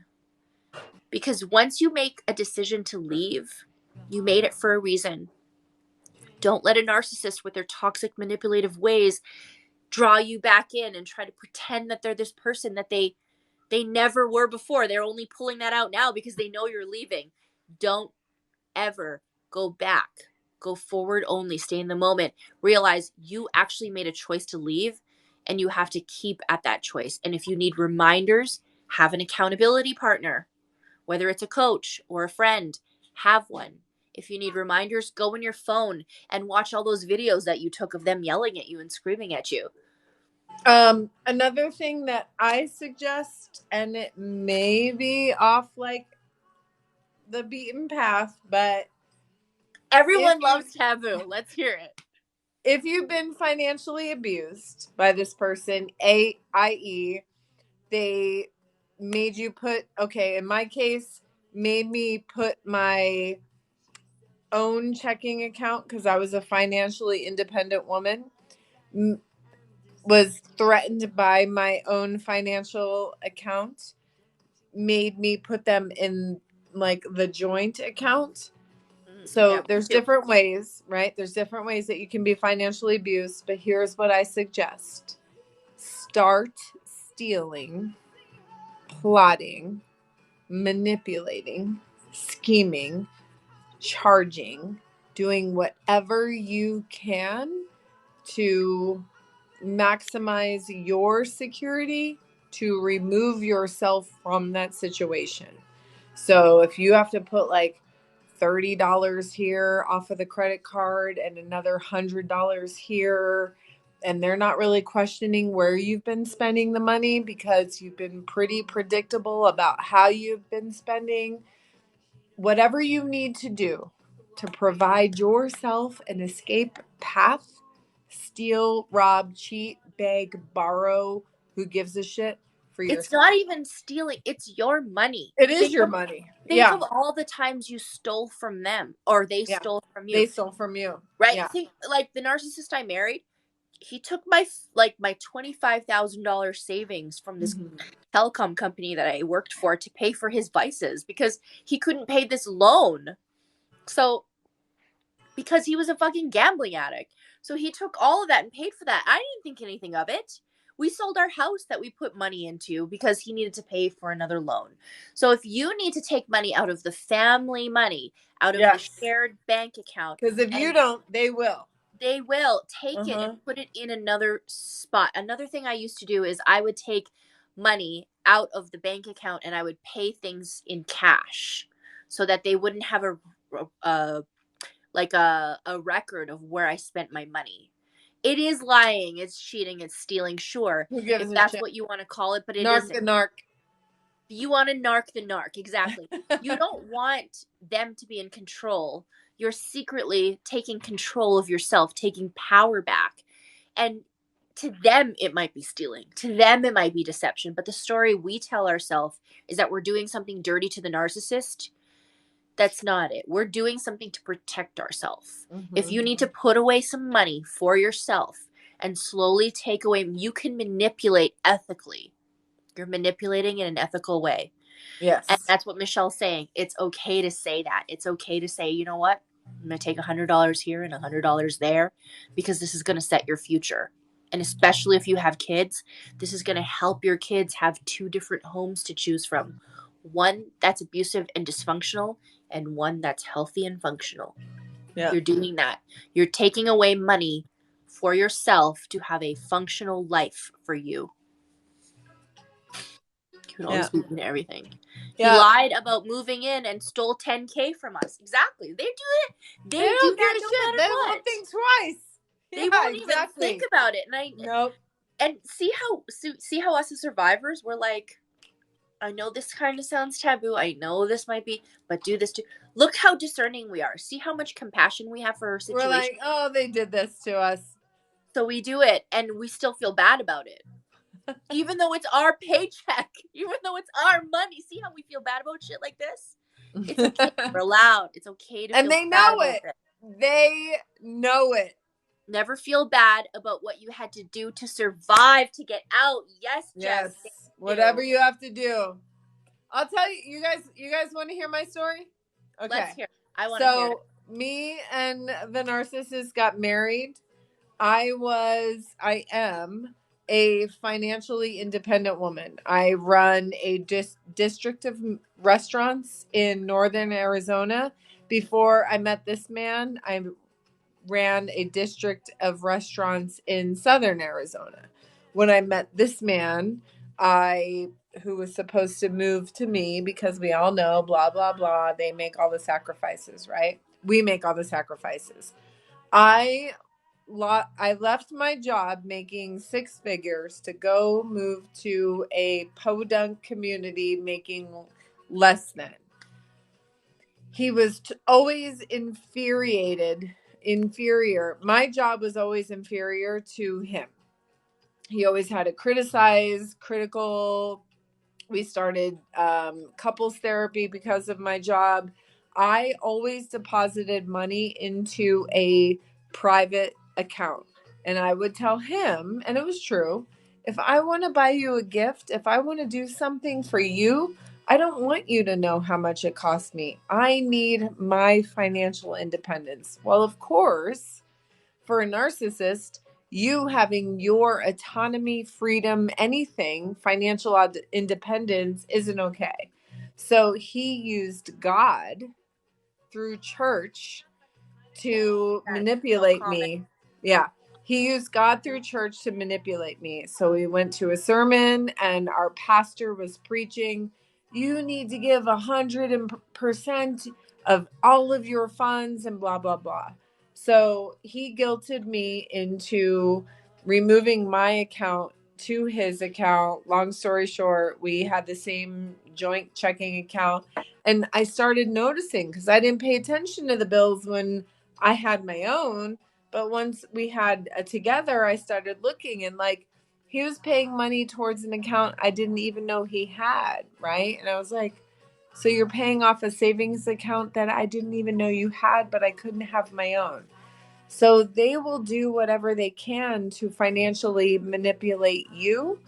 Because once you make a decision to leave, you made it for a reason. Don't let a narcissist with their toxic, manipulative ways draw you back in and try to pretend that they're this person that they never were before. They're only pulling that out now because they know you're leaving. Don't ever go back. Go forward only. Stay in the moment. Realize you actually made a choice to leave, and you have to keep at that choice. And if you need reminders, have an accountability partner, whether it's a coach or a friend, have one. If you need reminders, go on your phone and watch all those videos that you took of them yelling at you and screaming at you. Another thing that I suggest, and it may be off like the beaten path, but everyone loves taboo. Let's hear it. If you've been financially abused by this person, i.e., they made you put, okay, in my case, made me put my own checking account because I was a financially independent woman, was threatened by my own financial account, made me put them in like the joint account. So Yeah, there's different ways, right? There's different ways that you can be financially abused, but here's what I suggest. Start stealing, plotting, manipulating, scheming, charging, doing whatever you can to maximize your security, to remove yourself from that situation. So if you have to put like $30 here off of the credit card and another $100 here, and they're not really questioning where you've been spending the money because you've been pretty predictable about how you've been spending, whatever you need to do to provide yourself an escape path, steal, rob, cheat, beg, borrow, who gives a shit for your. It's not even stealing. It's your money. It is your money. Think of all the times you stole from them, or they stole from you. They stole from you. Right? Yeah. Think like the narcissist I married. He took my $25,000 savings from this telecom company that I worked for to pay for his vices because he couldn't pay this loan. So because he was a fucking gambling addict. So he took all of that and paid for that. I didn't think anything of it. We sold our house that we put money into because he needed to pay for another loan. So if you need to take money out of the family money, out of the shared bank account. Because if you don't, they will. They will take it and put it in another spot. Another thing I used to do is I would take money out of the bank account and I would pay things in cash so that they wouldn't have a record of where I spent my money. It is lying, it's cheating, it's stealing, sure. If that's what you want to call it, but it isn't. The narc. You want to narc the narc, exactly. You don't want them to be in control. You're secretly taking control of yourself, taking power back. And to them, it might be stealing. To them, it might be deception. But the story we tell ourselves is that we're doing something dirty to the narcissist. That's not it. We're doing something to protect ourselves. If you need to put away some money for yourself and slowly take away, you can manipulate ethically. You're manipulating in an ethical way. Yes. And that's what Michelle's saying. It's okay to say that. It's okay to say, you know what? I'm going to take $100 here and $100 there because this is going to set your future. And especially if you have kids, this is going to help your kids have two different homes to choose from. One that's abusive and dysfunctional, and one that's healthy and functional. Yeah. You're doing that. You're taking away money for yourself to have a functional life for you. You can always be into everything. Yeah. He lied about moving in and stole $10K from us. Exactly. They do it. They do that no matter what. They won't think twice. They won't even think about it. And And see how us as survivors, we're like, I know this kind of sounds taboo. I know this might be, but do this too. Look how discerning we are. See how much compassion we have for our situation. We're like, oh, they did this to us. So we do it, and we still feel bad about it. Even though it's our paycheck. Even though it's our money. See how we feel bad about shit like this? It's okay. We're allowed. It's okay to feel bad. And they know it. They know it. Never feel bad about what you had to do to survive, to get out. Yes, Jess. Whatever you have to do. I'll tell you, you guys want to hear my story? Okay. Let's hear it. I want to hear it. So me and the narcissist got married. I am a financially independent woman. I run a district of restaurants in northern Arizona. Before I met this man, I ran a district of restaurants in southern Arizona. When I met this man, who was supposed to move to me, because we all know, blah blah blah, they make all the sacrifices, right? We make all the sacrifices. I left my job making six figures to go move to a podunk community making less than. He was always inferior. My job was always inferior to him. He always had to criticize, critical. We started couples therapy because of my job. I always deposited money into a private account. And I would tell him, and it was true, if I want to buy you a gift, if I want to do something for you, I don't want you to know how much it cost me. I need my financial independence. Well, of course, for a narcissist, you having your autonomy, freedom, anything, financial independence isn't okay. So he used God through church to manipulate me. Yeah. He used God through church to manipulate me. So we went to a sermon and our pastor was preaching, you need to give 100% of all of your funds and blah, blah, blah. So he guilted me into removing my account to his account. Long story short, we had the same joint checking account. And I started noticing, because I didn't pay attention to the bills when I had my own. But once we had a together, I started looking, and like, he was paying money towards an account I didn't even know he had, right? And I was like, so you're paying off a savings account that I didn't even know you had, but I couldn't have my own. So they will do whatever they can to financially manipulate you.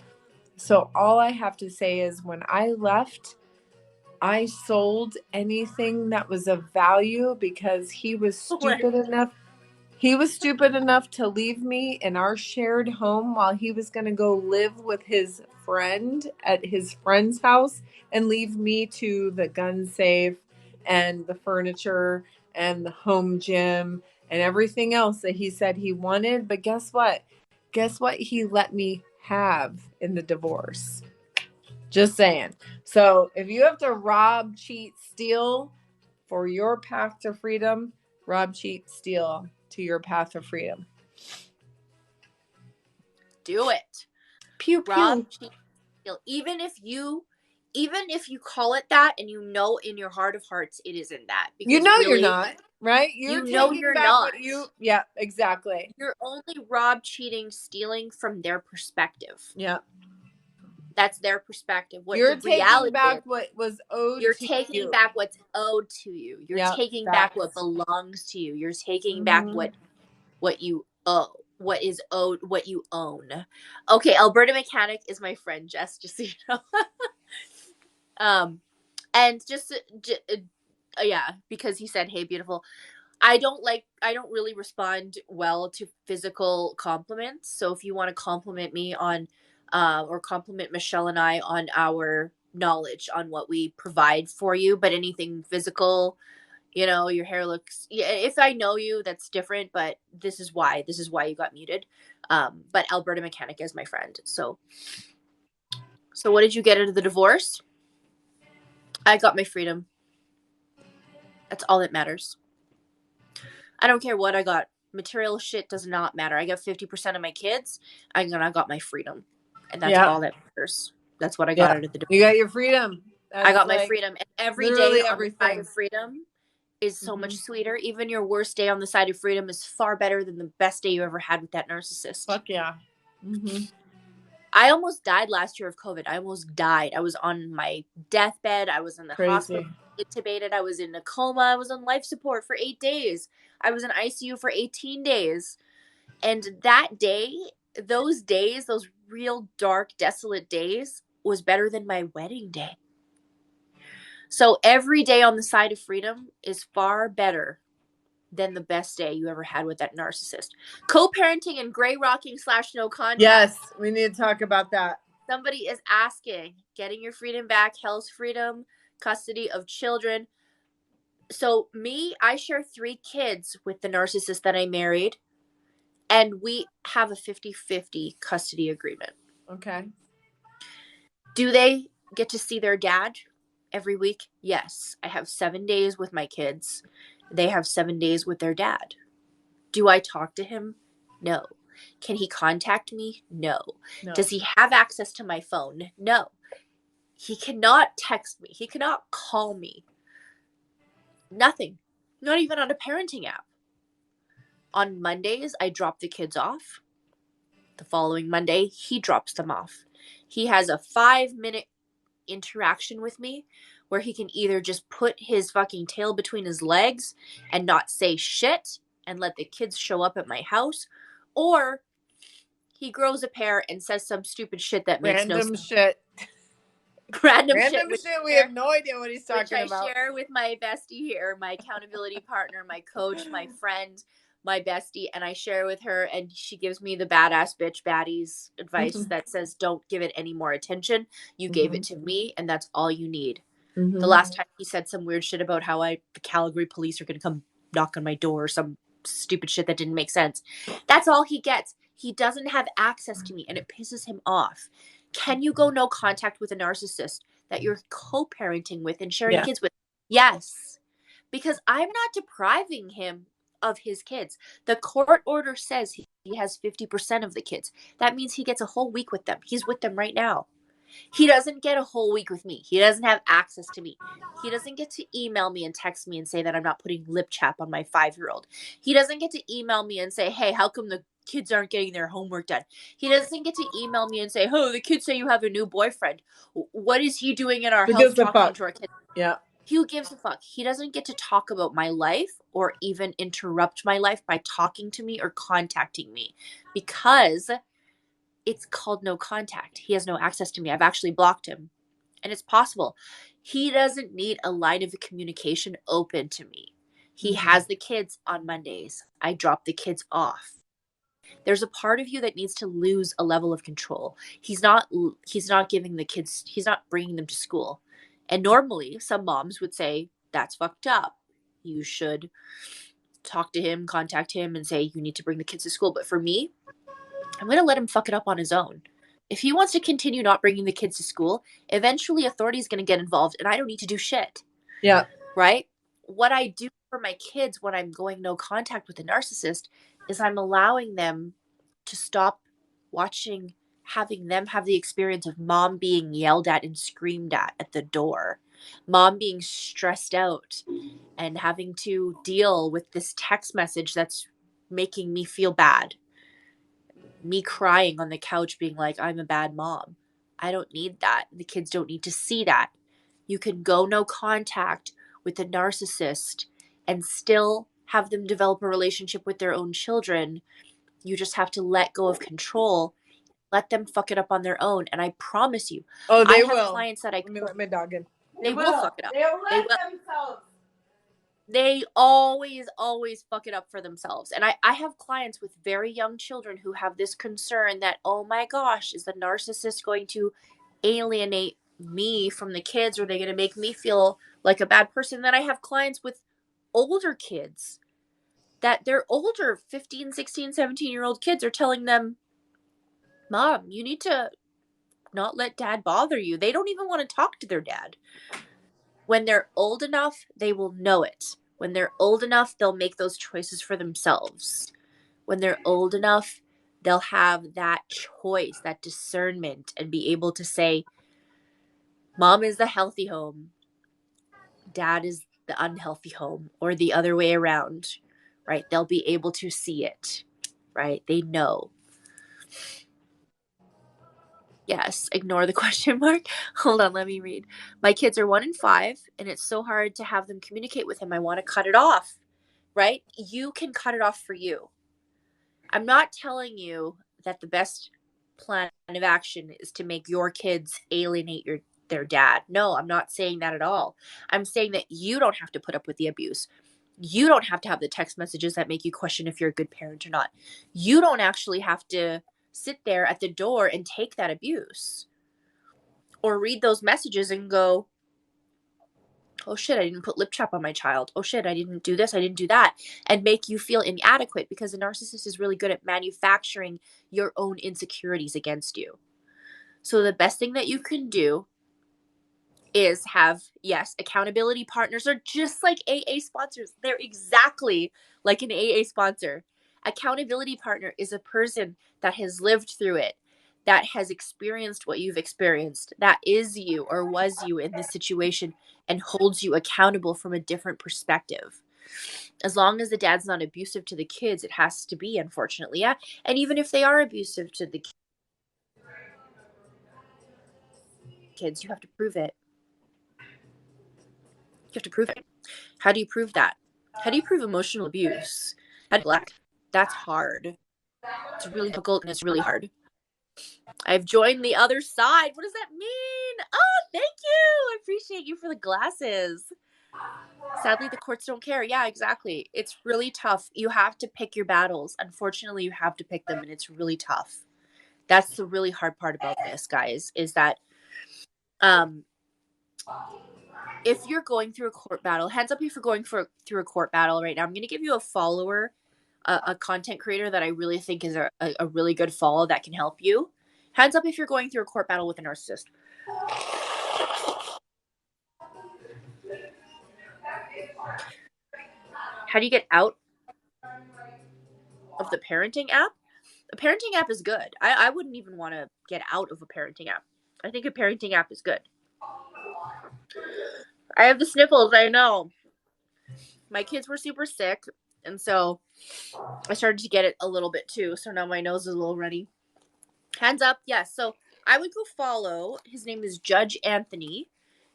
So all I have to say is, when I left, I sold anything that was of value, because he was stupid enough. He was stupid enough to leave me in our shared home while he was going to go live with his friend at his friend's house and leave me to the gun safe and the furniture and the home gym and everything else that he said he wanted. But guess what? Guess what he let me have in the divorce? Just saying. So if you have to rob, cheat, steal for your path to freedom, rob, cheat, steal to your path of freedom. Do it. Pew, pew. Rob, cheat, steal. Even if you call it that, and you know in your heart of hearts it isn't that. Because you know really, you're not, right? You know you're back not. What you, yeah, exactly. You're only rob, cheating, stealing from their perspective. Yeah. That's their perspective. What you're the taking reality back is, what was owed you're to taking you. back what's owed to you. You're taking back what belongs to you. You're taking back what you owe, what is owed, what you own. Okay, Alberta Mechanic is my friend, Jess, just so you know. And just yeah, because he said, "Hey, beautiful." I don't really respond well to physical compliments. So if you want to compliment me on, or compliment Michelle and I on our knowledge on what we provide for you, but anything physical, your hair looks, yeah, if I know you, that's different, but this is why you got muted. But Alberta Mechanic is my friend. So what did you get out of the divorce? I got my freedom. That's all that matters. I don't care what I got. Material shit does not matter. I got 50% of my kids. I got my freedom. And that's all that matters. That's what I got out of the divorce. You got your freedom. I got my freedom. And every day on the side of freedom is so much sweeter. Even your worst day on the side of freedom is far better than the best day you ever had with that narcissist. Fuck yeah. I almost died last year of COVID. I almost died. I was on my deathbed. I was in the hospital, intubated. I was in a coma. I was on life support for 8 days. I was in ICU for 18 days. And that day, those real dark, desolate days, was better than my wedding day. So every day on the side of freedom is far better than the best day you ever had with that narcissist. Co-parenting and gray rocking / no contact. Yes, we need to talk about that. Somebody is asking, getting your freedom back, health freedom, custody of children. So me, I share 3 kids with the narcissist that I married, and we have a 50-50 custody agreement. Okay. Do they get to see their dad every week? Yes. I have 7 days with my kids. They have 7 days with their dad. Do I talk to him? No. Can he contact me? No. Does he have access to my phone? No. He cannot text me. He cannot call me. Nothing. Not even on a parenting app. On Mondays, I drop the kids off. The following Monday, he drops them off. He has a 5-minute interaction with me where he can either just put his fucking tail between his legs and not say shit and let the kids show up at my house, or he grows a pair and says some stupid shit that makes no sense. Random shit. We have no idea what he's talking which about. I share with my bestie here, my accountability partner, my coach, my friend, my bestie, and I share with her, and she gives me the badass bitch baddies advice that says, don't give it any more attention. You gave it to me, and that's all you need. The last time he said some weird shit about how the Calgary police are going to come knock on my door or some stupid shit that didn't make sense. That's all he gets. He doesn't have access to me, and it pisses him off. Can you go no contact with a narcissist that you're co-parenting with and sharing kids with? Yes. Because I'm not depriving him of his kids. The court order says he has 50% of the kids. That means he gets a whole week with them. He's with them right now. He doesn't get a whole week with me. He doesn't have access to me. He doesn't get to email me and text me and say that I'm not putting lip chap on my 5-year-old. He doesn't get to email me and say, hey, how come the kids aren't getting their homework done? He doesn't get to email me and say, oh, the kids say you have a new boyfriend. What is he doing in our house talking to our kids? Yeah. Who gives a fuck? He doesn't get to talk about my life or even interrupt my life by talking to me or contacting me because it's called no contact. He has no access to me. I've actually blocked him. And it's possible. He doesn't need a line of communication open to me. He has the kids on Mondays. I drop the kids off. There's a part of you that needs to lose a level of control. He's not giving the kids, he's not bringing them to school. And normally some moms would say, that's fucked up. You should talk to him, contact him and say, you need to bring the kids to school. But for me, I'm going to let him fuck it up on his own. If he wants to continue not bringing the kids to school, eventually authority is going to get involved and I don't need to do shit. Yeah. Right? What I do for my kids when I'm going no contact with a narcissist is I'm allowing them to stop watching, having them have the experience of mom being yelled at and screamed at the door, mom being stressed out and having to deal with this text message that's making me feel bad. Me crying on the couch being like, I'm a bad mom. I don't need that. The kids don't need to see that. You can go no contact with a narcissist and still have them develop a relationship with their own children. You just have to let go of control. Let them fuck it up on their own. And I promise you, I have will. clients that Let me let my dog in. They will fuck it up. They'll let themselves. They always fuck it up for themselves. And I have clients with very young children who have this concern that, oh my gosh, is the narcissist going to alienate me from the kids? Or are they going to make me feel like a bad person? Then I have clients with older kids that their older 15, 16, 17-year-old kids are telling them, Mom, you need to not let dad bother you. They don't even want to talk to their dad. When they're old enough, they will know it. When they're old enough, they'll make those choices for themselves. When they're old enough, they'll have that choice, that discernment, and be able to say, Mom is the healthy home. Dad is the unhealthy home, or the other way around, right? They'll be able to see it, right? They know. Yes, ignore the question mark. Hold on, let me read. My kids are 1 and 5, and it's so hard to have them communicate with him. I want to cut it off, right? You can cut it off for you. I'm not telling you that the best plan of action is to make your kids alienate their dad. No, I'm not saying that at all. I'm saying that you don't have to put up with the abuse. You don't have to have the text messages that make you question if you're a good parent or not. You don't actually have to sit there at the door and take that abuse or read those messages and go, oh shit, I didn't put lip chap on my child. Oh shit, I didn't do this, I didn't do that. And make you feel inadequate, because a narcissist is really good at manufacturing your own insecurities against you. So the best thing that you can do is have, yes, accountability partners are just like AA sponsors. They're exactly like an AA sponsor. Accountability partner is a person that has lived through it, that has experienced what you've experienced, that is you or was you in this situation, and holds you accountable from a different perspective. As long as the dad's not abusive to the kids, it has to be, unfortunately. Yeah. And even if they are abusive to the kids, you have to prove it. You have to prove it. How do you prove that? How do you prove emotional abuse? How do you neglect? That's hard. It's really difficult and it's really hard. I've joined the other side. What does that mean? Oh, thank you. I appreciate you for the glasses. Sadly, the courts don't care. Yeah, exactly. It's really tough. You have to pick your battles. Unfortunately, you have to pick them, and it's really tough. That's the really hard part about this, guys, is that if you're going through a court battle, hands up if you're going through a court battle right now. I'm going to give you a follower, a content creator that I really think is a really good follow that can help you. Hands up if you're going through a court battle with a narcissist. How do you get out of the parenting app? A parenting app is good. I wouldn't even want to get out of a parenting app. I think a parenting app is good. I have the sniffles, I know. My kids were super sick, and so I started to get it a little bit too. So now my nose is a little runny. Hands up, yes. So I would go follow. His name is Judge Anthony.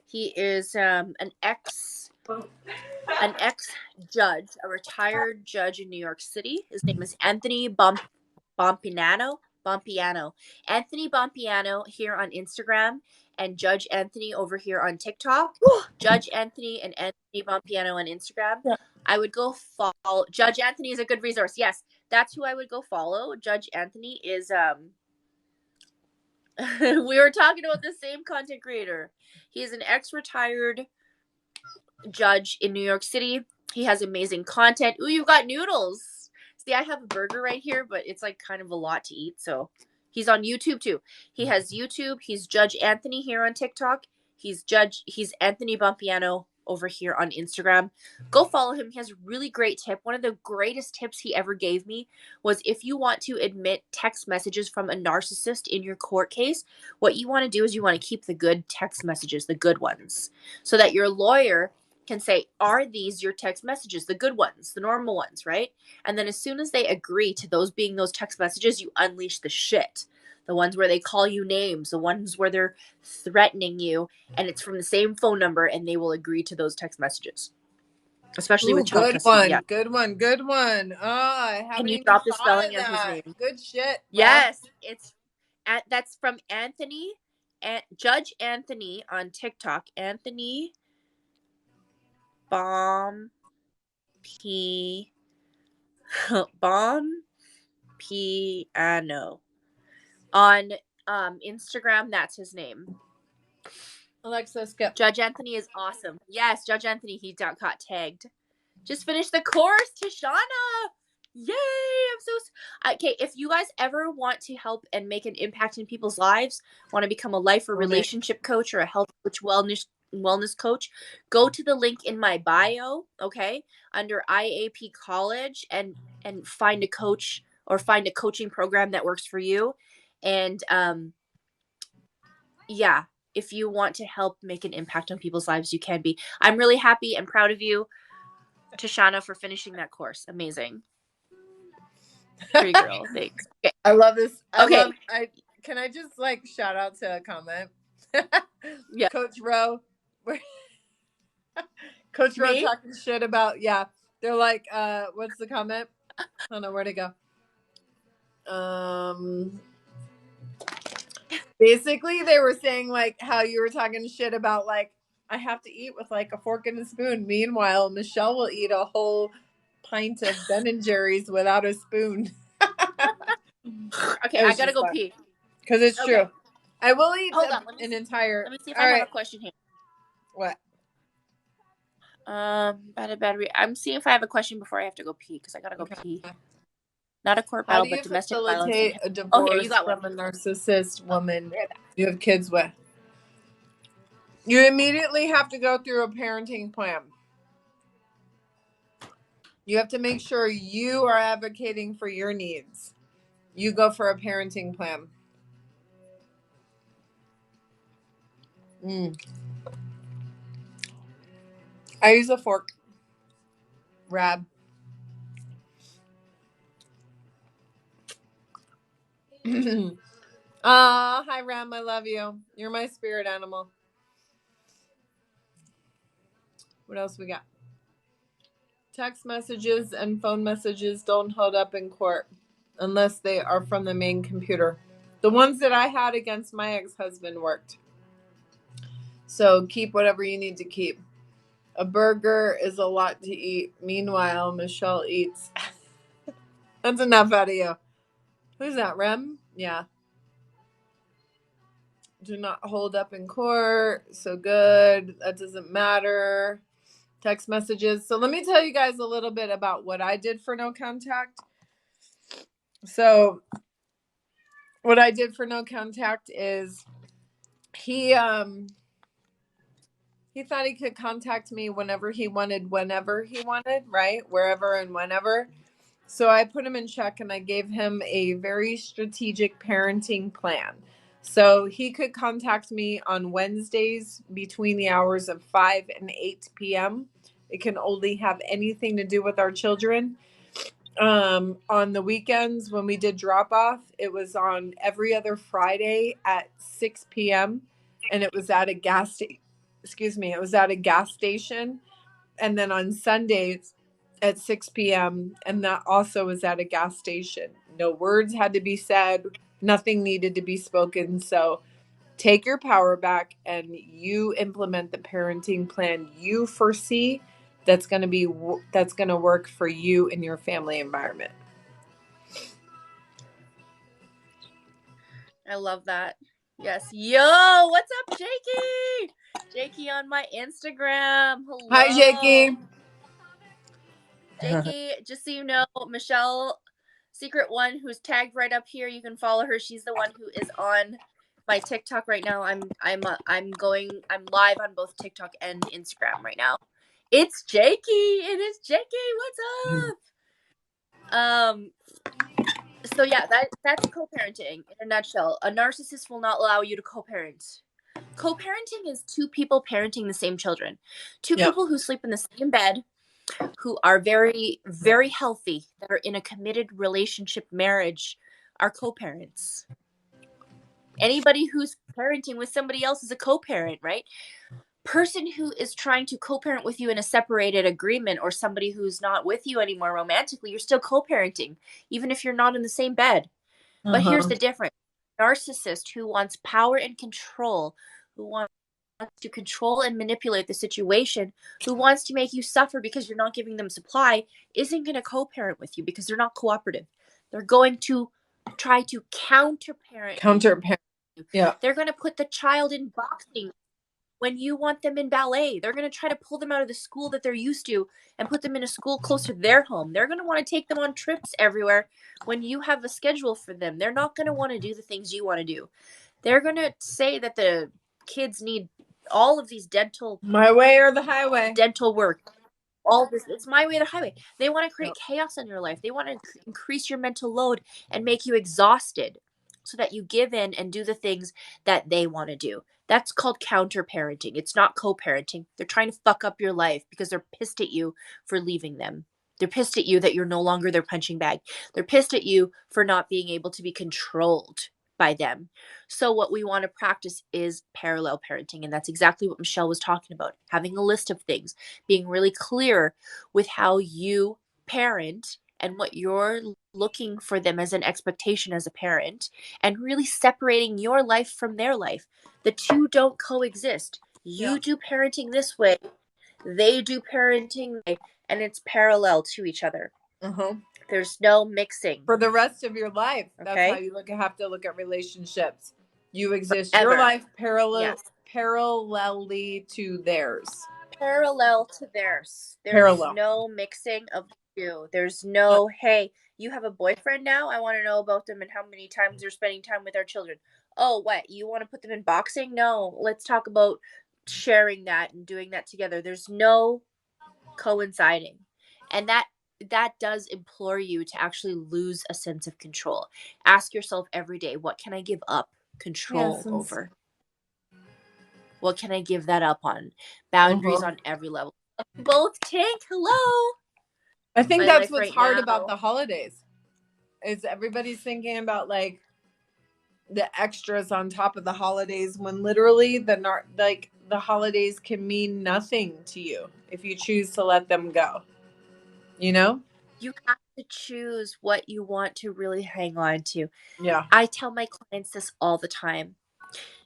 He is an ex judge, a retired judge in New York City. His name is Anthony Bompiano. Anthony Bompiano here on Instagram, and Judge Anthony over here on TikTok. Judge Anthony and Anthony Bompiano on Instagram. Yeah. I would go follow. Judge Anthony is a good resource. Yes, that's who I would go follow. Judge Anthony is we were talking about the same content creator. He is an ex-retired judge in New York City. He has amazing content. Ooh, you've got noodles. See, I have a burger right here, but it's like kind of a lot to eat. So he's on YouTube too. He has YouTube. He's Judge Anthony here on TikTok. He's Anthony Bompiano over here on Instagram. Go follow him. He has a really great tip. One of the greatest tips he ever gave me was, if you want to admit text messages from a narcissist in your court case, what you want to do is you want to keep the good text messages, the good ones, so that your lawyer can say, are these your text messages, the good ones, the normal ones, right? And then as soon as they agree to those being those text messages, you unleash the shit. The ones where they call you names, the ones where they're threatening you, and it's from the same phone number, and they will agree to those text messages. Especially with child custody. Yeah. Good one. Oh, I haven't even drop the thought spelling of of his that. name. Good shit. Bro. Yes, that's from Anthony, Judge Anthony on TikTok. Anthony Bompiano on Instagram. That's his name. Alexa, skip. Judge Anthony is awesome. Yes, Judge Anthony. He got tagged. Just finished the course, Tashana. Yay! I'm so okay. If you guys ever want to help and make an impact in people's lives, want to become a life or relationship coach or a health coach, wellness coach, go to the link in my bio, okay, under IAP College, and find a coach or find a coaching program that works for you. And yeah, if you want to help make an impact on people's lives, you can be. I'm really happy and proud of you, Tashana, for finishing that course. Amazing. Pretty girl. Thanks. Okay. I love this. Can I just like shout out to a comment? Yeah. Coach Rowe. Coach Rowe talking shit about, yeah. They're like, what's the comment? I don't know where to go. Basically, they were saying like how you were talking shit about like I have to eat with like a fork and a spoon. Meanwhile, Michelle will eat a whole pint of Ben and Jerry's without a spoon. Okay, I gotta go pee. Because it's Okay. true. I will eat Hold on, an entire. Let me see if All I right. have a question here. What? Battery. I'm seeing if I have a question before I have to go pee because I gotta go pee. Not a court How battle, do you but domestic facilitate violence. a divorce You got from one. a narcissist woman you have kids with? You immediately have to go through a parenting plan. You have to make sure you are advocating for your needs. You go for a parenting plan. I use a fork. Rab. Hi Ram, I love you. You're my spirit animal. What else we got? Text messages and phone messages don't hold up in court unless they are from the main computer. The ones that I had against my ex-husband worked. So keep whatever you need to keep. A burger is a lot to eat. Meanwhile, Michelle eats. That's enough out of you. Who's that, Rem? Yeah. Do not hold up in court. So good. That doesn't matter. Text messages. So let me tell you guys a little bit about what I did for no contact. So what I did for no contact is he thought he could contact me whenever he wanted, right? Wherever and whenever. So I put him in check and I gave him a very strategic parenting plan. So he could contact me on Wednesdays between the hours of 5 and 8 p.m. It can only have anything to do with our children. On the weekends when we did drop off, it was on every other Friday at 6 p.m. and it was at a gas station. It was at a gas station. And then on Sundays at 6 p.m. and that also was at a gas station. No words had to be said. Nothing needed to be spoken. So take your power back and you implement the parenting plan you foresee that's going to work for you and your family environment. I love that. Yes. Yo, what's up, Jakey? Jakey on my Instagram. Hello. Hi, Jakey. Jakey, just so you know, Michelle, secret one, who's tagged right up here. You can follow her. She's the one who is on my TikTok right now. I'm live on both TikTok and Instagram right now. It's Jakey. It is Jakey. What's up? So yeah, that's co-parenting in a nutshell. A narcissist will not allow you to co-parent. Co-parenting is two people parenting the same children. Two people who sleep in the same bed, who are very, very healthy, that are in a committed relationship marriage, are co-parents. Anybody who's parenting with somebody else is a co-parent, right? Person who is trying to co-parent with you in a separated agreement, or somebody who's not with you anymore romantically, you're still co-parenting, even if you're not in the same bed. But here's the difference. Narcissist who wants power and control, who wants to control and manipulate the situation, who wants to make you suffer because you're not giving them supply, isn't going to co-parent with you because they're not cooperative. They're going to try to counter-parent. Yeah. They're going to put the child in boxing when you want them in ballet. They're going to try to pull them out of the school that they're used to and put them in a school close to their home. They're going to want to take them on trips everywhere when you have a schedule for them. They're not going to want to do the things you want to do. They're going to say that the kids need all of these my way or the highway, dental work. All this, it's my way or the highway. They want to create chaos in your life. They want to increase your mental load and make you exhausted so that you give in and do the things that they want to do. That's called counter-parenting. It's not co-parenting. They're trying to fuck up your life because they're pissed at you for leaving them. They're pissed at you that you're no longer their punching bag. They're pissed at you for not being able to be controlled by them. So what we want to practice is parallel parenting, and that's exactly what Michelle was talking about. Having a list of things, being really clear with how you parent and what your looking for them as an expectation as a parent and really separating your life from their life. The two don't coexist. You do parenting this way, they do parenting way, and it's parallel to each other. There's no mixing. For the rest of your life. Okay? That's how you have to look at relationships. You exist Forever. your life parallelly to theirs. Parallel to theirs. There's Parallel. no mixing of the two. There's no, hey, you have a boyfriend now? I want to know about them and how many times you're spending time with our children. Oh, what? You want to put them in boxing? No. Let's talk about sharing that and doing that together. There's no coinciding. And that does implore you to actually lose a sense of control. Ask yourself every day, what can I give up control over? What can I give that up on? Boundaries on every level. Both tank, hello. I think that's what's hard about the holidays. Is everybody's thinking about like the extras on top of the holidays when literally the holidays can mean nothing to you if you choose to let them go. You know? You have to choose what you want to really hang on to. Yeah. I tell my clients this all the time.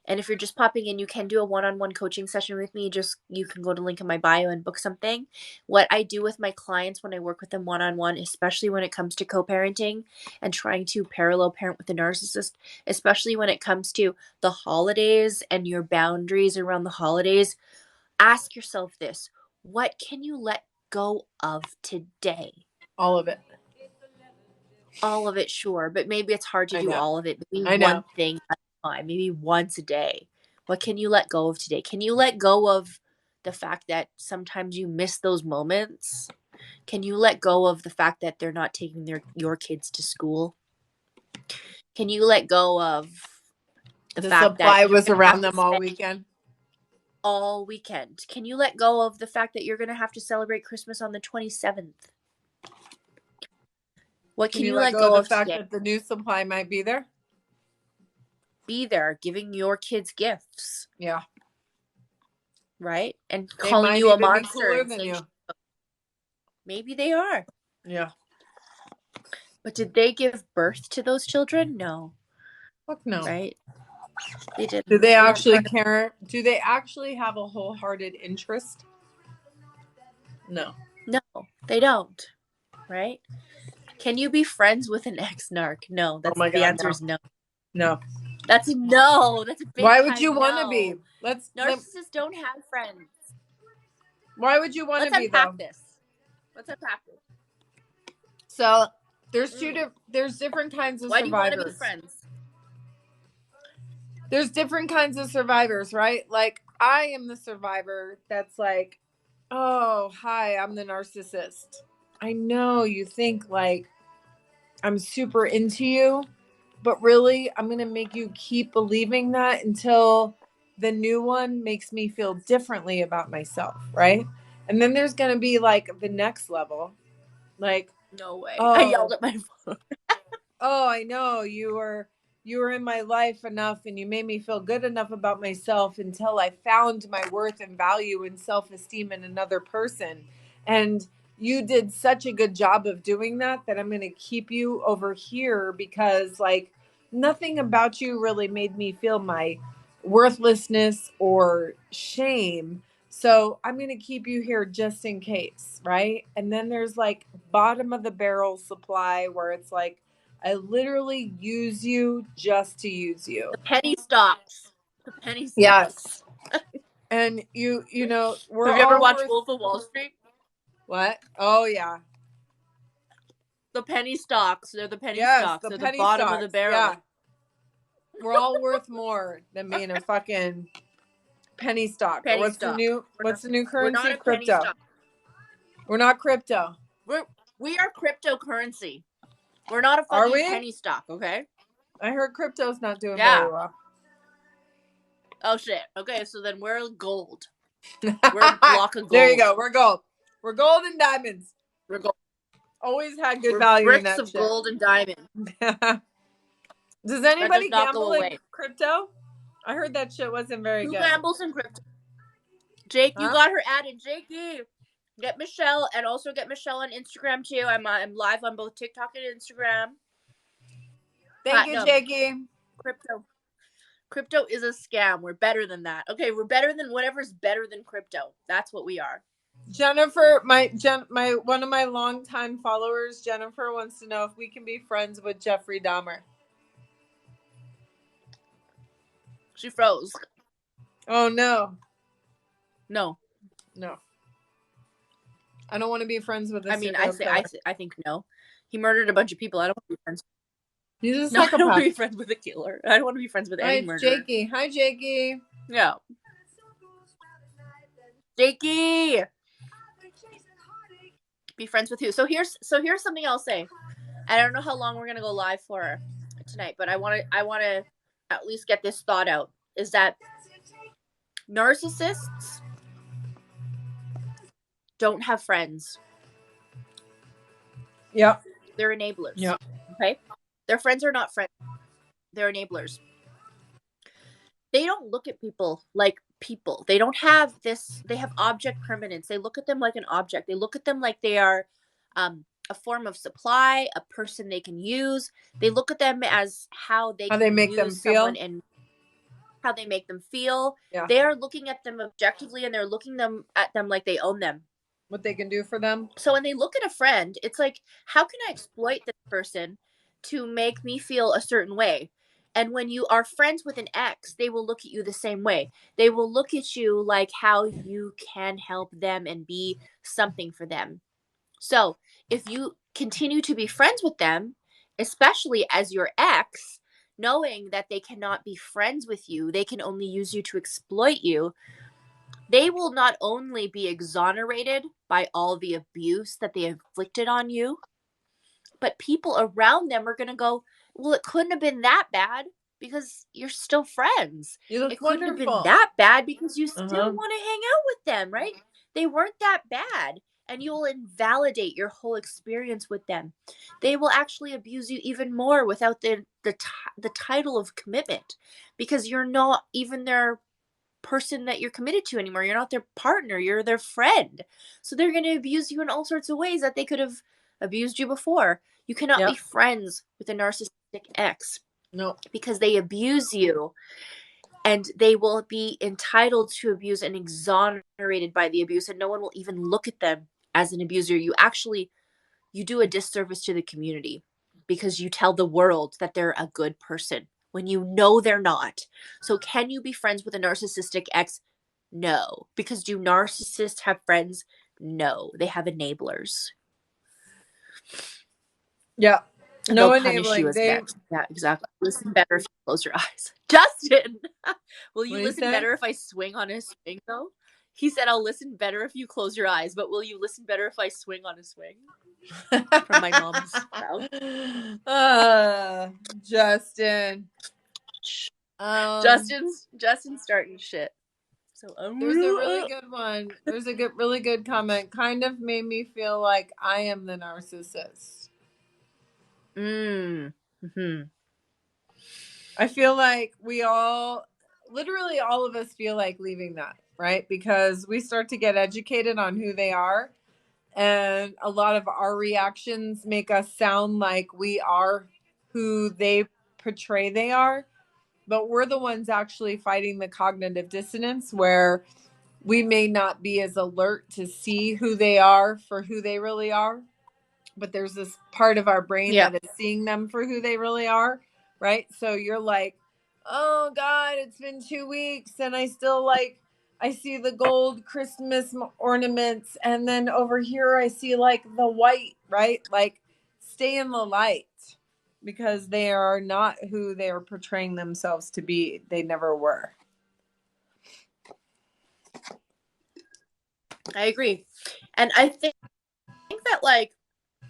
And if you're just popping in, you can do a one-on-one coaching session with me. You can go to link in my bio and book something. What I do with my clients when I work with them one-on-one, especially when it comes to co-parenting and trying to parallel parent with a narcissist, especially when it comes to the holidays and your boundaries around the holidays, ask yourself this: what can you let go of today? All of it. All of it, sure. But maybe it's hard to do all of it. Maybe one thing at a time, maybe once a day. What can you let go of today? Can you let go of the fact that sometimes you miss those moments? Can you let go of the fact that they're not taking your kids to school? Can you let go of the fact supply that was around them all weekend? All weekend. Can you let go of the fact that you're going to have to celebrate Christmas on the 27th? What can you let go of the fact that the new supply might be there? Be there, giving your kids gifts. Yeah. Right? And calling you a monster. Than you. Maybe they are. Yeah. But did they give birth to those children? No. Fuck no. Right? They didn't. Do they actually care? Do they actually have a wholehearted interest? No. No, they don't. Right? Can you be friends with an ex-narc? No. That's the answer is no. No. That's a no. That's a big Why would you want to be? Narcissists don't have friends. Why would you want to be, though? Let's unpack this. So, there's different kinds of survivors. Why do you want to be friends? There's different kinds of survivors, right? Like, I am the survivor that's like, oh, hi, I'm the narcissist. I know you think like I'm super into you, but really I'm going to make you keep believing that until the new one makes me feel differently about myself, right? And then there's going to be like the next level. Like, no way. I yelled at my phone. Oh, I know you were in my life enough and you made me feel good enough about myself until I found my worth and value and self-esteem in another person. And you did such a good job of doing that I'm going to keep you over here because like nothing about you really made me feel my worthlessness or shame. So I'm going to keep you here just in case, right? And then there's like bottom of the barrel supply where it's like, I literally use you just to use you. The penny stocks. Yes. And you know, have you ever watched Wolf of Wall Street? What? Oh yeah. The penny stocks. They're the penny stocks. They're the bottom of the barrel. Yeah. We're all worth more than being a fucking penny stock. What's the new currency? We're not a crypto. Penny stock. We're not crypto. We are cryptocurrency. We're not a fucking penny stock, okay? I heard crypto's not doing very well. Oh shit. Okay, so then we're gold. We're a block of gold. There you go. We're gold. We're gold and diamonds. We're gold. Always had good value in that shit. Bricks of gold and diamond. Does anybody gamble in crypto? I heard that shit wasn't very good. Who gambles in crypto? Jake, you got her added. Jakey, Get Michelle, and also get Michelle on Instagram too. I'm live on both TikTok and Instagram. Thank you, Jakey. Crypto is a scam. We're better than that. Okay, we're better than whatever's better than crypto. That's what we are. Jennifer, my one of my longtime followers, Jennifer, wants to know if we can be friends with Jeffrey Dahmer. She froze. Oh no. No. I don't want to be friends with a serial I think no. He murdered a bunch of people. I don't want to be friends. He's a No, I psychopath. don't want to be friends with a killer. I don't want to be friends with any murderer. Jakey. Hi, Jakey. Yeah. Jakey. Be friends with who? So here's something I'll say. I don't know how long we're gonna go live for tonight, but I want to at least get this thought out. Is that narcissists don't have friends. Yeah. They're enablers. Yeah. Okay? Their friends are not friends. They're enablers. They don't look at people like people. They don't have this. They have object permanence. They look at them like an object. They look at them like they are a form of supply, a person they can use. They look at them as how they make them feel, and how they make them feel. Yeah. They are looking at them objectively, and they're looking at them like they own them. What they can do for them. So when they look at a friend, it's like, how can I exploit this person to make me feel a certain way? And when you are friends with an ex, they will look at you the same way. They will look at you like how you can help them and be something for them. So if you continue to be friends with them, especially as your ex, knowing that they cannot be friends with you, they can only use you to exploit you, they will not only be exonerated by all the abuse that they inflicted on you, but people around them are going to go, well, it couldn't have been that bad because you're still friends. You look it couldn't wonderful. have been that bad because you still want to hang out with them, right? They weren't that bad. And you will invalidate your whole experience with them. They will actually abuse you even more without the title of commitment, because you're not even their person that you're committed to anymore. You're not their partner. You're their friend. So they're going to abuse you in all sorts of ways that they could have abused you before. You cannot be friends with a narcissistic ex. No. Because they abuse you, and they will be entitled to abuse and exonerated by the abuse, and no one will even look at them as an abuser. You do a disservice to the community because you tell the world that they're a good person when you know they're not. So can you be friends with a narcissistic ex? No. Because do narcissists have friends? No. They have enablers. Yeah. No enabling. Yeah, exactly. Listen better if you close your eyes. Justin, will you listen better if I swing on a swing, though? He said, I'll listen better if you close your eyes, but will you listen better if I swing on a swing? From my mom's mouth. Justin. Justin's starting shit. So there's a really good one. There's a really good comment. Kind of made me feel like I am the narcissist. Mm-hmm. I feel like literally all of us feel like leaving that, right? Because we start to get educated on who they are. And a lot of our reactions make us sound like we are who they portray they are. But we're the ones actually fighting the cognitive dissonance, where we may not be as alert to see who they are for who they really are. But there's this part of our brain that is seeing them for who they really are, right? So you're like, oh God, it's been 2 weeks and I still I see the gold Christmas ornaments, and then over here I see the white, right? Like, stay in the light, because they are not who they are portraying themselves to be. They never were. I agree. And I think that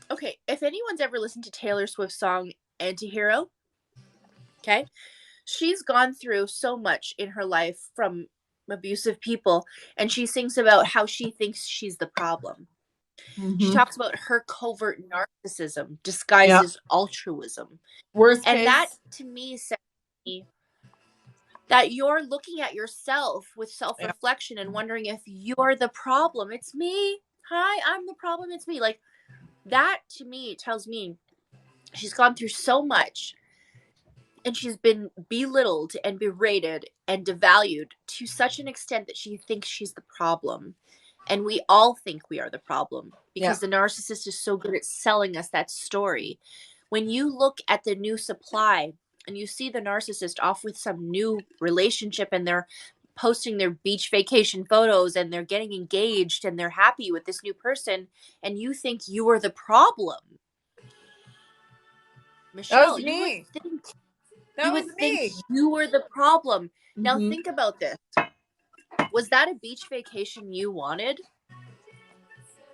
okay, if anyone's ever listened to Taylor Swift's song Antihero, okay, she's gone through so much in her life from abusive people, and she sings about how she thinks she's the problem. Mm-hmm. She talks about her covert narcissism disguised as altruism. Worst case. That to me says that you're looking at yourself with self-reflection and wondering if you're the problem. It's me. hi, I'm the problem, it's me. Like, that to me tells me she's gone through so much and she's been belittled and berated and devalued to such an extent that she thinks she's the problem. And we all think we are the problem because the narcissist is so good at selling us that story. When you look at the new supply and you see the narcissist off with some new relationship and they're posting their beach vacation photos and they're getting engaged and they're happy with this new person, and you think you are the problem. Michelle, me. you would think That was me. you were the problem. Now Mhm. think about this. Was that a beach vacation you wanted?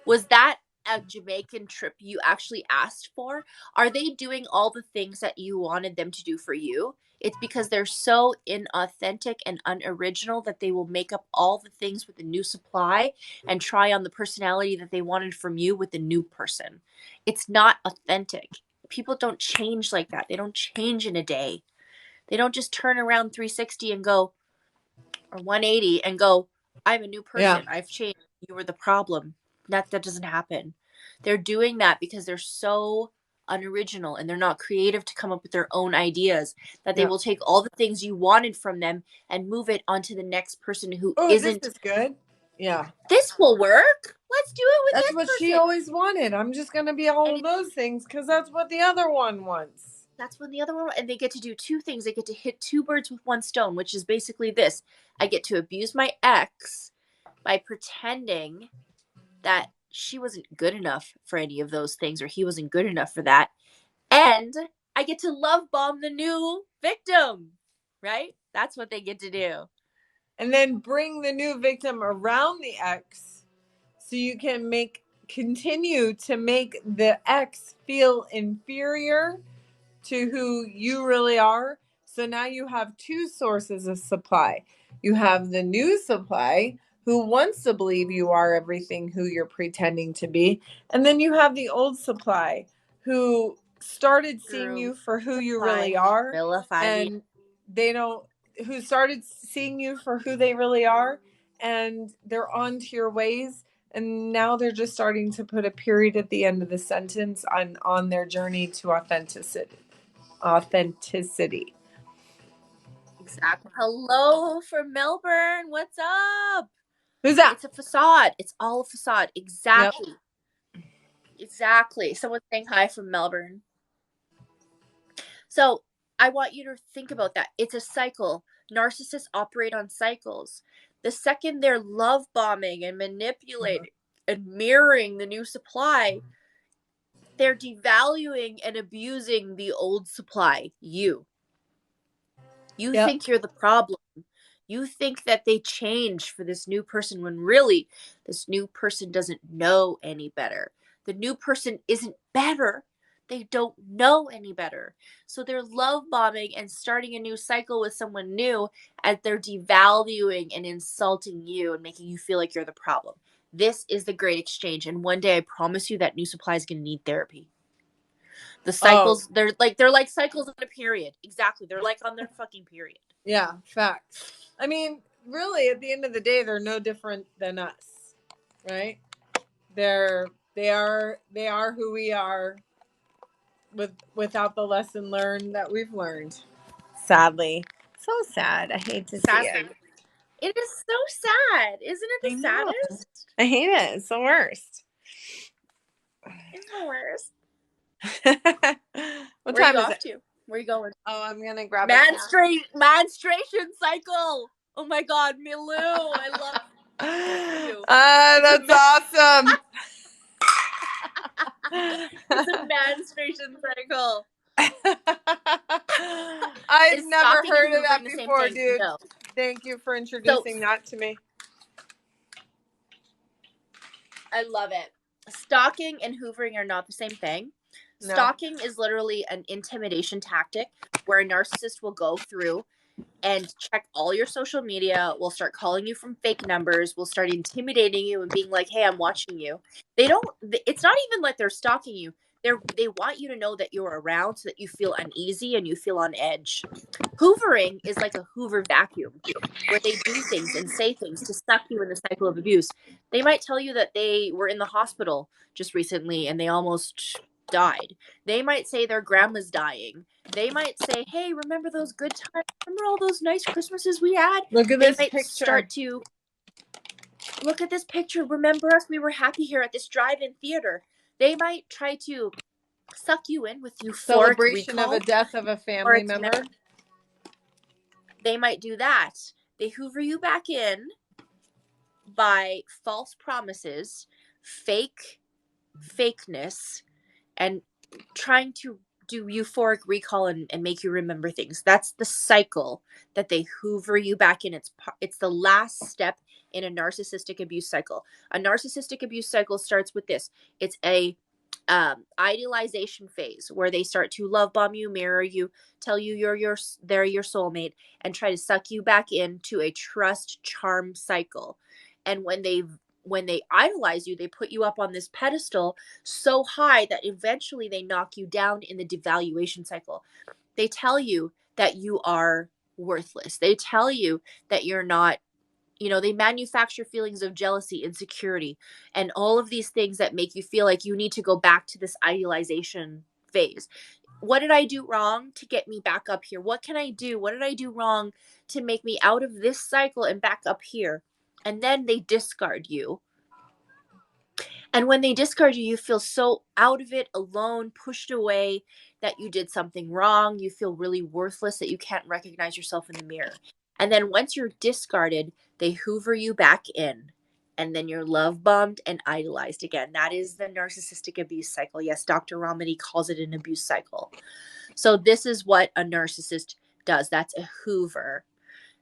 Was that a Jamaican trip you actually asked for? Are they doing all the things that you wanted them to do for you? It's because they're so inauthentic and unoriginal that they will make up all the things with the new supply and try on the personality that they wanted from you with the new person. It's not authentic. People don't change like that. They don't change in a day. They don't just turn around 360 and go, or 180 and go, I'm a new person. I've changed. You were the problem. That doesn't happen. They're doing that because they're so unoriginal and they're not creative to come up with their own ideas, that they will take all the things you wanted from them and move it onto the next person who isn't. This is good. Yeah. This will work. Let's do it with That's this what person. she always wanted. I'm just going to be all of those things because that's what the other one wants. That's when the other one, and they get to do two things. They get to hit two birds with one stone, which is basically this. I get to abuse my ex by pretending that she wasn't good enough for any of those things, or he wasn't good enough for that. And I get to love bomb the new victim, right? That's what they get to do. And then bring the new victim around the ex so you can continue to make the ex feel inferior to who you really are. So now you have two sources of supply. You have the new supply who wants to believe you are everything who you're pretending to be. And then you have the old supply who started seeing you for who you really are. And they don't, who started seeing you for who they really are. And they're on to your ways. And now they're just starting to put a period at the end of the sentence on their journey to authenticity. Exactly. Hello from Melbourne. What's up? Who's that? It's a facade. It's all a facade. Exactly. Yep. Exactly. Someone's saying hi from Melbourne. So I want you to think about that. It's a cycle. Narcissists operate on cycles. The second they're love bombing and manipulating and mirroring the new supply, they're devaluing and abusing the old supply, you. You think you're the problem. You think that they change for this new person when really this new person doesn't know any better. The new person isn't better. They don't know any better. So they're love bombing and starting a new cycle with someone new as they're devaluing and insulting you and making you feel like you're the problem. This is the great exchange. And one day I promise you that new supply is going to need therapy. The cycles, they're like cycles on a period. Exactly. They're like on their fucking period. Yeah, facts. I mean, really, at the end of the day, they're no different than us, right? They are who we are without the lesson learned that we've learned. Sadly. So sad. I hate to see it. It is so sad. Isn't it the saddest? I hate it. It's the worst. It's the worst. What Where time are you is off to? Where are you going? Oh, I'm gonna grab menstruation cycle. Oh my god, Milou, I love you. That's awesome. It's a menstruation cycle. I've never heard of that before, dude. No. Thank you for introducing that to me. I love it. Stalking and hoovering are not the same thing. No. Stalking is literally an intimidation tactic where a narcissist will go through and check all your social media, will start calling you from fake numbers, will start intimidating you and being like, hey, I'm watching you. It's not even like they're stalking you. They want you to know that you're around so that you feel uneasy and you feel on edge. Hoovering is like a Hoover vacuum where they do things and say things to suck you in the cycle of abuse. They might tell you that they were in the hospital just recently and they almost died. They might say their grandma's dying. They might say, hey, remember those good times? Remember all those nice Christmases we had? Look at They this might picture. start to look at this picture. Remember us? We were happy here at this drive-in theater. They might try to suck you in with euphoric Celebration recall. of a death of a family member. They might do that. They hoover you back in by false promises, fakeness, and trying to do euphoric recall and make you remember things. That's the cycle that they hoover you back in. It's the last step in a narcissistic abuse cycle. A narcissistic abuse cycle starts with this. It's a idealization phase where they start to love bomb you, mirror you, tell you they're your soulmate, and try to suck you back into a trust charm cycle. And when they idolize you, they put you up on this pedestal so high that eventually they knock you down in the devaluation cycle. They tell you that you are worthless. They tell you that you're not, they manufacture feelings of jealousy, insecurity, and all of these things that make you feel like you need to go back to this idealization phase. What did I do wrong to get me back up here? What can I do? What did I do wrong to make me out of this cycle and back up here? And then they discard you. And when they discard you, you feel so out of it, alone, pushed away, that you did something wrong. You feel really worthless, that you can't recognize yourself in the mirror. And then once you're discarded, they hoover you back in. And then you're love bombed and idolized again. That is the narcissistic abuse cycle. Yes, Dr. Ramadi calls it an abuse cycle. So this is what a narcissist does. That's a hoover.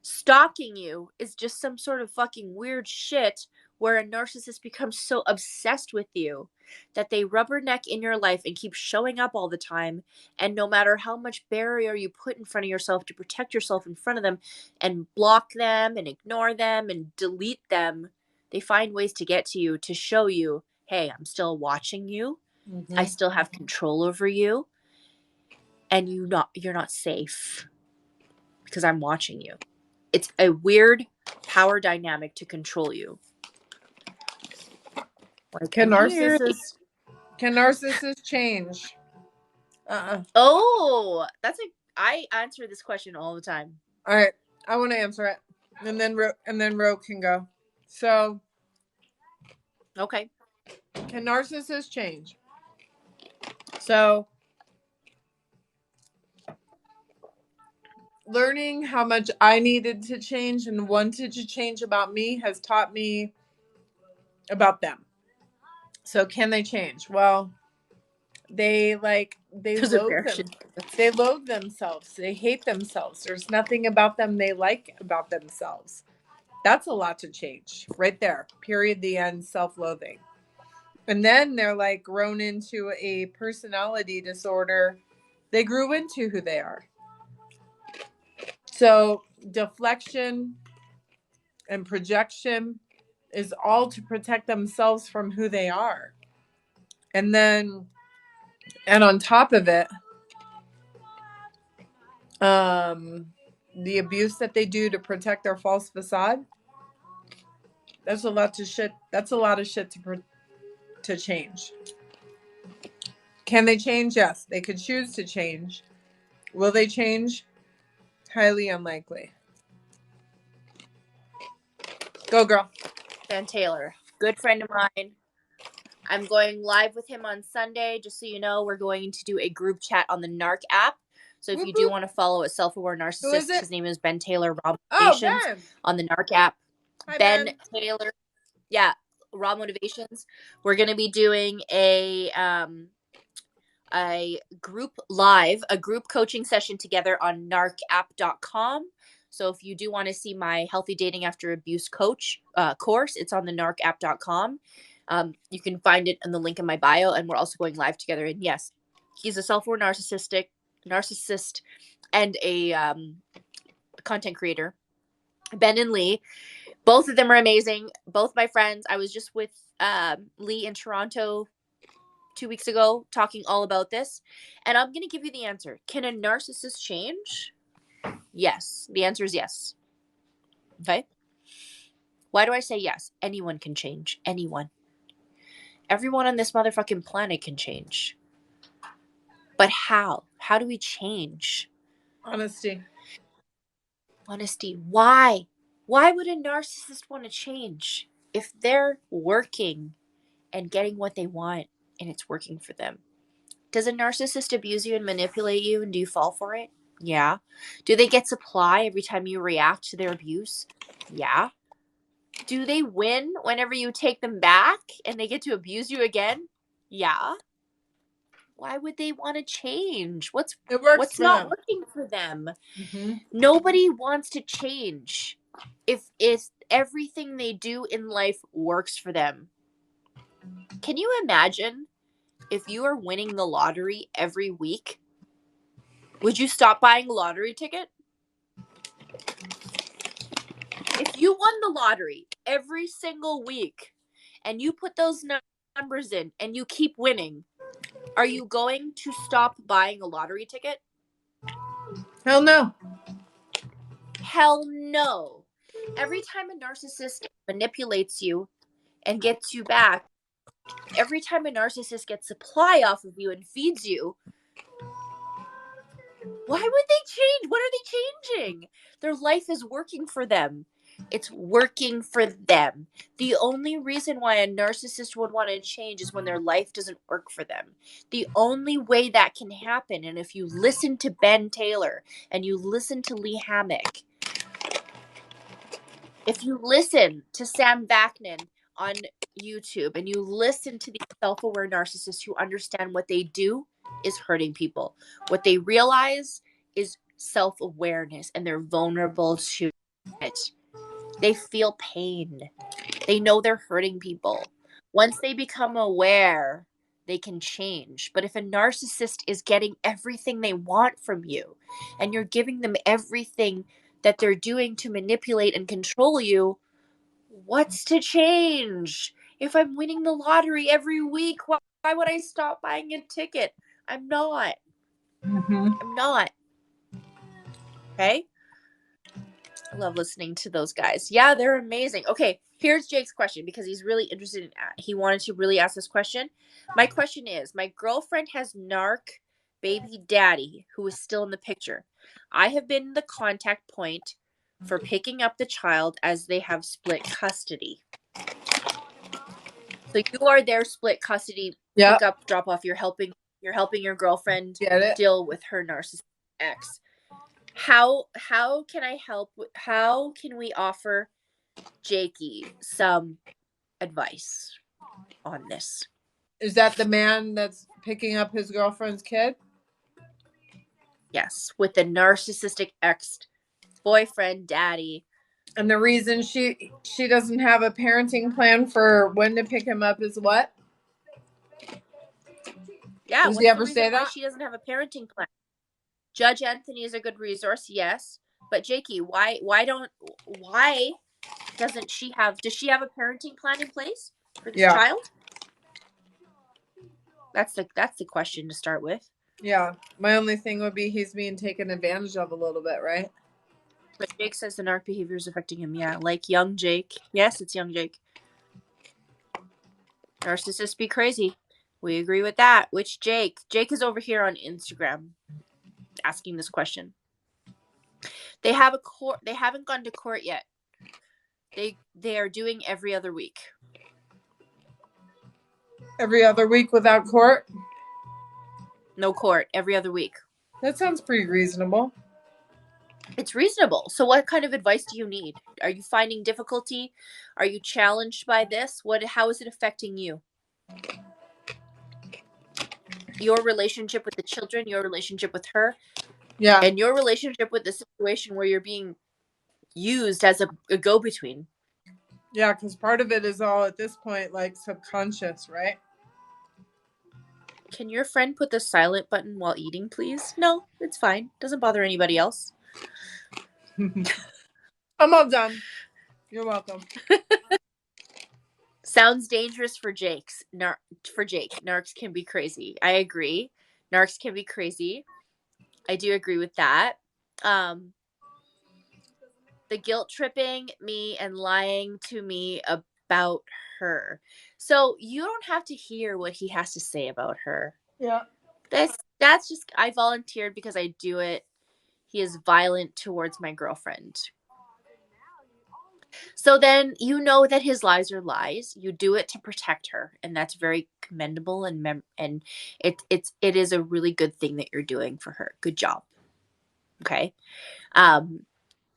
Stalking you is just some sort of fucking weird shit where a narcissist becomes so obsessed with you that they rubberneck in your life and keep showing up all the time. And no matter how much barrier you put in front of yourself to protect yourself in front of them and block them and ignore them and delete them, they find ways to get to you to show you, hey, I'm still watching you. Mm-hmm. I still have control over you. And you're not safe because I'm watching you. It's a weird power dynamic to control you. Like, Can narcissists change? Oh, I answer this question all the time. All right, I want to answer it, and then Ro can go. So, okay, can narcissists change? So, learning how much I needed to change and wanted to change about me has taught me about them. So, can they change? Well, they loathe them. They loathe themselves. They hate themselves. There's nothing about them they like about themselves. That's a lot to change right there. Period. The end. Self-loathing. And then they're like grown into a personality disorder. They grew into who they are. So deflection and projection is all to protect themselves from who they are. And on top of it, the abuse that they do to protect their false facade, that's a lot of shit to change. Can they change? Yes, they could choose to change. Will they change? Highly unlikely. Go, girl. Ben Taylor, good friend of mine. I'm going live with him on Sunday. Just so you know, we're going to do a group chat on the Narc app. So if you do want to follow a self-aware narcissist, his name is Ben Taylor Raw Motivations on the Narc app. Hi, Ben Taylor. Yeah, Raw Motivations. We're going to be doing a group coaching session together on narcapp.com. So if you do want to see my Healthy Dating After Abuse course, it's on the narcapp.com. You can find it in the link in my bio, and we're also going live together. And yes, he's a self-aware narcissist and a content creator. Ben and Lee, both of them are amazing. Both my friends. I was just with Lee in Toronto 2 weeks ago talking all about this, and I'm going to give you the answer. Can a narcissist change? Yes. The answer is yes. Okay? Why do I say yes? Anyone can change. Anyone. Everyone on this motherfucking planet can change. But how? How do we change? Honesty. Honesty. Why? Why would a narcissist want to change if they're working and getting what they want and it's working for them? Does a narcissist abuse you and manipulate you, and do you fall for it? Yeah. Do they get supply every time you react to their abuse? Yeah. Do they win whenever you take them back and they get to abuse you again? Yeah. Why would they want to change? It works What's for not them. working for them? Mm-hmm. Nobody wants to change if everything they do in life works for them. Can you imagine if you are winning the lottery every week? Would you stop buying a lottery ticket? If you won the lottery every single week and you put those numbers in and you keep winning, are you going to stop buying a lottery ticket? Hell no. Hell no. Every time a narcissist manipulates you and gets you back, every time a narcissist gets supply off of you and feeds you, why would they change? What are they changing? Their life is working for them. It's working for them. The only reason why a narcissist would want to change is when their life doesn't work for them. The only way that can happen, and if you listen to Ben Taylor and you listen to Lee Hammock, if you listen to Sam Vaknin on YouTube and you listen to these self-aware narcissists who understand what they do is hurting people, what they realize is self-awareness and they're vulnerable to it. They feel pain. They know they're hurting people. Once they become aware, they can change. But if a narcissist is getting everything they want from you and you're giving them everything that they're doing to manipulate and control you, what's to change? If I'm winning the lottery every week, why would I stop buying a ticket? I'm not. Mm-hmm. I'm not. Okay? I love listening to those guys. Yeah, they're amazing. Okay, here's Jake's question because he's really interested in he wanted to really ask this question. My question is, my girlfriend has narc baby daddy who is still in the picture. I have been the contact point for picking up the child as they have split custody. So you are their split custody Yep. pick up drop off. You're helping your girlfriend Get it? deal with her narcissistic ex. How can I help? How can we offer Jakey some advice on this? Is that the man that's picking up his girlfriend's kid? Yes, with the narcissistic ex boyfriend daddy. And the reason she doesn't have a parenting plan for when to pick him up is what? Yeah, Does he what's the ever reason say why that? she doesn't have a parenting plan? Judge Anthony is a good resource, yes. But Jakey, why doesn't she have does she have a parenting plan in place for this Yeah. child? That's the question to start with. Yeah. My only thing would be he's being taken advantage of a little bit, right? But Jake says the narc behavior is affecting him. Yeah, like young Jake. Yes, it's young Jake. Narcissists be crazy. We agree with that. Which Jake? Jake is over here on Instagram asking this question. They have a court. They haven't gone to court yet. They are doing every other week. Every other week without court? No court. Every other week. That sounds pretty reasonable. It's reasonable. So what kind of advice do you need? Are you finding difficulty? Are you challenged by this? How is it affecting you? Your relationship with the children, your relationship with her, Yeah. and your relationship with the situation where you're being used as a go-between. Yeah, because part of it is all at this point like subconscious, right? Can your friend put the silent button while eating, please? No, it's fine. Doesn't bother anybody else. I'm all done. You're welcome. Sounds dangerous for Jake's. For Jake. Narcs can be crazy. I agree. Narcs can be crazy. I do agree with that. Um, the guilt tripping me and lying to me about her. So you don't have to hear what he has to say about her. Yeah. That's just I volunteered because I do it. He is violent towards my girlfriend. So then you know that his lies are lies. You do it to protect her, and that's very commendable and it is a really good thing that you're doing for her. Good job. Okay. Um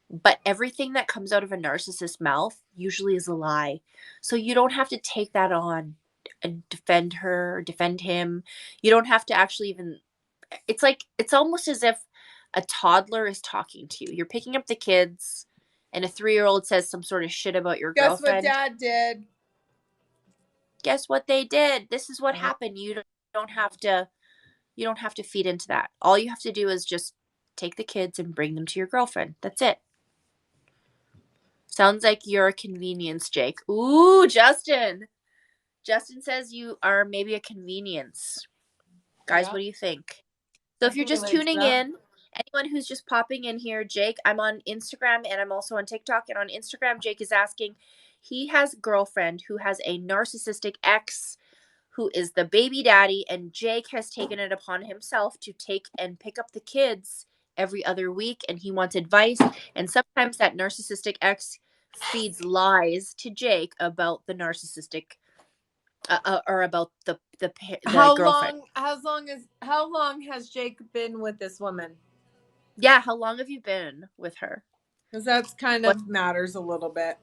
but everything that comes out of a narcissist's mouth usually is a lie. So you don't have to take that on and defend her, or defend him. You don't have to actually even it's like it's almost as if a toddler is talking to you. You're picking up the kids and a 3-year-old says some sort of shit about your Guess what girlfriend. Dad did? Guess what they did? This is what happened. Don't have to you don't have to feed into that. All you have to do is just take the kids and bring them to your girlfriend. That's it. Sounds like you're a convenience, Jake. Ooh, Justin. Justin says you are maybe a convenience. Guys, Yeah. what do you think? So if you're just tuning in, anyone who's just popping in here, Jake, I'm on Instagram and I'm also on TikTok. And on Instagram, Jake is asking, he has a girlfriend who has a narcissistic ex who is the baby daddy, and Jake has taken it upon himself to take and pick up the kids every other week, and he wants advice. And sometimes that narcissistic ex feeds lies to Jake about the narcissistic or about the girlfriend. How long has Jake been with this woman? Yeah, how long have you been with her? Because that's kind of matters a little bit.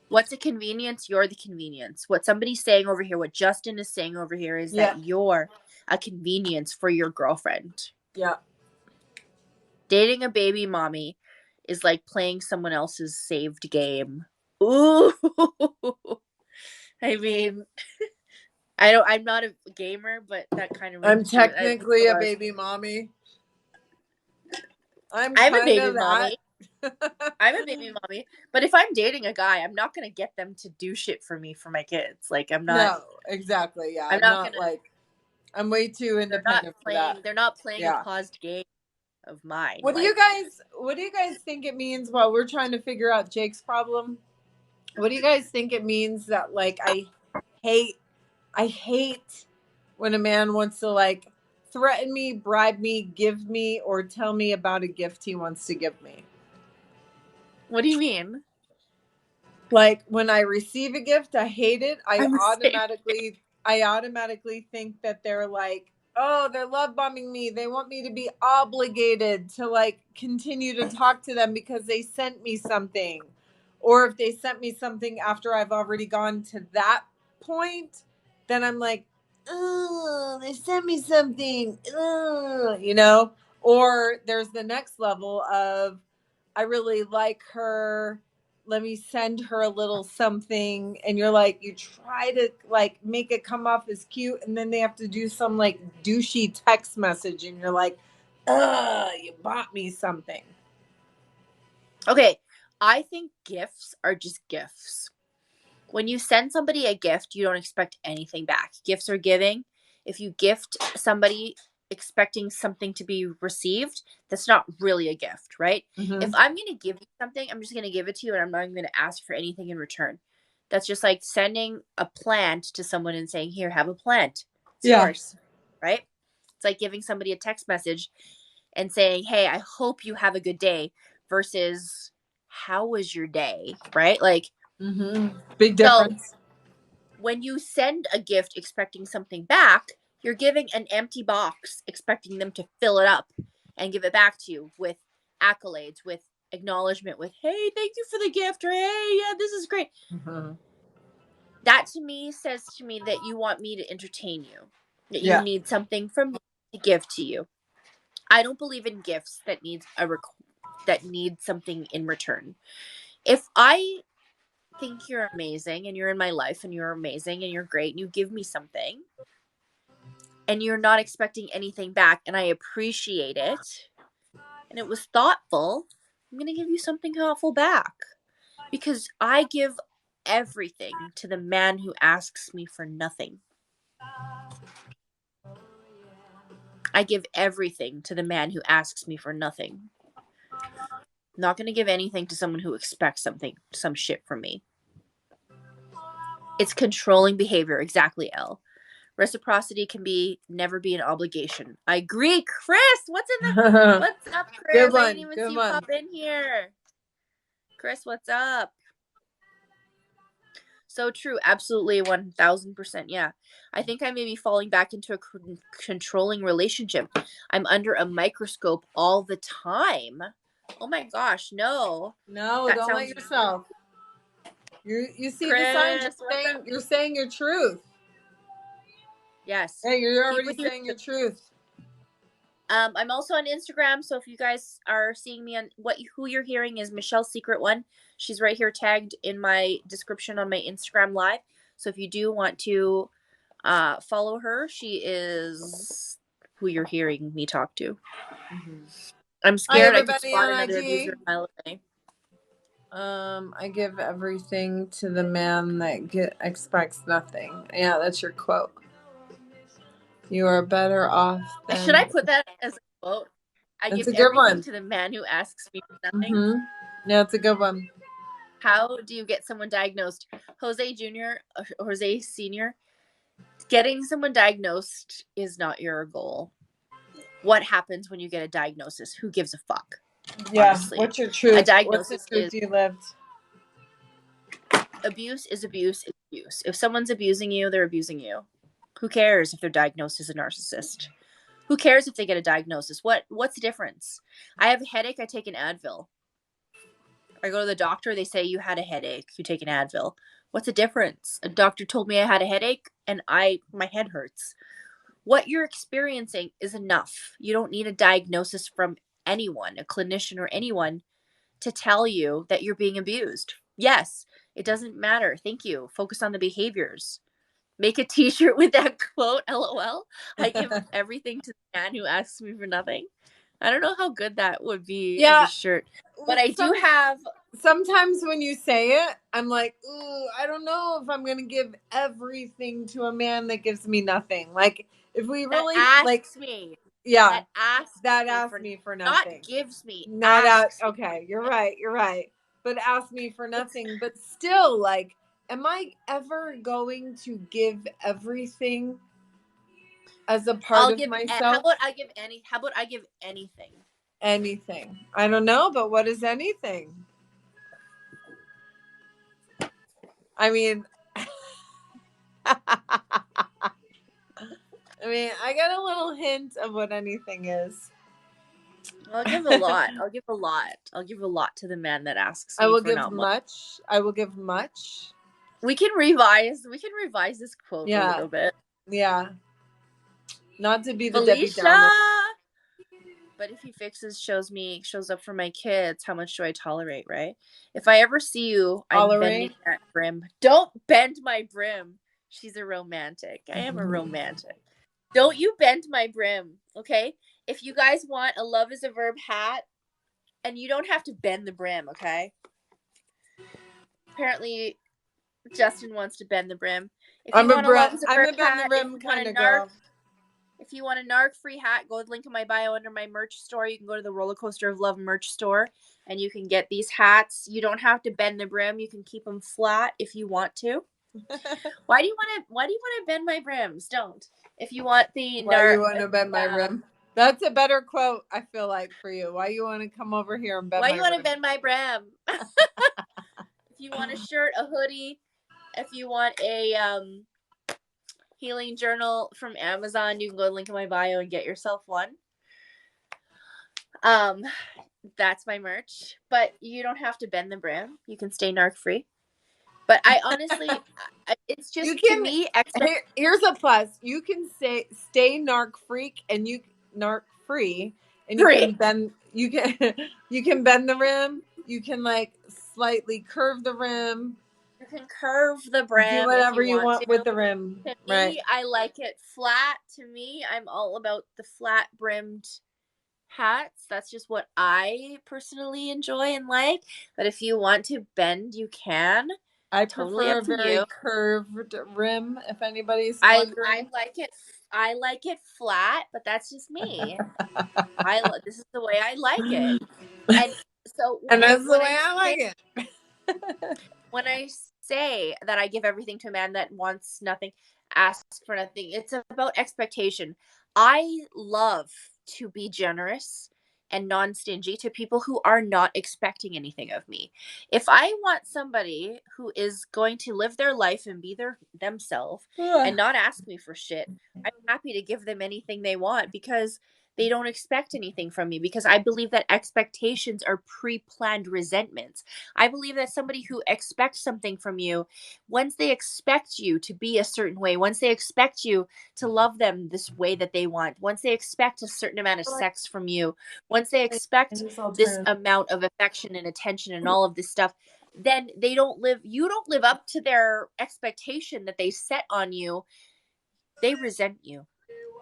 What's a convenience? You're the convenience. What somebody's saying over here, what Justin is saying over here is that you're a convenience for your girlfriend. Yeah. Dating a baby mommy is like playing someone else's saved game. Ooh. I mean, I'm not a gamer, but that kind of I'm rings true. technically a baby mommy. I'm a baby of that. mommy. I'm a baby mommy. But if I'm dating a guy, I'm not gonna get them to do shit for me for my kids. Like I'm not. No, exactly. Yeah, I'm I'm not not gonna. like. I'm way too independent for that. They're not playing a Yeah. paused game of mine. What do you guys think it means while we're trying to figure out Jake's problem? What do you guys think it means that like hate I hate when a man wants to like threaten me, bribe me, give me, or tell me about a gift he wants to give me? What do you mean? Like when I receive a gift, I hate it. I'm the same. I automatically think that they're like, oh, they're love bombing me. They want me to be obligated to like continue to talk to them because they sent me something. Or if they sent me something after I've already gone to that point, then I'm like, oh, they sent me something. You know? Or there's the next level of I really like her, let me send her a little something, and you're like, you try to like make it come off as cute, and then they have to do some like douchey text message, and you're like, you bought me something. Okay, I think gifts are just gifts. When you send somebody a gift, you don't expect anything back. Gifts are giving. If you gift somebody expecting something to be received, that's not really a gift, right? Mm-hmm. If I'm going to give you something, I'm just going to give it to you and I'm not going to ask for anything in return. That's just like sending a plant to someone and saying, here, have a plant. It's yours, right? It's like giving somebody a text message and saying, hey, I hope you have a good day versus how was your day, right? Like, big difference. So when you send a gift expecting something back, you're giving an empty box expecting them to fill it up and give it back to you with accolades, with acknowledgement, with, hey, thank you for the gift, or hey, yeah, this is great. That to me says to me that you want me to entertain you, that you need something from me to give to you. I don't believe in gifts that that need something in return. If I think you're amazing and you're in my life and you're amazing and you're great and you give me something and you're not expecting anything back and I appreciate it and it was thoughtful, I'm going to give you something thoughtful back because I give everything to the man who asks me for nothing. I give everything to the man who asks me for nothing. Not going to give anything to someone who expects some shit from me. It's controlling behavior. Exactly, Elle. Reciprocity can never be an obligation. I agree. Chris, what's up, Chris? Good one. I didn't even see you pop in here. Chris, what's up? So true. Absolutely. 1000%. Yeah. I think I may be falling back into a controlling relationship. I'm under a microscope all the time. Oh my gosh. No. No, don't let yourself. You see Chris, the signs. You're saying your truth. Yes. Hey, you're already saying your truth. I'm also on Instagram, so if you guys are seeing me on who you're hearing is Michelle's Secret One. She's right here tagged in my description on my Instagram live. So if you do want to follow her, she is who you're hearing me talk to. Mm-hmm. I'm scared I could spot another abuser a mile away. I give everything to the man that expects nothing. Yeah, that's your quote. You are better off than... Should I put that as a quote? I give everything to the man who asks me for nothing. Mm-hmm. Yeah, it's a good one. How do you get someone diagnosed? Jose Jr., Jose Sr., getting someone diagnosed is not your goal. What happens when you get a diagnosis? Who gives a fuck? Yeah, honestly. What's your truth? A diagnosis What's the truth you lived? Abuse is abuse is abuse. If someone's abusing you, they're abusing you. Who cares if they're diagnosed as a narcissist? Who cares if they get a diagnosis? What's the difference? I have a headache, I take an Advil. I go to the doctor, they say you had a headache, you take an Advil. What's the difference? A doctor told me I had a headache and my head hurts. What you're experiencing is enough. You don't need a diagnosis from anyone, a clinician or anyone, to tell you that you're being abused. Yes, it doesn't matter. Thank you. Focus on the behaviors. Make a t-shirt with that quote, LOL. I give everything to the man who asks me for nothing. I don't know how good that would be as a shirt. But I do have... Sometimes when you say it, I'm like, ooh, I don't know if I'm going to give everything to a man that gives me nothing. Like, if we really... That asks me. Yeah. That asks me for nothing. Not gives me. Not asks. Okay, you're right. But ask me for nothing. But still, like, am I ever going to give everything as a part of myself? How about I give anything? Anything. I don't know, but what is anything? I mean, I got a little hint of what anything is. I'll give a lot. I'll give a lot to the man that asks me. I will give much. I will give much. We can revise this quote a little bit. Yeah. Not to be the Debbie Downer. But if he shows up for my kids, how much do I tolerate, right? If I ever see you, I'm bending that brim. Don't bend my brim. She's a romantic. I am a romantic. Don't you bend my brim, okay? If you guys want a Love is a Verb hat, and you don't have to bend the brim, okay? Apparently, Justin wants to bend the brim. I'm a bend the brim kind of girl. If you want a narc-free hat, go to the link in my bio under my merch store. You can go to the Rollercoaster of Love merch store, and you can get these hats. You don't have to bend the brim. You can keep them flat if you want to. Why do you want to bend my brims? Don't. If you want the Why do you want to bend my brim? That's a better quote, I feel like, for you. Why you want to come over here and bend my brim? Why you want to bend my brim? If you want a shirt, a hoodie, if you want a healing journal from Amazon, you can go to the link in my bio and get yourself one. That's my merch. But you don't have to bend the brim. You can stay narc free. But I honestly, it's just to me. Here's a plus: you can stay narc freak and you narc free, and you can bend. You can bend the rim. You can like slightly curve the rim. You can curve the brim. Do whatever you want with the rim. To me, I like it flat. To me, I'm all about the flat brimmed hats. That's just what I personally enjoy and like. But if you want to bend, you can. I Totally prefer up a to very you. curved rim, if anybody's I wondering. like it. I like it flat, but that's just me. This is the way I like it. And so And that's the when way I I say like it. when I say that I give everything to a man that wants nothing, asks for nothing, it's about expectation. I love to be generous and non-stingy to people who are not expecting anything of me. If I want somebody who is going to live their life and be themselves and not ask me for shit, I'm happy to give them anything they want because they don't expect anything from me, because I believe that expectations are pre-planned resentments. I believe that somebody who expects something from you, once they expect you to be a certain way, once they expect you to love them this way that they want, once they expect a certain amount of sex from you, once they I expect just all this turn. amount of affection and attention and all of this stuff, then you don't live up to their expectation that they set on you. They resent you.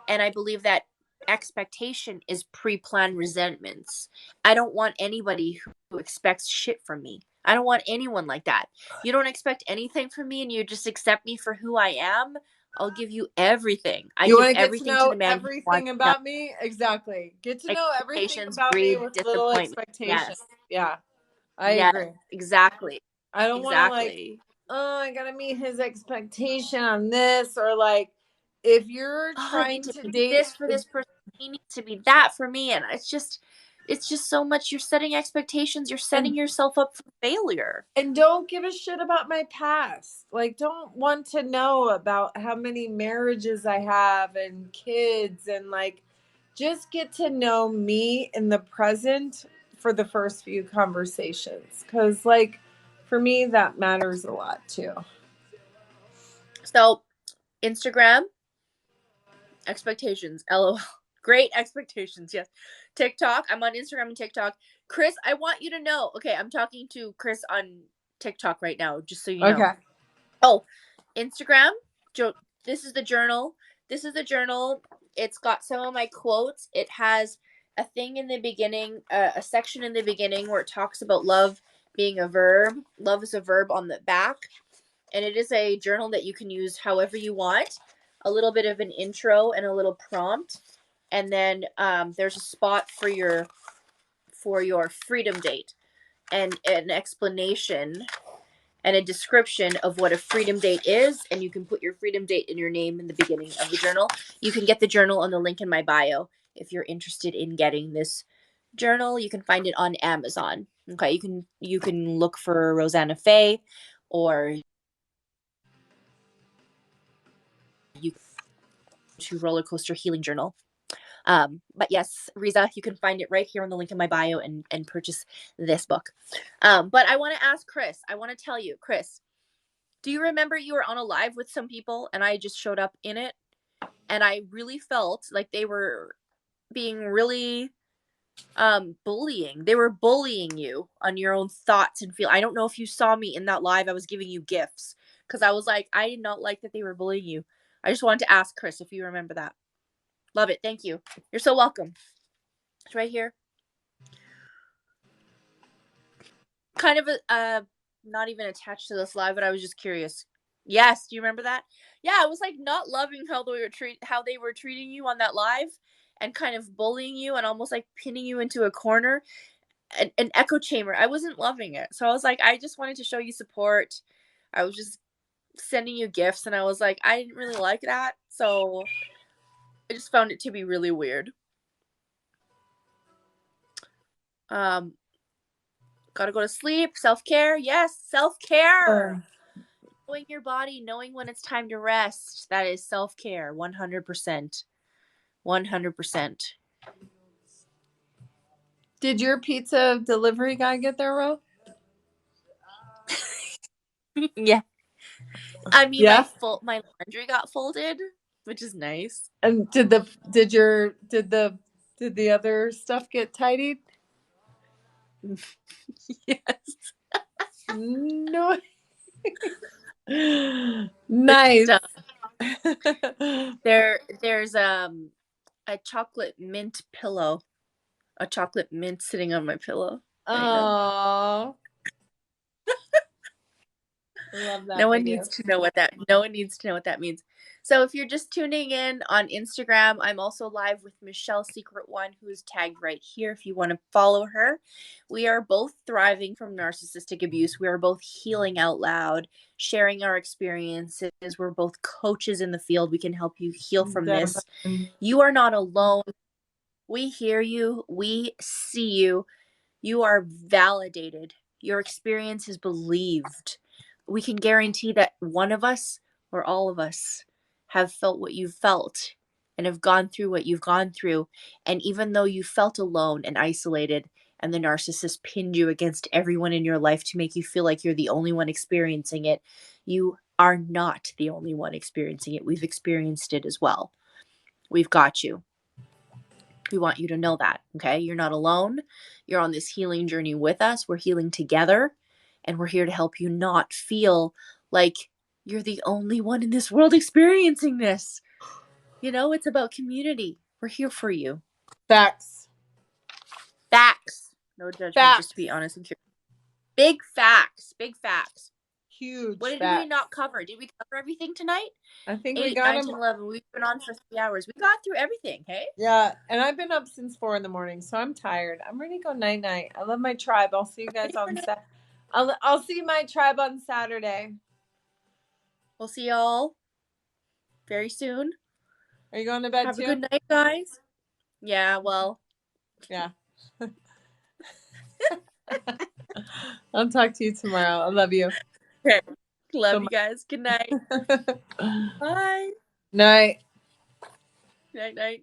And I believe that expectation is pre-planned resentments. I don't want anybody who expects shit from me. I don't want anyone like that. You don't expect anything from me and you just accept me for who I am. I'll give you everything. I You give want to get to everything to know the man who wants everything nothing. about me? Exactly. Get to know everything Expectations about me breed with little disappointment. expectations. Yes. Yeah, I Yes. agree. Exactly. I don't want to like, Exactly. oh, I gotta meet his expectation on this, or like, if you're Oh, I need trying to to be date, this for this person. He needs to be that for me. And it's just so much. You're setting expectations. You're setting and yourself up for failure. don't give a shit about my past. Like, don't want to know about how many marriages I have and kids, and like, just get to know me in the present for the first few conversations, because like, for me that matters a lot too. So, Instagram, expectations. LOL. Great expectations. Yes. TikTok. I'm on Instagram and TikTok. Chris, I want you to know. Okay, I'm talking to Chris on TikTok right now, just so you know. Okay. Oh, Instagram. This is the journal. This is the journal. It's got some of my quotes. It has a thing in the beginning, a section in the beginning where it talks about love being a verb. Love is a verb on the back. And it is a journal that you can use however you want. A little bit of an intro and a little prompt. And then there's a spot for your freedom date and an explanation and a description of what a freedom date is, and you can put your freedom date in your name in the beginning of the journal. You can get the journal on the link in my bio if you're interested in getting this journal. You can find it on Amazon. Okay, you can look for Rossana Faye, or you to Rollercoaster Healing Journal. But yes, Riza, you can find it right here on the link in my bio and purchase this book. But I want to ask Chris. I want to tell you, Chris, do you remember you were on a live with some people and I just showed up in it? And I really felt like they were being really bullying. They were bullying you on your own thoughts and feel. I don't know if you saw me in that live. I was giving you gifts because I was like, I did not like that they were bullying you. I just wanted to ask Chris if you remember that. Love it. Thank you. You're so welcome. It's right here. Kind of a not even attached to this live, but I was just curious. Yes, do you remember that? Yeah, I was like not loving how they were treating you on that live, and kind of bullying you and almost like pinning you into a corner, an echo chamber. I wasn't loving it. So I was like, I just wanted to show you support. I was just sending you gifts, and I was like, I didn't really like that. So I just found it to be really weird. Gotta go to sleep. Self-care. Yes, self-care. Knowing your body, knowing when it's time to rest. That is self-care. 100%. 100%. Did your pizza delivery guy get there, Ro? Yeah. I mean, Yeah. my laundry got folded, which is nice. And did the other stuff get tidied? Yes. No. Good Nice. stuff. There's a chocolate mint pillow. A chocolate mint sitting on my pillow right now. Oh. I love that No one video. needs to know what that means. So if you're just tuning in on Instagram, I'm also live with Michelle Secret One, who's tagged right here if you want to follow her. We are both thriving from narcissistic abuse. We are both healing out loud, sharing our experiences. We're both coaches in the field. We can help you heal from this. Definitely. You are not alone. We hear you. We see you. You are validated. Your experience is believed. We can guarantee that one of us or all of us have felt what you've felt and have gone through what you've gone through. And even though you felt alone and isolated, and the narcissist pinned you against everyone in your life to make you feel like you're the only one experiencing it, you are not the only one experiencing it. We've experienced it as well. We've got you. We want you to know that, okay? You're not alone. You're on this healing journey with us. We're healing together, and we're here to help you not feel like you're the only one in this world experiencing this. You know, it's about community. We're here for you. Facts. Facts. No judgment, Facts. just to be honest and curious. Big facts. Big facts. Huge What did facts. we not cover? Did we cover everything tonight? I think 8, we got 9, them. 10, 11. We've been on for 3 hours. We got through everything, hey? Yeah, and I've been up since 4 a.m, so I'm tired. I'm ready to go night night. I love my tribe. I'll see you guys on I'll see my tribe on Saturday. We'll see y'all very soon. Are you going to bed Have too? a good night, guys. Yeah, well. Yeah. I'll talk to you tomorrow. I love you. Okay. Love you guys. Good night. Bye. Night. Night, night.